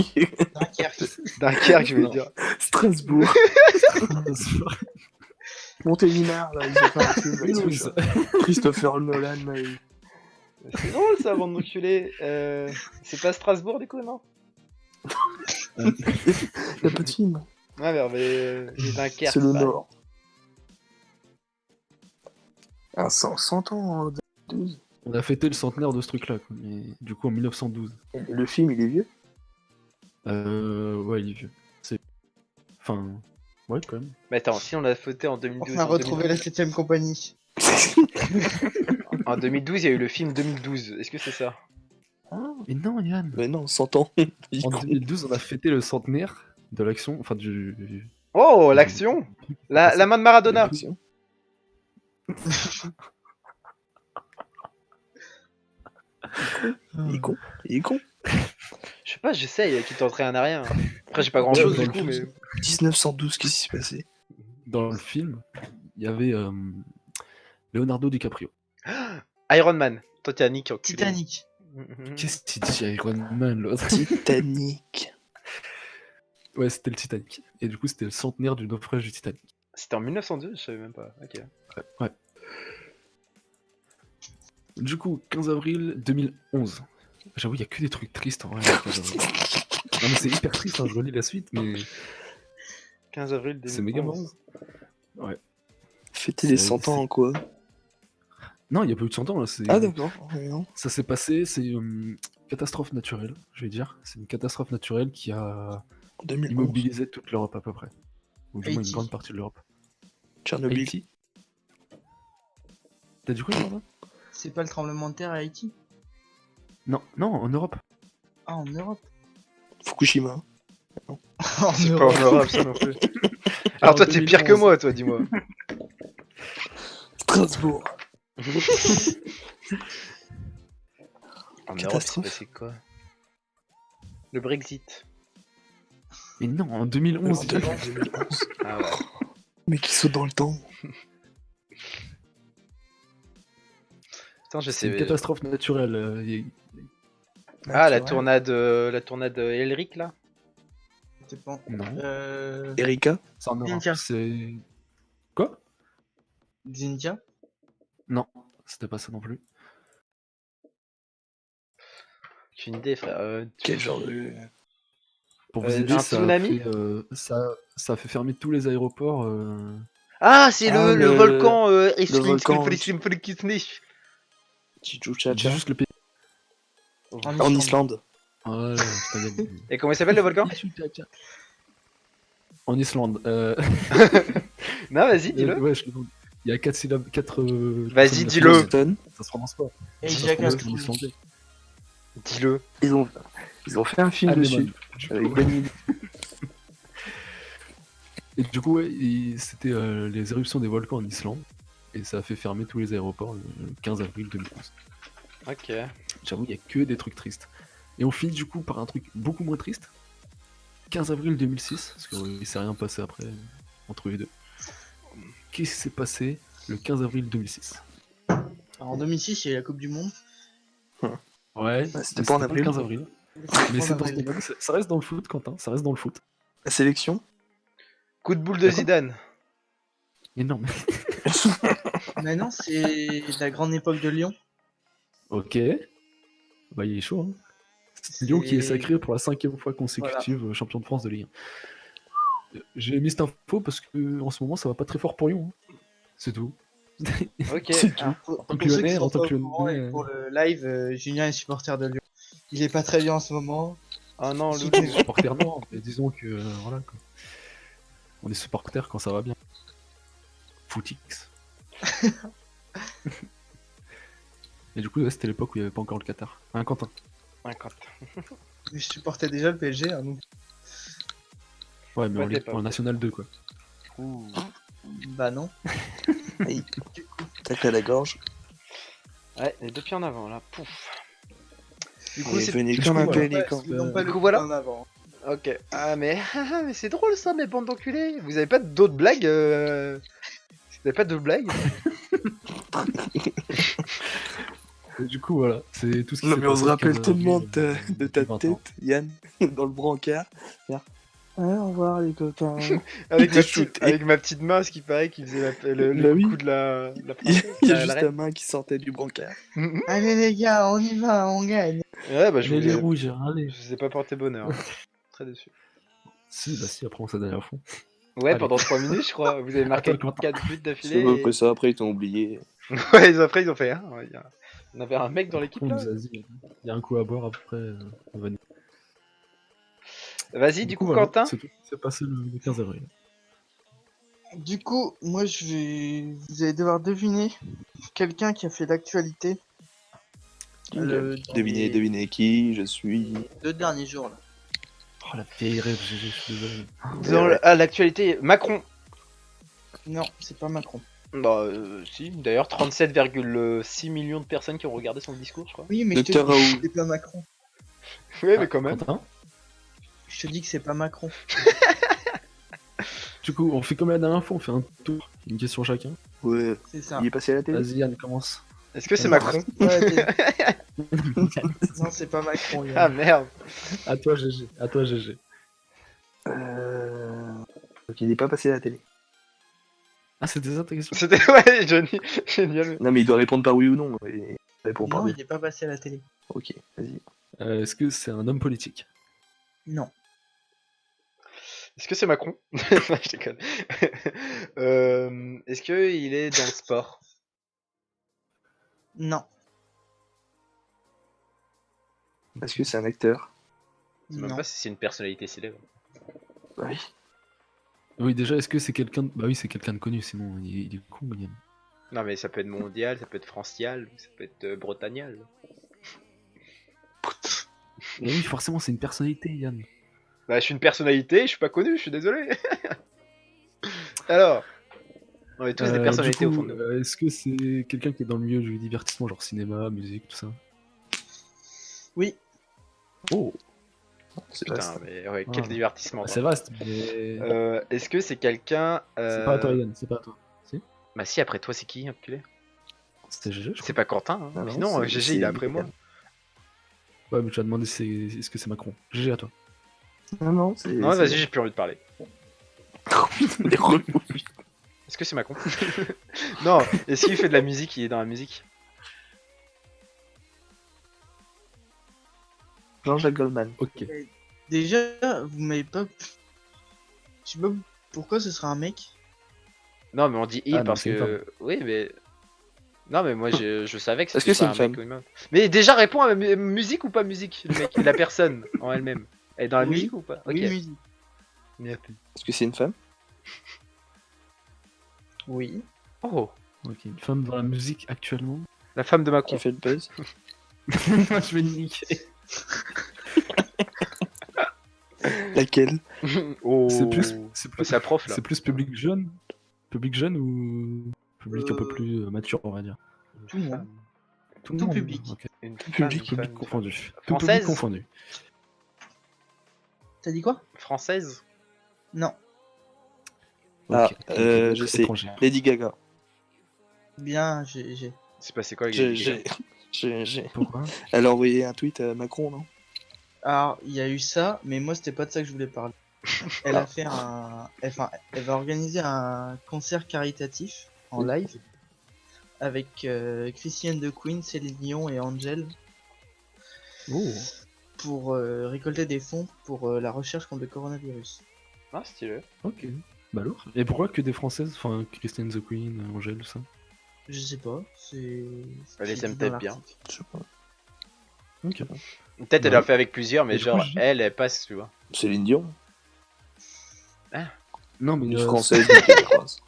Speaker 4: Dunkerque.
Speaker 1: Dunkerque, je vais
Speaker 2: Non.
Speaker 1: dire.
Speaker 3: Strasbourg. Montélimar, là, ils ont fait un film avec
Speaker 2: Oui,
Speaker 3: ce
Speaker 2: ça-
Speaker 3: Christopher Nolan. Là,
Speaker 1: C'est drôle ça, avant de m'enculer. C'est pas Strasbourg du coup, non?
Speaker 3: Il y a pas de film.
Speaker 1: Ouais, mais Dunkerque.
Speaker 3: C'est le
Speaker 1: bah,
Speaker 3: Nord. Ah, 100 ans en 2012.
Speaker 2: On a fêté le centenaire de ce truc-là, quoi, mais du coup en 1912.
Speaker 3: Le film, il est vieux.
Speaker 2: Ouais, il est vieux. C'est. Enfin. Ouais, quand même.
Speaker 1: Mais attends, si on l'a fêté en 2012.
Speaker 4: On a retrouvé la 7ème compagnie.
Speaker 1: En 2012, il y a eu le film 2012. Est-ce que c'est ça?
Speaker 2: Mais non, Yann!
Speaker 3: Mais non, 100 ans. Il
Speaker 2: En
Speaker 3: compte.
Speaker 2: 2012, on a fêté le centenaire de l'action, enfin du.
Speaker 1: Oh, l'action! La main de Maradona!
Speaker 3: L'action. Il est con. Il est con.
Speaker 1: Je sais pas, j'essaye, qui tenterait un à rien. Après, j'ai pas grand chose
Speaker 2: Ouais,
Speaker 1: du coup, mais.
Speaker 3: 1912, qu'est-ce qui s'est passé?
Speaker 2: Dans le film, il y avait Leonardo DiCaprio.
Speaker 1: Iron Man, Titanic, enculé.
Speaker 4: Titanic.
Speaker 2: Qu'est-ce qu'il dit Iron Man l'autre?
Speaker 3: Titanic.
Speaker 2: Ouais, c'était le Titanic. Et du coup, c'était le centenaire du naufrage du Titanic.
Speaker 1: C'était en 1902, je savais même pas. Ok.
Speaker 2: Ouais. Du coup, 15 avril 2011. J'avoue, il y a que des trucs tristes en vrai. Non, mais c'est hyper triste, hein, je relis la suite, mais
Speaker 1: 15 avril 2011.
Speaker 2: c'est méga marrant. Ouais.
Speaker 3: Fêter les
Speaker 2: C'est-
Speaker 3: 100 ans en quoi?
Speaker 2: Non, il n'y a pas eu de 100 ans là.
Speaker 3: Ah, d'accord. Ouais, non.
Speaker 2: Ça s'est passé, c'est une catastrophe naturelle, je vais dire. C'est une catastrophe naturelle qui a
Speaker 3: En 2011.
Speaker 2: immobilisé toute l'Europe à peu près. Ou du moins une
Speaker 4: Haïti.
Speaker 2: grande partie de l'Europe.
Speaker 3: Tchernobyl.
Speaker 2: Haïti. T'as dit quoi, Jordan?
Speaker 4: C'est pas le tremblement de terre à Haïti?
Speaker 2: Non, non, en Europe.
Speaker 4: Ah, en Europe.
Speaker 3: Fukushima.
Speaker 4: En
Speaker 1: C'est pas en Europe, ça non plus. Alors toi, t'es pire que
Speaker 2: 2011.
Speaker 1: moi, toi, dis-moi.
Speaker 3: Strasbourg.
Speaker 1: En Europe, c'est
Speaker 3: Catastrophe.
Speaker 1: passé quoi? Le Brexit.
Speaker 2: Mais non, en 2011.
Speaker 3: En 2011.
Speaker 1: Ah ouais.
Speaker 3: Mais qui saute dans le temps.
Speaker 1: Putain, je
Speaker 2: C'est une
Speaker 1: sais.
Speaker 2: catastrophe naturelle.
Speaker 1: Ah, la
Speaker 3: Naturel.
Speaker 1: tournade Elric là?
Speaker 4: C'est pas.
Speaker 2: Non,
Speaker 3: Erika.
Speaker 2: c'est en Europe.
Speaker 4: Ninja.
Speaker 2: C'est. Quoi?
Speaker 4: Xindia.
Speaker 2: Non, c'était pas ça non plus.
Speaker 1: J'ai une idée, frère.
Speaker 3: Quel genre de.
Speaker 2: Pour vous
Speaker 1: Un
Speaker 2: aider,
Speaker 1: tsunami
Speaker 2: ça a fait fermer tous les aéroports.
Speaker 1: Ah, c'est
Speaker 3: Ah,
Speaker 1: le
Speaker 3: le
Speaker 1: volcan
Speaker 3: volcan,
Speaker 2: Dis juste le pays.
Speaker 3: En Islande.
Speaker 2: Voilà, putain, Yann.
Speaker 1: Et comment il s'appelle le volcan?
Speaker 2: En Islande.
Speaker 1: Non, vas-y, dis-le.
Speaker 2: Ouais, je le donne. Il y a 4 syllabes. 4.
Speaker 1: Vas-y, dis-le.
Speaker 3: Boston.
Speaker 2: Ça se prononce pas.
Speaker 4: Et
Speaker 2: Ça se
Speaker 4: Jack
Speaker 2: prononce
Speaker 4: Astor.
Speaker 2: comme islandais.
Speaker 1: Dis-le.
Speaker 3: Ils ont fait un film
Speaker 2: Allez,
Speaker 3: dessus.
Speaker 2: man. Du
Speaker 3: Avec
Speaker 2: coup-
Speaker 3: Danny.
Speaker 2: Et du coup, ouais, c'était les éruptions des volcans en Islande. Et ça a fait fermer tous les aéroports le 15 avril 2011.
Speaker 1: Ok.
Speaker 2: J'avoue, il y a que des trucs tristes. Et on finit du coup par un truc beaucoup moins triste. 15 avril 2006, parce qu'il s'est rien passé après entre les deux. Qu'est-ce qui s'est passé le 15 avril 2006?
Speaker 4: Alors, en 2006, il y a eu la Coupe du Monde.
Speaker 2: Ouais,
Speaker 3: c'était
Speaker 2: mais
Speaker 3: pas en
Speaker 2: le
Speaker 3: avril.
Speaker 2: 15 avril. Mais c'est dans ce domaine, ça reste dans le foot, Quentin, ça reste dans le foot.
Speaker 3: La sélection.
Speaker 1: Coup de boule de Zidane.
Speaker 2: Mais non, mais...
Speaker 4: Maintenant, c'est la grande époque de Lyon.
Speaker 2: Ok. Bah, il est chaud, hein. C'est Lyon qui est sacré pour la 5e fois consécutive champion de France de Ligue 1. J'ai mis cette info parce que en ce moment ça va pas très fort pour Lyon. Hein. C'est tout.
Speaker 1: Ok.
Speaker 3: C'est tout.
Speaker 4: Alors, pour
Speaker 2: tant que
Speaker 4: ceux qui
Speaker 2: Lyonnais,
Speaker 4: sont
Speaker 2: en tant
Speaker 4: pas
Speaker 2: que
Speaker 4: au courant
Speaker 2: Lyonnais,
Speaker 4: et pour le live, Julien est supporter de Lyon. Il est pas très bien en ce moment.
Speaker 1: Oh non,
Speaker 4: Si,
Speaker 1: Loulou.
Speaker 2: supporter non, mais disons que voilà quoi. On est supporter quand ça va bien. Footix. Et du coup, ouais, c'était l'époque où il n'y avait pas encore le Qatar. Hein, Quentin?
Speaker 1: 50.
Speaker 4: Je supportais déjà le PSG. Hein, donc...
Speaker 2: Ouais, mais
Speaker 1: Ouais,
Speaker 2: en,
Speaker 1: t'es pas,
Speaker 2: en
Speaker 1: ok.
Speaker 2: National 2, quoi.
Speaker 4: Bah non.
Speaker 3: Aïe. Tac à la gorge.
Speaker 1: Ouais, les deux pieds en avant là. Pouf. Du coup,
Speaker 3: Et
Speaker 1: c'est.
Speaker 3: venez
Speaker 2: du
Speaker 3: comme
Speaker 2: coup,
Speaker 3: un
Speaker 2: voilà.
Speaker 3: pélican.
Speaker 4: Ils n'ont pas
Speaker 1: Du
Speaker 4: le
Speaker 1: coup,
Speaker 4: coup
Speaker 1: voilà.
Speaker 4: en avant.
Speaker 1: Ok. Ah, mais c'est drôle ça, mes bandes d'enculés. Vous avez pas d'autres blagues Vous avez pas d'autres blagues
Speaker 2: Et du coup, voilà, c'est tout ce qui
Speaker 3: Non
Speaker 2: s'est
Speaker 3: mais on
Speaker 2: passé
Speaker 3: se
Speaker 2: le
Speaker 3: rappelle
Speaker 2: 15
Speaker 3: tellement
Speaker 2: avril,
Speaker 3: de ta
Speaker 2: depuis 20 ans.
Speaker 3: tête, Yann, dans le brancard. Faire, ouais, au revoir les copains.
Speaker 1: avec,
Speaker 3: T'es
Speaker 1: ma
Speaker 3: shooté.
Speaker 1: avec ma petite main, ce qui paraît, qui faisait les
Speaker 3: Bah oui.
Speaker 1: coucous de la
Speaker 3: Il y
Speaker 1: princesse.
Speaker 3: a
Speaker 1: la
Speaker 3: juste ta
Speaker 1: reine.
Speaker 3: main qui sortait du brancard.
Speaker 4: Allez les gars, on y va, on gagne.
Speaker 1: Ouais, bah je
Speaker 2: Allez, les
Speaker 1: vous ai,
Speaker 2: rouges, allez.
Speaker 1: je vous ai pas porté bonheur. Très déçu.
Speaker 2: Si, bah si, après on s'est donné à fond.
Speaker 1: Ouais,
Speaker 2: Allez.
Speaker 1: pendant 3 minutes, je crois. Vous avez marqué
Speaker 2: Attends, Quentin.
Speaker 1: 4 buts
Speaker 3: C'est
Speaker 1: d'affilée.
Speaker 3: pas que ça, après ils t'ont oublié.
Speaker 1: Ouais, après, ils ont fait. Hein, ouais, on avait un mec dans l'équipe
Speaker 2: On
Speaker 1: là.
Speaker 2: nous a dit, il y a un coup à boire après, on va...
Speaker 1: Vas-y, du coup,
Speaker 2: voilà,
Speaker 1: Quentin.
Speaker 2: c'est tout ce qui s'est passé le 15 avril.
Speaker 4: Du coup, moi vous allez devoir deviner quelqu'un qui a fait l'actualité. Dans
Speaker 3: Devinez,
Speaker 4: les
Speaker 3: devinez qui je suis.
Speaker 4: 2 derniers jours là.
Speaker 2: Oh la vieille rêve, GG, je suis désolé.
Speaker 1: À l'actualité, Macron.
Speaker 4: Non, c'est pas Macron.
Speaker 1: Bah, si. D'ailleurs, 37,6 millions de personnes qui ont regardé son discours, je crois.
Speaker 4: Oui, mais je te
Speaker 3: Docteur
Speaker 4: dis
Speaker 3: Raoult.
Speaker 4: que c'est pas Macron.
Speaker 1: Ouais, mais quand même.
Speaker 2: Quentin,
Speaker 4: Je te dis que c'est pas Macron.
Speaker 2: du coup, on fait comme la dernière fois, on fait un tour, une question chacun.
Speaker 3: Ouais,
Speaker 4: C'est ça.
Speaker 3: il est passé à la télé.
Speaker 2: Vas-y Yann, commence.
Speaker 1: Est-ce que c'est Macron
Speaker 4: Ouais, non, c'est pas Macron. Yann.
Speaker 1: Ah merde.
Speaker 2: À toi GG, à toi GG.
Speaker 3: Donc il est pas passé à la télé.
Speaker 2: Ah, c'était ça ta question?
Speaker 1: C'était. Ouais, Johnny. Génial.
Speaker 3: Non mais il doit répondre par oui ou non. Et... il répond par
Speaker 4: Non,
Speaker 3: oui.
Speaker 4: il est pas passé à la télé.
Speaker 3: Ok, vas-y.
Speaker 2: Est-ce que c'est un homme politique?
Speaker 4: Non.
Speaker 1: Est-ce que c'est Macron? Non, je déconne. Est-ce que il est dans le sport?
Speaker 4: Non.
Speaker 3: Est-ce que c'est un acteur?
Speaker 1: Je sais même
Speaker 4: Non.
Speaker 1: pas si c'est une personnalité célèbre.
Speaker 3: Bah oui.
Speaker 2: Oui, déjà, est-ce que c'est quelqu'un de... Bah oui, c'est quelqu'un de connu, sinon il est con, Yann.
Speaker 1: Non, mais ça peut être mondial, ça peut être francial, ça peut être bretagnal.
Speaker 2: Mais oui, forcément, c'est une personnalité, Yann.
Speaker 1: Bah, je suis une personnalité, je suis pas connu, je suis désolé. Alors, on est tous des personnalités
Speaker 2: du coup,
Speaker 1: au fond de nous.
Speaker 2: est-ce que c'est quelqu'un qui est dans le milieu du divertissement, genre cinéma, musique, tout ça?
Speaker 4: Oui.
Speaker 2: Oh,
Speaker 3: C'est
Speaker 1: Putain,
Speaker 3: vaste.
Speaker 1: mais ouais, quel
Speaker 2: Ah.
Speaker 1: divertissement.
Speaker 2: bah,
Speaker 1: toi.
Speaker 2: c'est vaste, mais...
Speaker 1: Est-ce que c'est quelqu'un.
Speaker 2: C'est pas à toi, Yann, c'est pas à toi. Si?
Speaker 1: Bah, si, après toi, c'est qui, enculé?
Speaker 2: C'était GG, je
Speaker 1: C'est
Speaker 2: crois.
Speaker 1: pas Quentin, hein.
Speaker 3: Ah non,
Speaker 1: Sinon,
Speaker 3: c'est-
Speaker 1: GG, il est après moi.
Speaker 2: Ouais, mais tu as demandé est-ce que c'est Macron. GG à toi.
Speaker 3: Non, non, c'est.
Speaker 1: Non, vas-y, j'ai plus envie de parler.
Speaker 3: Les remous.
Speaker 1: Est-ce que c'est Macron? Non, est-ce qu'il fait de la musique? Il est dans la musique?
Speaker 3: Jean-Jacques Goldman.
Speaker 2: Ok.
Speaker 4: Déjà, vous m'avez pas. Je sais pas pourquoi ce serait un mec.
Speaker 1: Non, mais on dit il
Speaker 2: Ah, non,
Speaker 1: parce
Speaker 2: c'est une
Speaker 1: que. Oui, mais. Non, mais moi je savais que
Speaker 3: Est-ce que
Speaker 1: c'était
Speaker 3: c'est
Speaker 1: pas
Speaker 3: une
Speaker 1: un mec
Speaker 3: femme
Speaker 1: ou une meuf. Mais déjà, réponds à musique ou pas musique, le mec, la personne en elle-même. Elle est dans la
Speaker 4: Oui.
Speaker 1: musique ou pas? Ok.
Speaker 4: Oui, musique.
Speaker 3: Est-ce que c'est une femme?
Speaker 4: Oui.
Speaker 1: Oh,
Speaker 2: Ok, une femme dans la musique actuellement.
Speaker 1: la femme de
Speaker 3: Qui
Speaker 1: Macron.
Speaker 3: fait le buzz?
Speaker 2: Je vais le niquer.
Speaker 3: Laquelle?
Speaker 1: Oh.
Speaker 2: C'est plus, c'est
Speaker 1: Bah,
Speaker 2: plus,
Speaker 1: c'est la prof là.
Speaker 2: c'est plus public jeune. Public jeune ou public un peu
Speaker 4: Euh,
Speaker 2: plus mature, on va dire.
Speaker 4: Tout le monde.
Speaker 2: Tout le
Speaker 4: tout
Speaker 2: monde.
Speaker 4: public.
Speaker 2: Ok.
Speaker 1: Une
Speaker 3: Public,
Speaker 1: femme,
Speaker 2: Public
Speaker 1: une femme.
Speaker 2: confondu. Tout public
Speaker 1: Française?
Speaker 2: confondu.
Speaker 4: T'as dit quoi?
Speaker 1: Française?
Speaker 4: Non.
Speaker 3: Ah,
Speaker 2: Ok, donc,
Speaker 3: je sais.
Speaker 2: étrangère.
Speaker 3: Lady Gaga.
Speaker 4: Bien, j'ai.
Speaker 1: C'est passé quoi avec
Speaker 3: J'ai-
Speaker 1: les
Speaker 3: j'ai-
Speaker 1: gars
Speaker 3: j'ai-
Speaker 2: Pourquoi?
Speaker 3: Elle a envoyé un tweet à Macron, non?
Speaker 4: Alors, il y a eu ça, mais moi, c'était pas de ça que je voulais parler. Elle a fait un. Enfin, elle va organiser un concert caritatif en live avec Christiane de Queen, Céline Dion et Angel
Speaker 2: Oh.
Speaker 4: pour récolter des fonds pour la recherche contre le coronavirus.
Speaker 1: Ah, stylé.
Speaker 2: Ok. Bah alors. Et pourquoi que des françaises? Enfin, Christine the Queen, Angèle, tout ça.
Speaker 4: Je sais pas, c'est.
Speaker 1: Elle les
Speaker 4: c'est
Speaker 1: aime
Speaker 4: dit dans
Speaker 1: peut-être bien.
Speaker 4: l'article.
Speaker 3: Je sais pas.
Speaker 2: Ok.
Speaker 1: Peut-être elle
Speaker 2: Ouais.
Speaker 1: l'a fait avec plusieurs, mais
Speaker 2: Et du
Speaker 1: genre
Speaker 2: coup, je dis-
Speaker 1: elle passe, tu vois.
Speaker 3: Céline Dion.
Speaker 2: Non, mais
Speaker 3: Une
Speaker 2: euh,
Speaker 3: française de québécoise.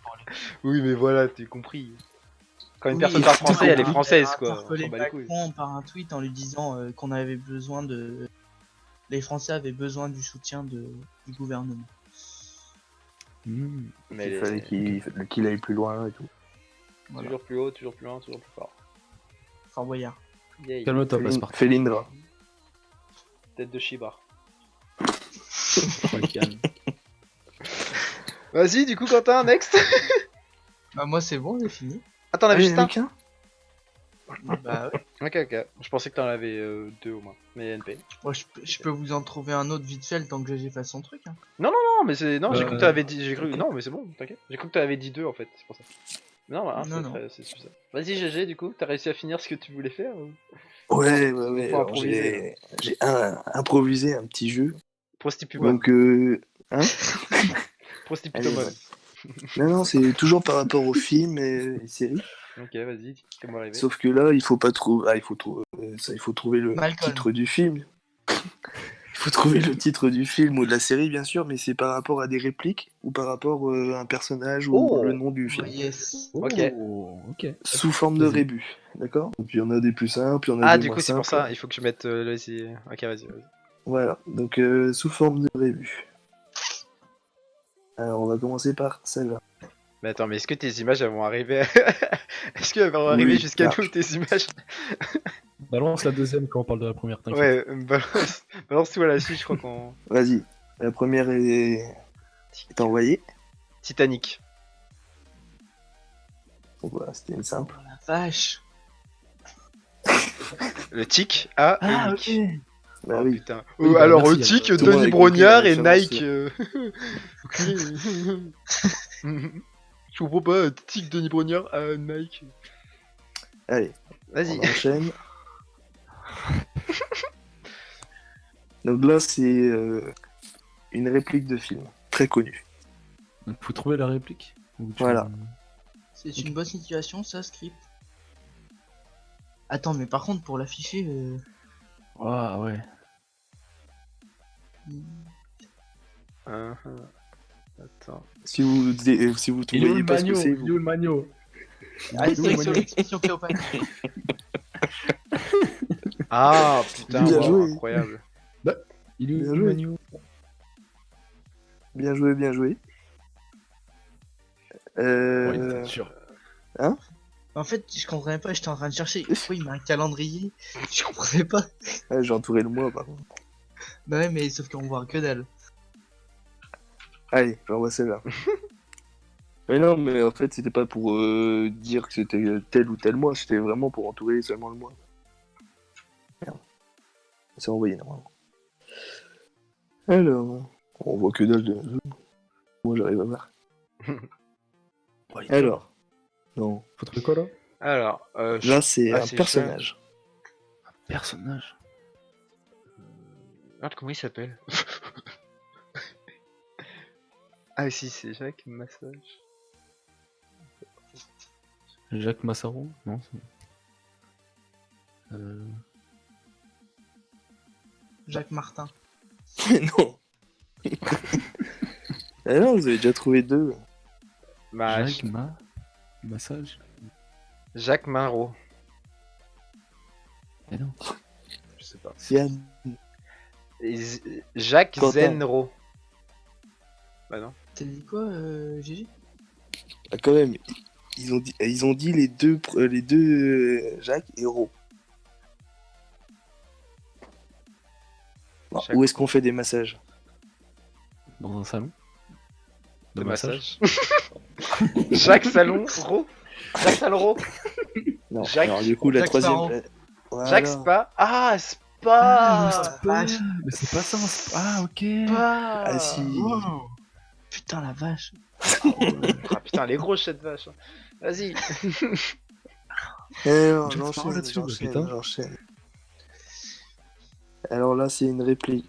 Speaker 1: Oui, mais voilà, t'as compris. Quand une
Speaker 4: Oui,
Speaker 1: personne parle
Speaker 4: effectivement,
Speaker 1: français, elle est
Speaker 4: elle a
Speaker 1: française, quoi. On
Speaker 4: interpellé
Speaker 1: s'en bat les couilles.
Speaker 4: Macron par un tweet en lui disant qu'on avait besoin de. Les Français avaient besoin du soutien du gouvernement.
Speaker 2: Hmm.
Speaker 1: Mais
Speaker 3: Il
Speaker 1: elle
Speaker 3: fallait
Speaker 1: est
Speaker 3: qu'il aille plus loin et tout.
Speaker 4: Voilà.
Speaker 1: toujours plus haut, toujours plus loin, toujours plus fort.
Speaker 4: Fort Boyard.
Speaker 1: Yay.
Speaker 2: Calme-toi,
Speaker 3: Félin-
Speaker 2: Passepartout.
Speaker 3: Félindra.
Speaker 1: Tête de Shiba.
Speaker 2: Ouais, calme.
Speaker 1: Vas-y, du coup, Quentin, next.
Speaker 4: Bah moi c'est bon, j'ai fini.
Speaker 1: Attends, on avait juste un.
Speaker 3: qu'un
Speaker 4: Bah ouais.
Speaker 1: Ok, ok. Je pensais que t'en avais deux au moins. Mais NP.
Speaker 4: Moi je peux vous en trouver un autre vite fait le temps que GG fasse son truc. Hein.
Speaker 1: Non, mais c'est. Non, j'ai cru que t'avais dit. J'ai cru.
Speaker 3: ok.
Speaker 1: Non, mais c'est bon, t'inquiète. J'ai cru que t'avais dit deux en fait, c'est pour ça. Non, bah,
Speaker 4: Non, non.
Speaker 1: c'est suffisant. Vas-y, GG, du coup, t'as réussi à finir ce que tu voulais faire ou...
Speaker 3: Ouais.
Speaker 1: Faut
Speaker 3: Alors,
Speaker 1: improviser,
Speaker 3: j'ai improvisé un petit jeu.
Speaker 1: Prostipubon.
Speaker 3: Donc, hein
Speaker 1: Prostiputomon.
Speaker 3: Non, c'est toujours par rapport aux films et séries.
Speaker 1: Ok, vas-y, fais-moi rêver.
Speaker 3: Sauf que là, il faut pas trouver. Ah, il faut trouver le
Speaker 4: Malcolm.
Speaker 3: titre du film. Il faut trouver le titre du film ou de la série, bien sûr, mais c'est par rapport à des répliques ou par rapport à un personnage ou
Speaker 1: Oh.
Speaker 3: le nom du film.
Speaker 4: Ouais, yes.
Speaker 1: Ok.
Speaker 2: Oh, ok.
Speaker 3: Sous forme de
Speaker 2: Vas-y.
Speaker 3: rébus, d'accord? Donc il y en a des plus simples, il y en a
Speaker 1: Ah,
Speaker 3: des
Speaker 1: du
Speaker 3: moins
Speaker 1: coup, c'est pour
Speaker 3: simples.
Speaker 1: ça, il faut que je mette Ok, vas-y.
Speaker 3: Voilà, donc sous forme de rébus. Alors on va commencer par celle-là.
Speaker 1: Mais attends, mais est-ce que tes images elles vont arriver Est-ce qu'elles vont arriver
Speaker 3: Oui,
Speaker 1: jusqu'à
Speaker 3: large.
Speaker 1: nous, tes images
Speaker 2: Balance la deuxième quand on parle de la première, t'inquiète.
Speaker 1: Ouais, balance-toi la suite, je crois qu'on...
Speaker 3: Vas-y, la première est envoyée.
Speaker 1: Titanic.
Speaker 3: Donc voilà, c'était une simple.
Speaker 4: Oh la vache.
Speaker 1: Le tic A et Nick.
Speaker 3: Bah
Speaker 1: Oh,
Speaker 3: oui.
Speaker 1: putain.
Speaker 2: Oui, bah,
Speaker 1: Alors,
Speaker 2: merci,
Speaker 1: tic,
Speaker 2: hein.
Speaker 3: Tout le monde
Speaker 1: Denis
Speaker 3: avait compris
Speaker 1: Brognard
Speaker 3: la
Speaker 1: et
Speaker 3: référence,
Speaker 1: Nike. Je comprends pas, tic, Denis Brognard à Nike.
Speaker 3: Allez,
Speaker 1: Vas-y.
Speaker 3: on enchaîne. Donc là, c'est une réplique de film, très connue.
Speaker 2: Donc, faut trouver la réplique. Ou tu-
Speaker 3: Voilà.
Speaker 4: C'est une bonne situation ça, script. Attends, mais par contre pour l'afficher...
Speaker 2: Ah ouais.
Speaker 1: Attends.
Speaker 3: Si vous voyez pas ce que c'est, vous...
Speaker 2: le magno
Speaker 4: Astérix l'expression Cléopâtre.
Speaker 1: Ah, putain,
Speaker 3: Bien
Speaker 1: wow,
Speaker 3: joué.
Speaker 1: incroyable.
Speaker 2: Il est où
Speaker 3: Bien
Speaker 2: le
Speaker 3: joué.
Speaker 2: magno
Speaker 3: Bien joué, bien joué.
Speaker 2: Ouais, c'est sûr.
Speaker 4: En fait, je comprenais pas, j'étais en train de chercher. Pourquoi il met un calendrier? Je comprenais pas.
Speaker 3: Ah, j'ai entouré le mois, par contre.
Speaker 4: Bah ouais, mais sauf qu'on voit que dalle.
Speaker 3: Allez, j'envoie celle-là. Mais non, mais en fait, c'était pas pour dire que c'était tel ou tel mois, c'était vraiment pour entourer seulement le mois. Merde. C'est envoyé normalement. Alors, on voit que dalle de zoom. Moi, j'arrive à voir. Alors, non.
Speaker 2: Faut trouver quoi là
Speaker 1: Alors,
Speaker 3: Là, c'est un
Speaker 1: c'est
Speaker 3: personnage.
Speaker 2: Personnage.
Speaker 1: Ah, comment il s'appelle Ah, si, c'est Jacques Massage.
Speaker 2: Jacques Massaro Non.
Speaker 4: Jacques Martin.
Speaker 3: Non. Ah non, vous avez déjà trouvé deux.
Speaker 1: Bah,
Speaker 2: Jacques Massage
Speaker 1: Jacques Minro.
Speaker 2: Eh non.
Speaker 1: Je sais pas.
Speaker 3: Yann.
Speaker 1: Jacques
Speaker 3: Quentin.
Speaker 1: Zenro. Bah non.
Speaker 4: T'as dit quoi, GG?
Speaker 3: Ah, quand même, ils ont dit les deux Jacques et Ro. Bon,
Speaker 1: Jacques.
Speaker 3: où est-ce qu'on fait des massages?
Speaker 2: Dans un salon
Speaker 1: De massage. Jacques Salon Ro. Jacques Salon Ro.
Speaker 3: Non,
Speaker 1: Jacques-
Speaker 3: alors du coup, la
Speaker 4: Jacques
Speaker 3: troisième.
Speaker 4: Sparrow.
Speaker 3: Voilà.
Speaker 1: Jacques Spa. Ah, Spa.
Speaker 4: Ah, vache.
Speaker 2: Mais c'est pas ça un Ah ok.
Speaker 1: Spa.
Speaker 3: Ah si.
Speaker 4: Wow. Putain la vache.
Speaker 1: Ah putain, les gros chats de vache. Vas-y.
Speaker 3: Eh non,
Speaker 2: Jack Sparrow là-dessus, bah, putain.
Speaker 3: j'enchaîne. Alors là, c'est une réplique.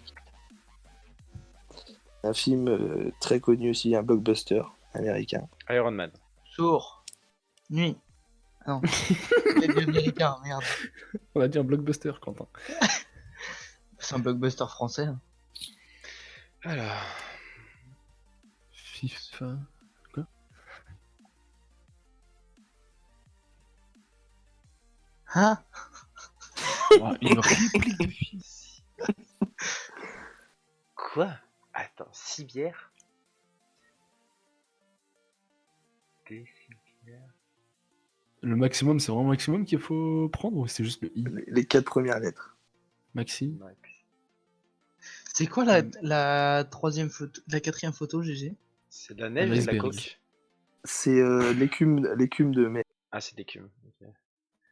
Speaker 3: Un film très connu aussi, un blockbuster américain.
Speaker 1: Iron Man.
Speaker 4: Jour. Nuit. Ah non. C'est du américain, merde.
Speaker 2: On a dit un blockbuster, Quentin.
Speaker 4: C'est un blockbuster français. hein.
Speaker 1: Alors.
Speaker 2: FIFA.
Speaker 4: Hein?
Speaker 2: Oh, une réplique de fils.
Speaker 1: Quoi? Attends, 6 bières?
Speaker 2: Le maximum, c'est vraiment le maximum qu'il faut prendre ou c'est juste le I?
Speaker 3: Les 4 premières lettres.
Speaker 2: Maxi?
Speaker 4: C'est quoi la troisième photo, la quatrième photo, GG?
Speaker 1: C'est de la neige et de la
Speaker 2: iceberg.
Speaker 1: coke.
Speaker 3: C'est l'écume de mer.
Speaker 1: Ah, c'est d'écume. Ok.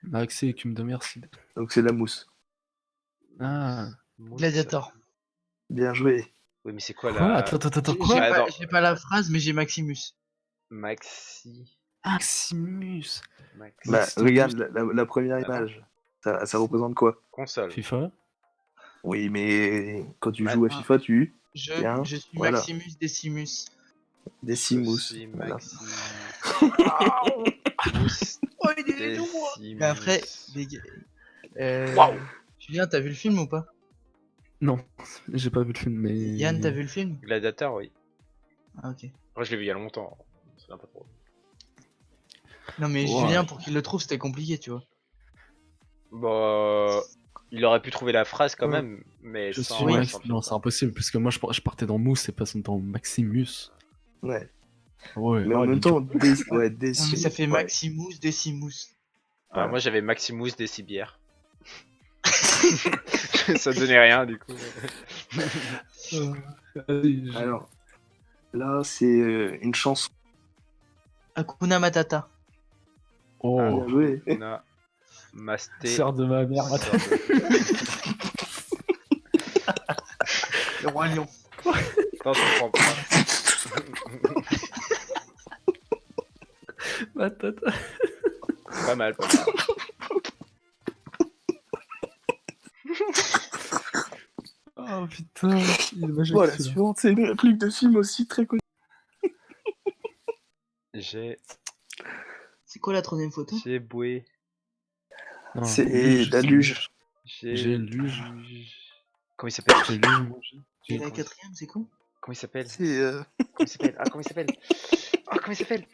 Speaker 2: Maxi, écume de mer, c'est-
Speaker 3: Donc c'est la mousse.
Speaker 2: Ah.
Speaker 1: Mousse.
Speaker 4: Gladiator.
Speaker 3: Bien joué.
Speaker 1: Oui, mais c'est quoi
Speaker 2: Quoi?
Speaker 1: la.
Speaker 2: Attends,
Speaker 4: J'ai
Speaker 2: quoi?
Speaker 4: pas,
Speaker 1: Attends.
Speaker 4: j'ai pas la phrase, mais j'ai Maximus.
Speaker 1: Maxi.
Speaker 2: Maximus.
Speaker 1: Maxi.
Speaker 3: Bah,
Speaker 2: Maximus.
Speaker 3: regarde la première
Speaker 1: Attends.
Speaker 3: image. Ça représente quoi?
Speaker 1: Console.
Speaker 2: FIFA?
Speaker 3: Oui, mais quand tu
Speaker 1: Bah,
Speaker 3: joues à FIFA, tu
Speaker 4: Je suis
Speaker 3: voilà.
Speaker 4: Maximus Decimus.
Speaker 3: Decimus.
Speaker 1: Ceci,
Speaker 3: Voilà.
Speaker 1: Maxi. Mousse.
Speaker 4: Oh, il est lourd.
Speaker 1: Decimus.
Speaker 4: Mais après, les gars,
Speaker 1: Waouh.
Speaker 4: Julien, t'as vu le film ou pas?
Speaker 2: Non, j'ai pas vu le film, mais.
Speaker 4: Yann, t'as vu le film?
Speaker 1: Gladiator, oui.
Speaker 4: Ah, ok.
Speaker 1: Moi, je l'ai vu il y a longtemps. Je me souviens pas trop.
Speaker 4: Non, mais
Speaker 2: Ouais.
Speaker 4: Julien, pour qu'il le trouve, c'était compliqué, tu vois.
Speaker 1: Bah. Il aurait pu trouver la phrase quand
Speaker 3: Ouais.
Speaker 1: même, mais
Speaker 2: Je
Speaker 1: sans.
Speaker 2: suis
Speaker 1: sans
Speaker 2: Max...
Speaker 1: le
Speaker 2: Non,
Speaker 1: film,
Speaker 2: c'est
Speaker 1: quoi.
Speaker 2: impossible, parce que moi je partais dans Mousse et pas dans Maximus.
Speaker 3: Ouais.
Speaker 2: Ouais,
Speaker 3: Mais
Speaker 2: oh,
Speaker 3: en
Speaker 2: il
Speaker 3: même
Speaker 2: est
Speaker 3: temps,
Speaker 2: dur.
Speaker 3: ouais,
Speaker 4: Non, mais ça fait
Speaker 3: ouais.
Speaker 4: Maximus Decimus.
Speaker 1: Alors,
Speaker 3: Voilà.
Speaker 1: moi, j'avais Maximus Décibière. Ça donnait rien, du coup.
Speaker 2: Vas-y,
Speaker 3: Alors, là, c'est une chanson.
Speaker 4: Hakuna Matata.
Speaker 2: Oh,
Speaker 3: Bien joué.
Speaker 1: Hakuna Masté.
Speaker 2: sœur de ma mère,
Speaker 1: Sœur de-
Speaker 4: Le Roi Lion.
Speaker 1: Non, je comprends pas.
Speaker 2: Matata.
Speaker 1: Pas mal, pas mal.
Speaker 2: Oh putain, il est magique
Speaker 3: Voilà,
Speaker 2: celui-là.
Speaker 3: suivante, c'est une réplique de film aussi très connue.
Speaker 1: J'ai
Speaker 4: C'est quoi la troisième photo?
Speaker 1: boué.
Speaker 2: Non,
Speaker 3: C'est
Speaker 2: luge,
Speaker 3: la luge.
Speaker 1: J'ai
Speaker 2: luge.
Speaker 1: Comment il s'appelle?
Speaker 2: J'ai luge, moi.
Speaker 4: Et la quatrième, c'est quoi?
Speaker 1: Comment il s'appelle?
Speaker 3: C'est
Speaker 1: Comment il s'appelle? Ah, comment il s'appelle? Ah, comment il s'appelle?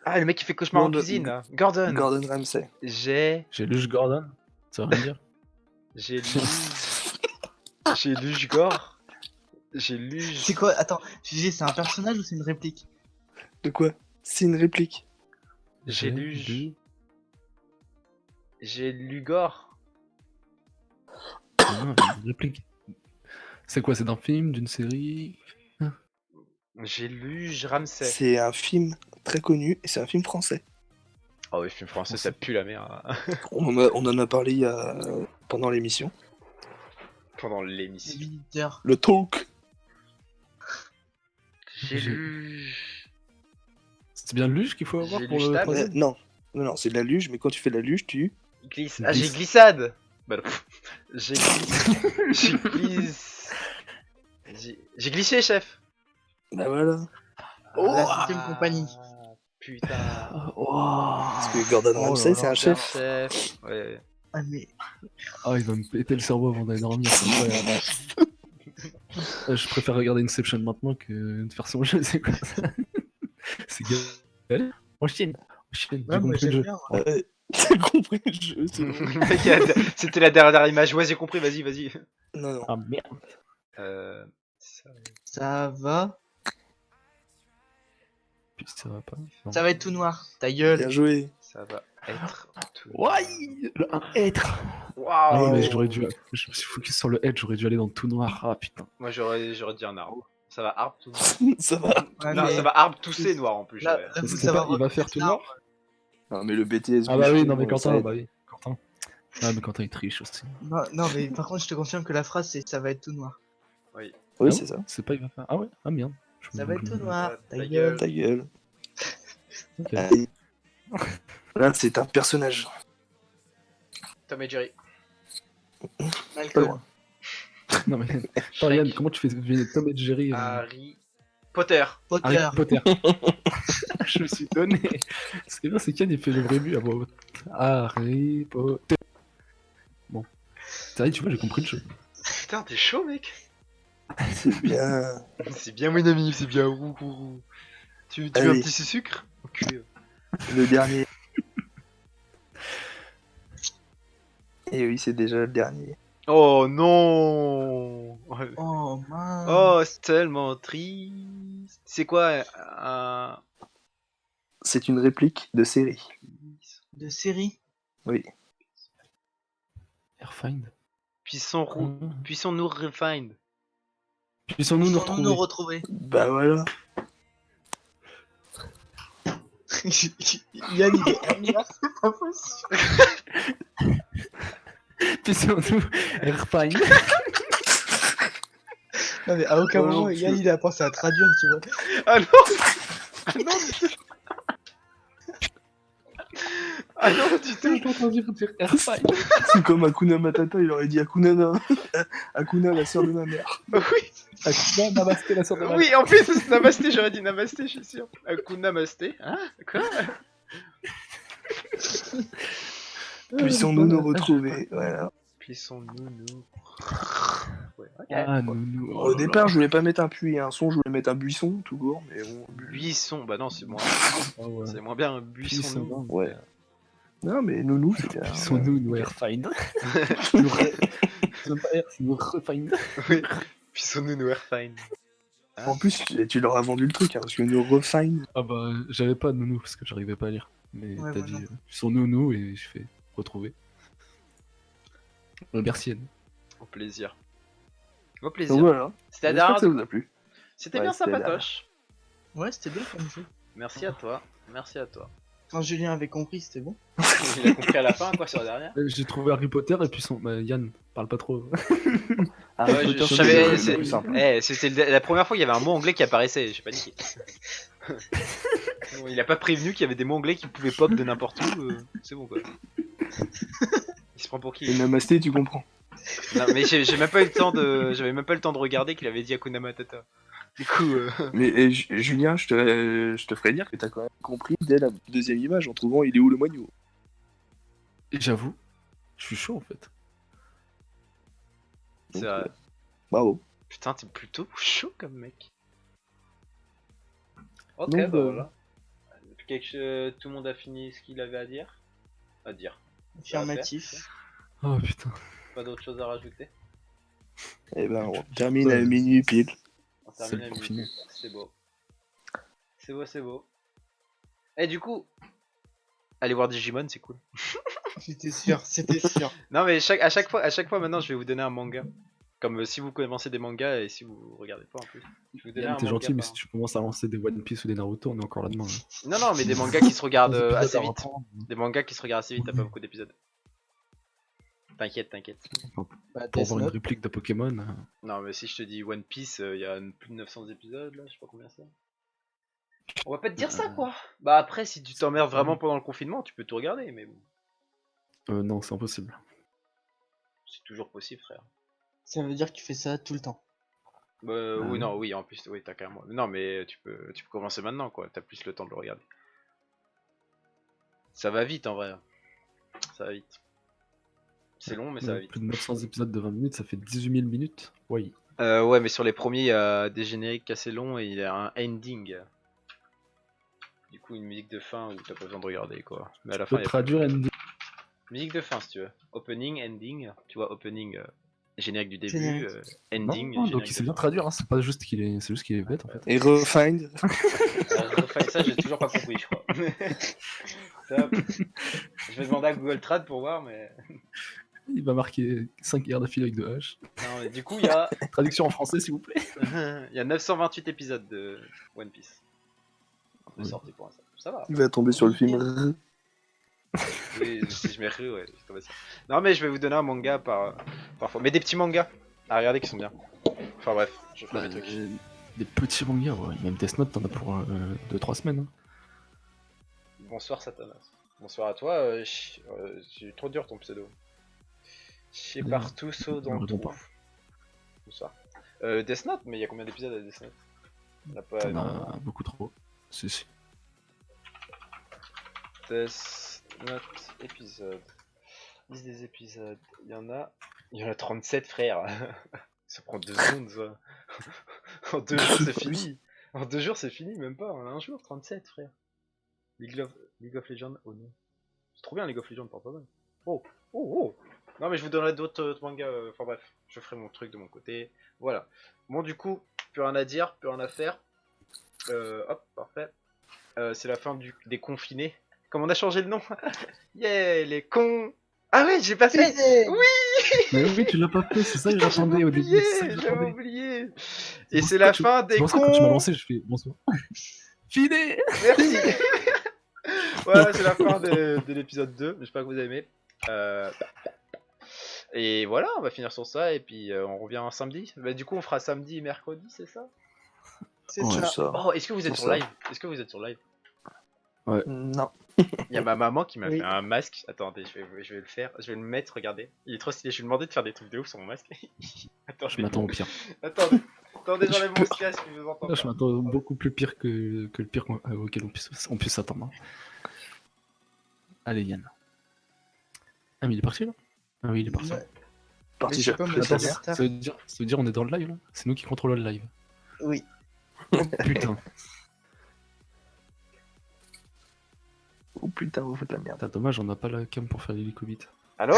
Speaker 1: Ah, le mec qui fait cauchemar en
Speaker 3: Gordon-
Speaker 1: cuisine, là. Gordon.
Speaker 3: Gordon Ramsay.
Speaker 1: J'ai
Speaker 2: luge Gordon. Ça veut rien dire.
Speaker 1: J'ai lu. J'ai lu Gore. J'ai lu.
Speaker 4: C'est quoi? Attends, GG, c'est un personnage ou c'est une réplique?
Speaker 3: De quoi? C'est une réplique.
Speaker 1: J'ai lu. J'ai lu Gore.
Speaker 2: Non, une réplique. C'est quoi? C'est d'un film, d'une série?
Speaker 1: J'ai lu Ramsay.
Speaker 3: C'est un film très connu et c'est un film français.
Speaker 1: Ah oui, film français, ça pue la merde.
Speaker 3: On en a parlé pendant l'émission.
Speaker 1: Pendant
Speaker 4: C'est
Speaker 1: l'émission.
Speaker 4: visiteur.
Speaker 3: Le talk.
Speaker 1: J'ai lu.
Speaker 2: C'est bien luge qu'il faut avoir
Speaker 1: J'ai
Speaker 2: pour
Speaker 1: lu
Speaker 2: le
Speaker 1: Stab.
Speaker 2: troisième?
Speaker 3: Non, c'est de la luge, mais quand tu fais de la luge, tu.
Speaker 1: Glisse. Ah, j'ai glissade. Bah non. J'ai J'ai glisse. J'ai glissé, chef.
Speaker 3: Bah voilà.
Speaker 4: La 7ème compagnie.
Speaker 1: Putain.
Speaker 3: Parce que Gordon
Speaker 2: Oh là
Speaker 3: Ramsay,
Speaker 2: là.
Speaker 3: c'est un chef.
Speaker 1: Chef. Ouais.
Speaker 4: Ah, mais
Speaker 2: Ah, il va me péter le cerveau avant d'aller dormir. c'est incroyable. Je préfère regarder Inception maintenant que de faire son jeu, c'est quoi ça? C'est galère. On chienne.
Speaker 4: ouais,
Speaker 2: J'ai
Speaker 4: moi
Speaker 2: compris le
Speaker 4: j'aime
Speaker 2: jeu.
Speaker 4: bien.
Speaker 3: T'as compris le jeu, c'est bon.
Speaker 1: Le mec, c'était la dernière image. Ouais, j'ai compris. Vas-y, vas-y.
Speaker 3: Non, non.
Speaker 2: Ah merde.
Speaker 1: Ça,
Speaker 4: Ça va.
Speaker 2: Puis ça va pas. Non.
Speaker 4: Ça va être tout noir. Ta
Speaker 3: Bien
Speaker 4: gueule.
Speaker 3: joué.
Speaker 1: ça va être tout.
Speaker 2: Ouais, le un être. Ah
Speaker 1: Waouh.
Speaker 2: ouais, mais j'aurais dû. Je me suis focus sur le head, j'aurais dû aller dans tout noir. Ah putain.
Speaker 1: Moi, j'aurais dit un arbre. Ça va arbre tout noir.
Speaker 3: Ça va.
Speaker 4: Ouais,
Speaker 1: Non,
Speaker 4: mais
Speaker 1: ça va arbre tousser noir en plus.
Speaker 4: là,
Speaker 1: ouais.
Speaker 4: là,
Speaker 2: Parce
Speaker 4: faut
Speaker 2: que
Speaker 4: savoir
Speaker 2: il va faire tout noir.
Speaker 3: Non, mais le BTS.
Speaker 2: Ah bah oui, non mais
Speaker 3: ça
Speaker 2: Quentin,
Speaker 3: aide.
Speaker 2: bah oui. Quentin. Ah mais Quentin il triche aussi.
Speaker 4: Non, non, mais par contre, je te confirme que la phrase c'est ça va être tout noir.
Speaker 3: Oui,
Speaker 2: Ah
Speaker 3: c'est ça.
Speaker 2: C'est pas il va faire. Ah ouais. Ah merde.
Speaker 4: Ça va être tout noir.
Speaker 1: Ta
Speaker 4: Ta
Speaker 1: gueule.
Speaker 4: gueule.
Speaker 3: Ta gueule.
Speaker 2: Ok.
Speaker 3: Allez. Là, c'est un personnage.
Speaker 1: Tom et Jerry.
Speaker 3: Pas
Speaker 4: Malcolm.
Speaker 3: loin.
Speaker 2: Non mais. Attends Yann, comment tu fais deviner Tom et Jerry
Speaker 1: Harry Potter.
Speaker 4: Potter.
Speaker 2: Harry Potter. Je me suis donné. Ce qui est bien, c'est qu'Yann il fait le vrai but à voix haute. Harry Potter. Bon. C'est vrai, tu vois, j'ai compris le jeu.
Speaker 1: Putain, t'es chaud, mec.
Speaker 3: C'est bien.
Speaker 1: C'est bien, mon ami, c'est bien. Tu veux un
Speaker 3: Allez.
Speaker 1: petit sucre? Enculé.
Speaker 3: Le dernier. Et oui, c'est déjà le dernier.
Speaker 1: Oh non.
Speaker 4: Oh mince.
Speaker 1: Oh, c'est tellement triste. C'est quoi un...
Speaker 3: C'est une réplique de série.
Speaker 4: De série.
Speaker 3: Oui.
Speaker 2: Airfind.
Speaker 1: Puissons-nous refind.
Speaker 2: Puissons-nous nous
Speaker 4: Sans nous
Speaker 2: retrouver
Speaker 4: retrouver.
Speaker 3: Bah voilà.
Speaker 4: Yann, il est Amir, c'est pas possible.
Speaker 2: Puissons-nous Airfind.
Speaker 4: Non, mais à aucun
Speaker 3: Oh non,
Speaker 4: moment, Yann, il a pensé à traduire, tu vois.
Speaker 1: Ah non. Ah non du tout. Ah non du tout.
Speaker 2: J'ai entendu dire Airfind.
Speaker 3: C'est comme Hakuna Matata, il aurait dit Hakuna, Hakuna, la sœur de ma mère.
Speaker 1: Oui.
Speaker 2: Akuna, Namasté, la sœur de ma
Speaker 1: Oui, en plus, Namasté, j'aurais dit Namasté, je suis sûr. Akuna Namasté. Hein? Quoi?
Speaker 3: Puissons-nous nous retrouver. Voilà.
Speaker 1: Puissons-nous nous. Ouais, ok.
Speaker 2: Ah, nous.
Speaker 3: Au départ, je voulais pas mettre un puits et un son, je voulais mettre un buisson, tout court, mais bon.
Speaker 1: Buisson. Bah non, c'est moins.
Speaker 2: Ah ouais.
Speaker 1: C'est moins bien un buisson.
Speaker 2: Puissons-nous.
Speaker 3: Ouais. Non, mais nounou, c'était.
Speaker 2: Puissons-nous nous Airfind. Nous c'est nous refind.
Speaker 1: Oui. Puissons-nous nous refine.
Speaker 3: En plus, tu leur as vendu le truc, hein, parce que nous refine.
Speaker 2: Ah bah, j'avais pas nounou parce que j'arrivais pas à lire. Mais
Speaker 4: Ouais,
Speaker 2: t'as
Speaker 4: voilà.
Speaker 2: dit, sont nounou et je fais retrouver. Merci Anne.
Speaker 1: Au plaisir. Au
Speaker 3: Donc
Speaker 1: plaisir.
Speaker 3: voilà.
Speaker 1: C'était la
Speaker 3: J'espère que ça
Speaker 1: dernière.
Speaker 3: vous a plu.
Speaker 1: C'était
Speaker 3: Ouais,
Speaker 1: bien
Speaker 3: c'était la
Speaker 1: sympatoche.
Speaker 4: Ouais, c'était bien comme jeu.
Speaker 1: Merci à toi. Merci à toi.
Speaker 4: Quand Julien avait compris, c'était bon.
Speaker 1: Il a compris à la fin, quoi, sur la dernière.
Speaker 2: J'ai trouvé Harry Potter et puis son. Bah, Yann, parle pas trop.
Speaker 3: Harry
Speaker 1: Ouais,
Speaker 3: Potter,
Speaker 1: je
Speaker 3: c'est
Speaker 1: savais,
Speaker 3: le
Speaker 1: c'est-
Speaker 3: plus simple.
Speaker 1: c'était la première fois qu'il y avait un mot anglais qui apparaissait, j'ai paniqué. Bon, il a pas prévenu qu'il y avait des mots anglais qui pouvaient pop de n'importe où, c'est bon quoi. Il se prend pour
Speaker 3: Et
Speaker 1: qui?
Speaker 3: Namasté, tu comprends.
Speaker 1: Non mais j'ai même pas eu le temps de, j'avais même pas le temps de regarder qu'il avait dit Hakuna Matata. Du coup,
Speaker 3: Mais Julien, je te ferai dire que t'as quand même compris dès la deuxième image en trouvant il est où le moignon.
Speaker 2: Et j'avoue, je suis chaud en fait.
Speaker 1: c'est
Speaker 3: Donc,
Speaker 1: vrai.
Speaker 3: Bravo.
Speaker 1: Putain, t'es plutôt chaud comme mec. Ok,
Speaker 3: Donc,
Speaker 1: bah voilà. Tout le monde a fini ce qu'il avait à dire. À dire.
Speaker 4: Affirmatif.
Speaker 2: Oh putain.
Speaker 1: Pas d'autre chose à rajouter.
Speaker 3: Et ben, on termine à minuit pile.
Speaker 1: On
Speaker 2: C'est
Speaker 1: termine
Speaker 2: le
Speaker 1: à midi.
Speaker 2: confinement.
Speaker 1: C'est beau. C'est beau, c'est beau. Et du coup, allez voir Digimon, c'est cool.
Speaker 4: C'était sûr, c'était sûr.
Speaker 1: Non mais à chaque fois maintenant, je vais vous donner un manga. Comme si vous commencez des mangas et si vous regardez pas en plus. Je vais vous donner
Speaker 2: Yann,
Speaker 1: un
Speaker 2: t'es
Speaker 1: manga
Speaker 2: gentil, mais
Speaker 1: par-
Speaker 2: si tu commences à lancer des One Piece ou des Naruto, on est encore là-dedans. Hein.
Speaker 1: Non, mais des mangas qui se regardent
Speaker 2: 15 épisodes
Speaker 1: assez
Speaker 2: à
Speaker 1: vite.
Speaker 2: reprendre.
Speaker 1: Des mangas qui se regardent assez vite, t'as pas beaucoup d'épisodes. T'inquiète.
Speaker 4: Bah,
Speaker 2: Pour
Speaker 4: Death
Speaker 2: avoir une
Speaker 4: Note.
Speaker 2: réplique de Pokémon.
Speaker 1: Non mais si je te dis One Piece, il y a plus de 900 épisodes là, je sais pas combien c'est. On va pas te dire ça quoi. Bah après, si tu t'emmerdes vraiment pendant le confinement, tu peux tout regarder, mais bon,
Speaker 2: Non, c'est impossible.
Speaker 1: c'est toujours possible frère.
Speaker 4: Ça veut dire que tu fais ça tout le temps.
Speaker 1: Oui, non, oui, en plus, oui, t'as carrément. Non, mais tu peux commencer maintenant, quoi. T'as plus le temps de le regarder. Ça va vite, en vrai. Ça va vite. C'est long, mais ça va vite.
Speaker 2: Plus de 900 épisodes de 20 minutes, ça fait 18 000 minutes. Oui.
Speaker 1: Ouais, mais sur les premiers, il y a des génériques assez longs et il y a un ending. Du coup, une musique de fin où t'as pas besoin de regarder, quoi. Mais à la
Speaker 2: Tu
Speaker 1: fin,
Speaker 2: peux
Speaker 1: il y a
Speaker 2: traduire Andy.
Speaker 1: musique de fin, si tu veux. Opening, ending. Tu vois, opening, générique du début,
Speaker 4: Générique.
Speaker 1: ending.
Speaker 2: Non, donc
Speaker 1: générique
Speaker 2: il sait
Speaker 1: de
Speaker 2: bien
Speaker 1: fin.
Speaker 2: traduire, hein. C'est pas juste qu'il est, c'est juste qu'il est bête en fait.
Speaker 3: Et refind.
Speaker 1: Ça, j'ai toujours pas compris, je crois. Ça, je vais demander à Google Trad pour voir, mais.
Speaker 2: Il va marquer 5 guerres d'affilée avec 2 H.
Speaker 1: Non, mais du coup, il y a.
Speaker 2: Traduction en français, s'il vous plaît.
Speaker 1: Il y a 928 épisodes de One Piece. De
Speaker 2: Ouais.
Speaker 1: sortie pour l'instant. Ça va.
Speaker 3: Il va tomber sur le film.
Speaker 1: Oui, si je m'écris, ouais. c'est comme ça. Non, mais je vais vous donner un manga parfois. Mais des petits mangas à regarder qui sont bien. Enfin bref, je ferai mes trucs.
Speaker 2: Des petits mangas, ouais. Même Death Note, t'en as pour 2-3 semaines. Hein.
Speaker 1: Bonsoir Satanas. Bonsoir à toi. C'est trop dur ton pseudo. Chez
Speaker 2: Non,
Speaker 1: partout saut dans
Speaker 2: non,
Speaker 1: le
Speaker 2: réponds
Speaker 1: trou.
Speaker 2: pas.
Speaker 1: Bonsoir. Death Note, mais il y a combien d'épisodes à Death Note? Il n'y en a pas
Speaker 2: T'en
Speaker 1: énormément.
Speaker 2: as beaucoup trop. Si.
Speaker 1: Death Note épisode. Liste des épisodes. Il y en a 37 frères. Ça prend 2 secondes ça. En 2 jours c'est fini. En 2 jours c'est fini, même pas. En un jour 37 frère. League of Legends, oh non. C'est trop bien League of Legends, pas mal. Oh. Non mais je vous donnerai d'autres mangas. Enfin bref, je ferai mon truc de mon côté. Voilà. Bon du coup, plus rien à dire, plus rien à faire. Hop, parfait. c'est la fin des confinés. Comme on a changé le nom. Yeah, les cons. Ah ouais, j'ai pas fait.
Speaker 2: Mais oui, tu l'as pas fait, c'est ça que
Speaker 1: Putain,
Speaker 2: j'attendais au début. c'est ça que
Speaker 1: j'avais
Speaker 2: j'attendais.
Speaker 1: oublié.
Speaker 2: C'est
Speaker 1: Et
Speaker 2: pour
Speaker 1: c'est
Speaker 2: ça
Speaker 1: la
Speaker 2: que
Speaker 1: fin des
Speaker 2: C'est pour ça que quand tu m'as
Speaker 1: cons.
Speaker 2: lancé, je fais bonsoir. Fidé.
Speaker 1: Merci. Voilà, c'est la fin de l'épisode 2. J'espère que vous avez aimé. Et voilà, on va finir sur ça. Et puis on revient un samedi. Bah, du coup, on fera samedi et mercredi, c'est ça?
Speaker 4: C'est
Speaker 3: Ouais,
Speaker 4: ça.
Speaker 3: ça.
Speaker 1: Oh, est-ce que vous êtes
Speaker 3: C'est
Speaker 1: sur
Speaker 3: ça.
Speaker 1: live? Est-ce que vous êtes sur live?
Speaker 3: Non.
Speaker 1: Il y a ma maman qui m'a
Speaker 4: Oui.
Speaker 1: fait un masque. Attendez, je vais le faire. Je vais le mettre, regardez. Il est trop stylé. Je lui ai demandé de faire des trucs de ouf sur mon masque.
Speaker 2: Je
Speaker 1: Attendez,
Speaker 2: m'attends au pire.
Speaker 1: attendez, j'enlève mon
Speaker 3: Je
Speaker 1: casque, je vous entends
Speaker 2: Là, je
Speaker 1: pas.
Speaker 2: m'attends beaucoup plus pire que le pire auquel on puisse s'attendre. Allez, Yann. Ah, mais il est parti là? Ah oui, il est parti.
Speaker 4: Ouais.
Speaker 3: Parti
Speaker 4: Mais je sais pas, moi,
Speaker 3: chercher
Speaker 4: j'ai
Speaker 3: sa
Speaker 4: l'air
Speaker 3: mère.
Speaker 4: tard.
Speaker 2: Ça veut dire on est dans le live là? C'est nous qui contrôlons le live.
Speaker 4: Oui.
Speaker 2: Putain.
Speaker 3: Oh putain, vous faites la merde.
Speaker 2: Putain, dommage, on n'a pas la cam pour faire l'hélicobite.
Speaker 1: Allô?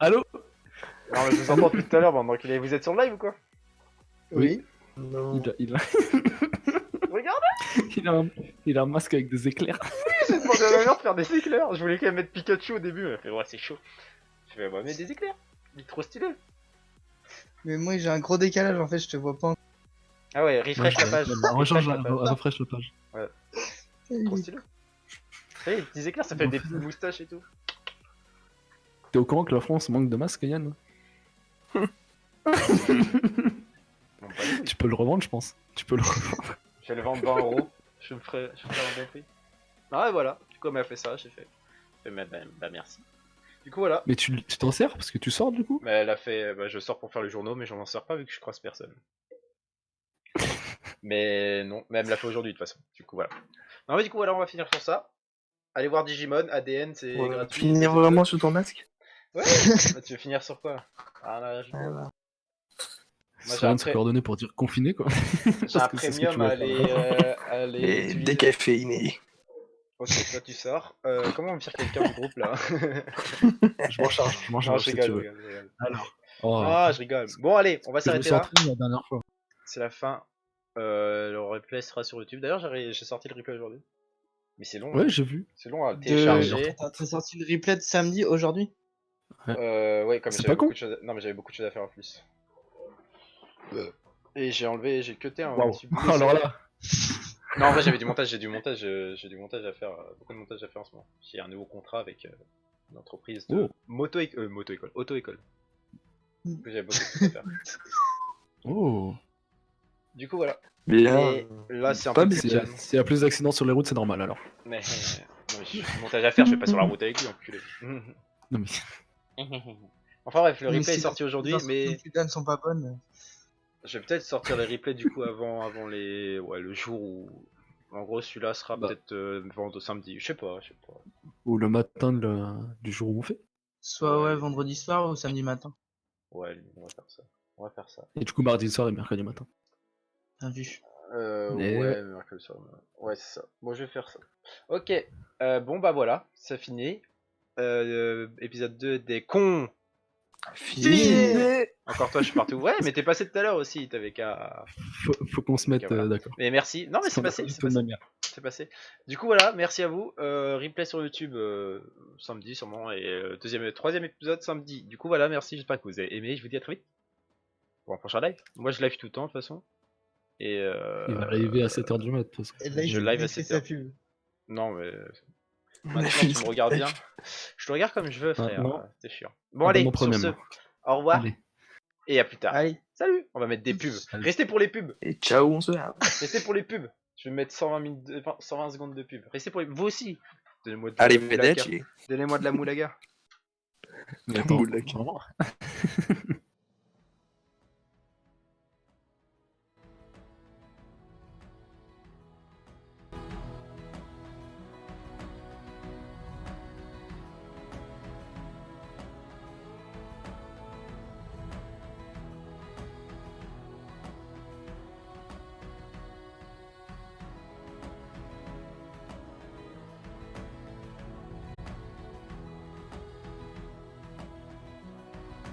Speaker 2: Allô?
Speaker 1: Non, mais je vous entends depuis tout à l'heure, bande d'enculés. Vous êtes sur le live ou quoi?
Speaker 2: Oui.
Speaker 3: Non.
Speaker 2: Il a,
Speaker 1: Regarde,
Speaker 2: il a un masque avec des éclairs.
Speaker 1: j'ai demandé à ma mère de faire des éclairs. Je voulais quand même mettre Pikachu au début, elle a fait ouais, c'est chaud. Je vais mettre des éclairs. Il est trop stylé.
Speaker 4: Mais moi, j'ai un gros décalage, en fait, je te vois pas.
Speaker 1: Ah ouais, refresh la page.
Speaker 2: Rechange
Speaker 1: Refresh la page.
Speaker 2: refresh la page.
Speaker 1: Trop stylé. Hey, les petits éclairs, ça fait des petites moustaches et tout.
Speaker 2: T'es au courant que la France manque de masques, Yann?
Speaker 1: Non, pas du tout.
Speaker 2: Tu peux le revendre, je pense. Tu peux le revendre.
Speaker 1: Je vais le vendre 20 euros. Je me ferai un bon prix. Ah ouais, voilà. Du coup, elle m'a fait ça, j'ai fait. Bah merci. Du coup, voilà.
Speaker 2: Mais tu t'en sers parce que tu sors du coup?
Speaker 1: Mais elle a fait. Bah, je sors pour faire les journaux, mais j'en m'en sers pas vu que je croise personne. Mais non, mais elle me l'a fait aujourd'hui de toute façon. Du coup, voilà. Non, mais du coup, voilà, on va finir sur ça. Allez voir Digimon, ADN, c'est
Speaker 3: On va
Speaker 1: gratuit.
Speaker 3: finir
Speaker 1: c'est
Speaker 3: vraiment
Speaker 1: tout.
Speaker 3: sur ton masque.
Speaker 1: Ouais. Bah, tu veux finir sur quoi? Ah là, je...
Speaker 3: Voilà.
Speaker 1: Moi,
Speaker 2: C'est
Speaker 1: j'ai
Speaker 2: rien
Speaker 1: un,
Speaker 2: de se coordonner pour dire confiné quoi.
Speaker 1: j'ai un
Speaker 2: Parce que c'est ce que tu
Speaker 1: premium
Speaker 2: vas
Speaker 1: à
Speaker 2: faire.
Speaker 1: aller
Speaker 3: Et
Speaker 1: utiliser.
Speaker 3: décaféiné.
Speaker 1: Ok, toi tu sors. Comment on me faire quelqu'un du groupe là?
Speaker 2: Je m'en charge,
Speaker 1: Non, je
Speaker 2: si tu
Speaker 1: rigole, je
Speaker 2: veux.
Speaker 1: rigole, je rigole.
Speaker 2: Alors. Oh,
Speaker 1: Ah, je rigole. Bon, allez, on va
Speaker 2: je me
Speaker 1: s'arrêter
Speaker 2: suis
Speaker 1: là.
Speaker 2: entraîné la dernière fois.
Speaker 1: C'est la fin. Le replay sera sur YouTube. D'ailleurs, j'ai sorti le replay aujourd'hui. Mais c'est long.
Speaker 2: Ouais,
Speaker 1: hein.
Speaker 2: j'ai vu.
Speaker 1: C'est long à
Speaker 4: De...
Speaker 1: télécharger.
Speaker 4: T'as sorti le replay de samedi aujourd'hui?
Speaker 1: Ouais, comme
Speaker 2: C'est
Speaker 1: j'avais
Speaker 2: pas con.
Speaker 1: beaucoup de choses. Non, mais j'avais beaucoup de choses à faire en plus. Et j'ai cuté un
Speaker 2: Waouh.
Speaker 1: petit bout.
Speaker 2: Alors là.
Speaker 1: Non, en vrai, j'ai du montage à faire. Beaucoup de montage à faire en ce moment. J'ai un nouveau contrat avec une entreprise de
Speaker 2: Oh.
Speaker 1: auto-école. Que j'avais beaucoup de choses à faire.
Speaker 2: Oh.
Speaker 1: Du coup, voilà.
Speaker 3: Bien.
Speaker 1: Et là, c'est un
Speaker 3: Pas
Speaker 1: peu
Speaker 3: bien.
Speaker 1: plus
Speaker 2: S'il y,
Speaker 1: calme.
Speaker 2: s'il y a plus d'accidents sur les routes, c'est normal alors.
Speaker 1: Mais, non, mais j'ai du montage à faire, je vais pas sur la route avec lui, enculé.
Speaker 2: Non mais.
Speaker 1: Enfin bref, le
Speaker 4: Mais
Speaker 1: replay est
Speaker 4: si
Speaker 1: sorti
Speaker 4: les
Speaker 1: aujourd'hui,
Speaker 4: instructions
Speaker 1: mais
Speaker 4: que tu donnes sont pas bonnes.
Speaker 1: je vais peut-être sortir les replays du coup avant les, ouais, le jour où, en gros, celui-là sera
Speaker 2: Bah.
Speaker 1: peut-être vendredi samedi. Je sais pas.
Speaker 2: Ou le matin du jour où on fait.
Speaker 4: Soit
Speaker 1: Ouais.
Speaker 4: ouais, vendredi soir ou samedi matin.
Speaker 1: Ouais, on va faire ça.
Speaker 2: Et du coup, mardi soir et mercredi matin.
Speaker 4: Bien vu.
Speaker 2: Mais
Speaker 1: Ouais, mercredi soir. Ouais, c'est ça. Bon, je vais faire ça. Ok. Bon, bah voilà, ça finit. Épisode 2 des cons.
Speaker 3: Fini.
Speaker 1: Encore toi, je suis partout. Ouais, mais t'es passé tout à l'heure aussi, t'avais qu'à...
Speaker 2: Faut qu'on se mette
Speaker 1: Ok, voilà.
Speaker 2: d'accord.
Speaker 1: Mais merci. Non, mais c'est
Speaker 2: Parce qu'on a
Speaker 1: passé,
Speaker 2: fait
Speaker 1: c'est
Speaker 2: de
Speaker 1: passé.
Speaker 2: manière.
Speaker 1: C'est passé. Du coup, voilà, merci à vous. Replay sur YouTube samedi sûrement. Et troisième épisode samedi. Du coup, voilà, merci. J'espère que vous avez aimé. Je vous dis à très vite. Pour un prochain live. Moi, je live tout le temps, de toute façon. Et
Speaker 2: Il va arriver à 7h du mat, de toute façon.
Speaker 4: Et là,
Speaker 1: je
Speaker 4: il
Speaker 1: live à
Speaker 4: fait
Speaker 1: 7
Speaker 4: sa
Speaker 1: heures.
Speaker 4: pub.
Speaker 1: Non, mais
Speaker 3: On a
Speaker 1: maintenant,
Speaker 3: fini
Speaker 1: tu me
Speaker 3: ce
Speaker 1: regardes
Speaker 3: live.
Speaker 1: bien. Je te regarde comme je veux, frère.
Speaker 2: Maintenant.
Speaker 1: C'est chiant. Bon, allez,
Speaker 2: Abonnement
Speaker 1: sur
Speaker 2: premium,
Speaker 1: ce,
Speaker 2: là.
Speaker 1: au revoir.
Speaker 2: Allez.
Speaker 1: Et à plus tard.
Speaker 4: Allez.
Speaker 1: Salut. On va mettre des pubs.
Speaker 2: Allez.
Speaker 1: Restez pour les pubs.
Speaker 3: Et ciao, on se voit.
Speaker 1: Restez pour les pubs. Je vais mettre 120 secondes de pub. Restez pour les... Vous aussi. Donnez-moi de
Speaker 3: Allez,
Speaker 1: la moulaga.
Speaker 3: vedette.
Speaker 1: Donnez-moi de la moulaga.
Speaker 2: Mais attends,
Speaker 3: Moulak.
Speaker 2: vraiment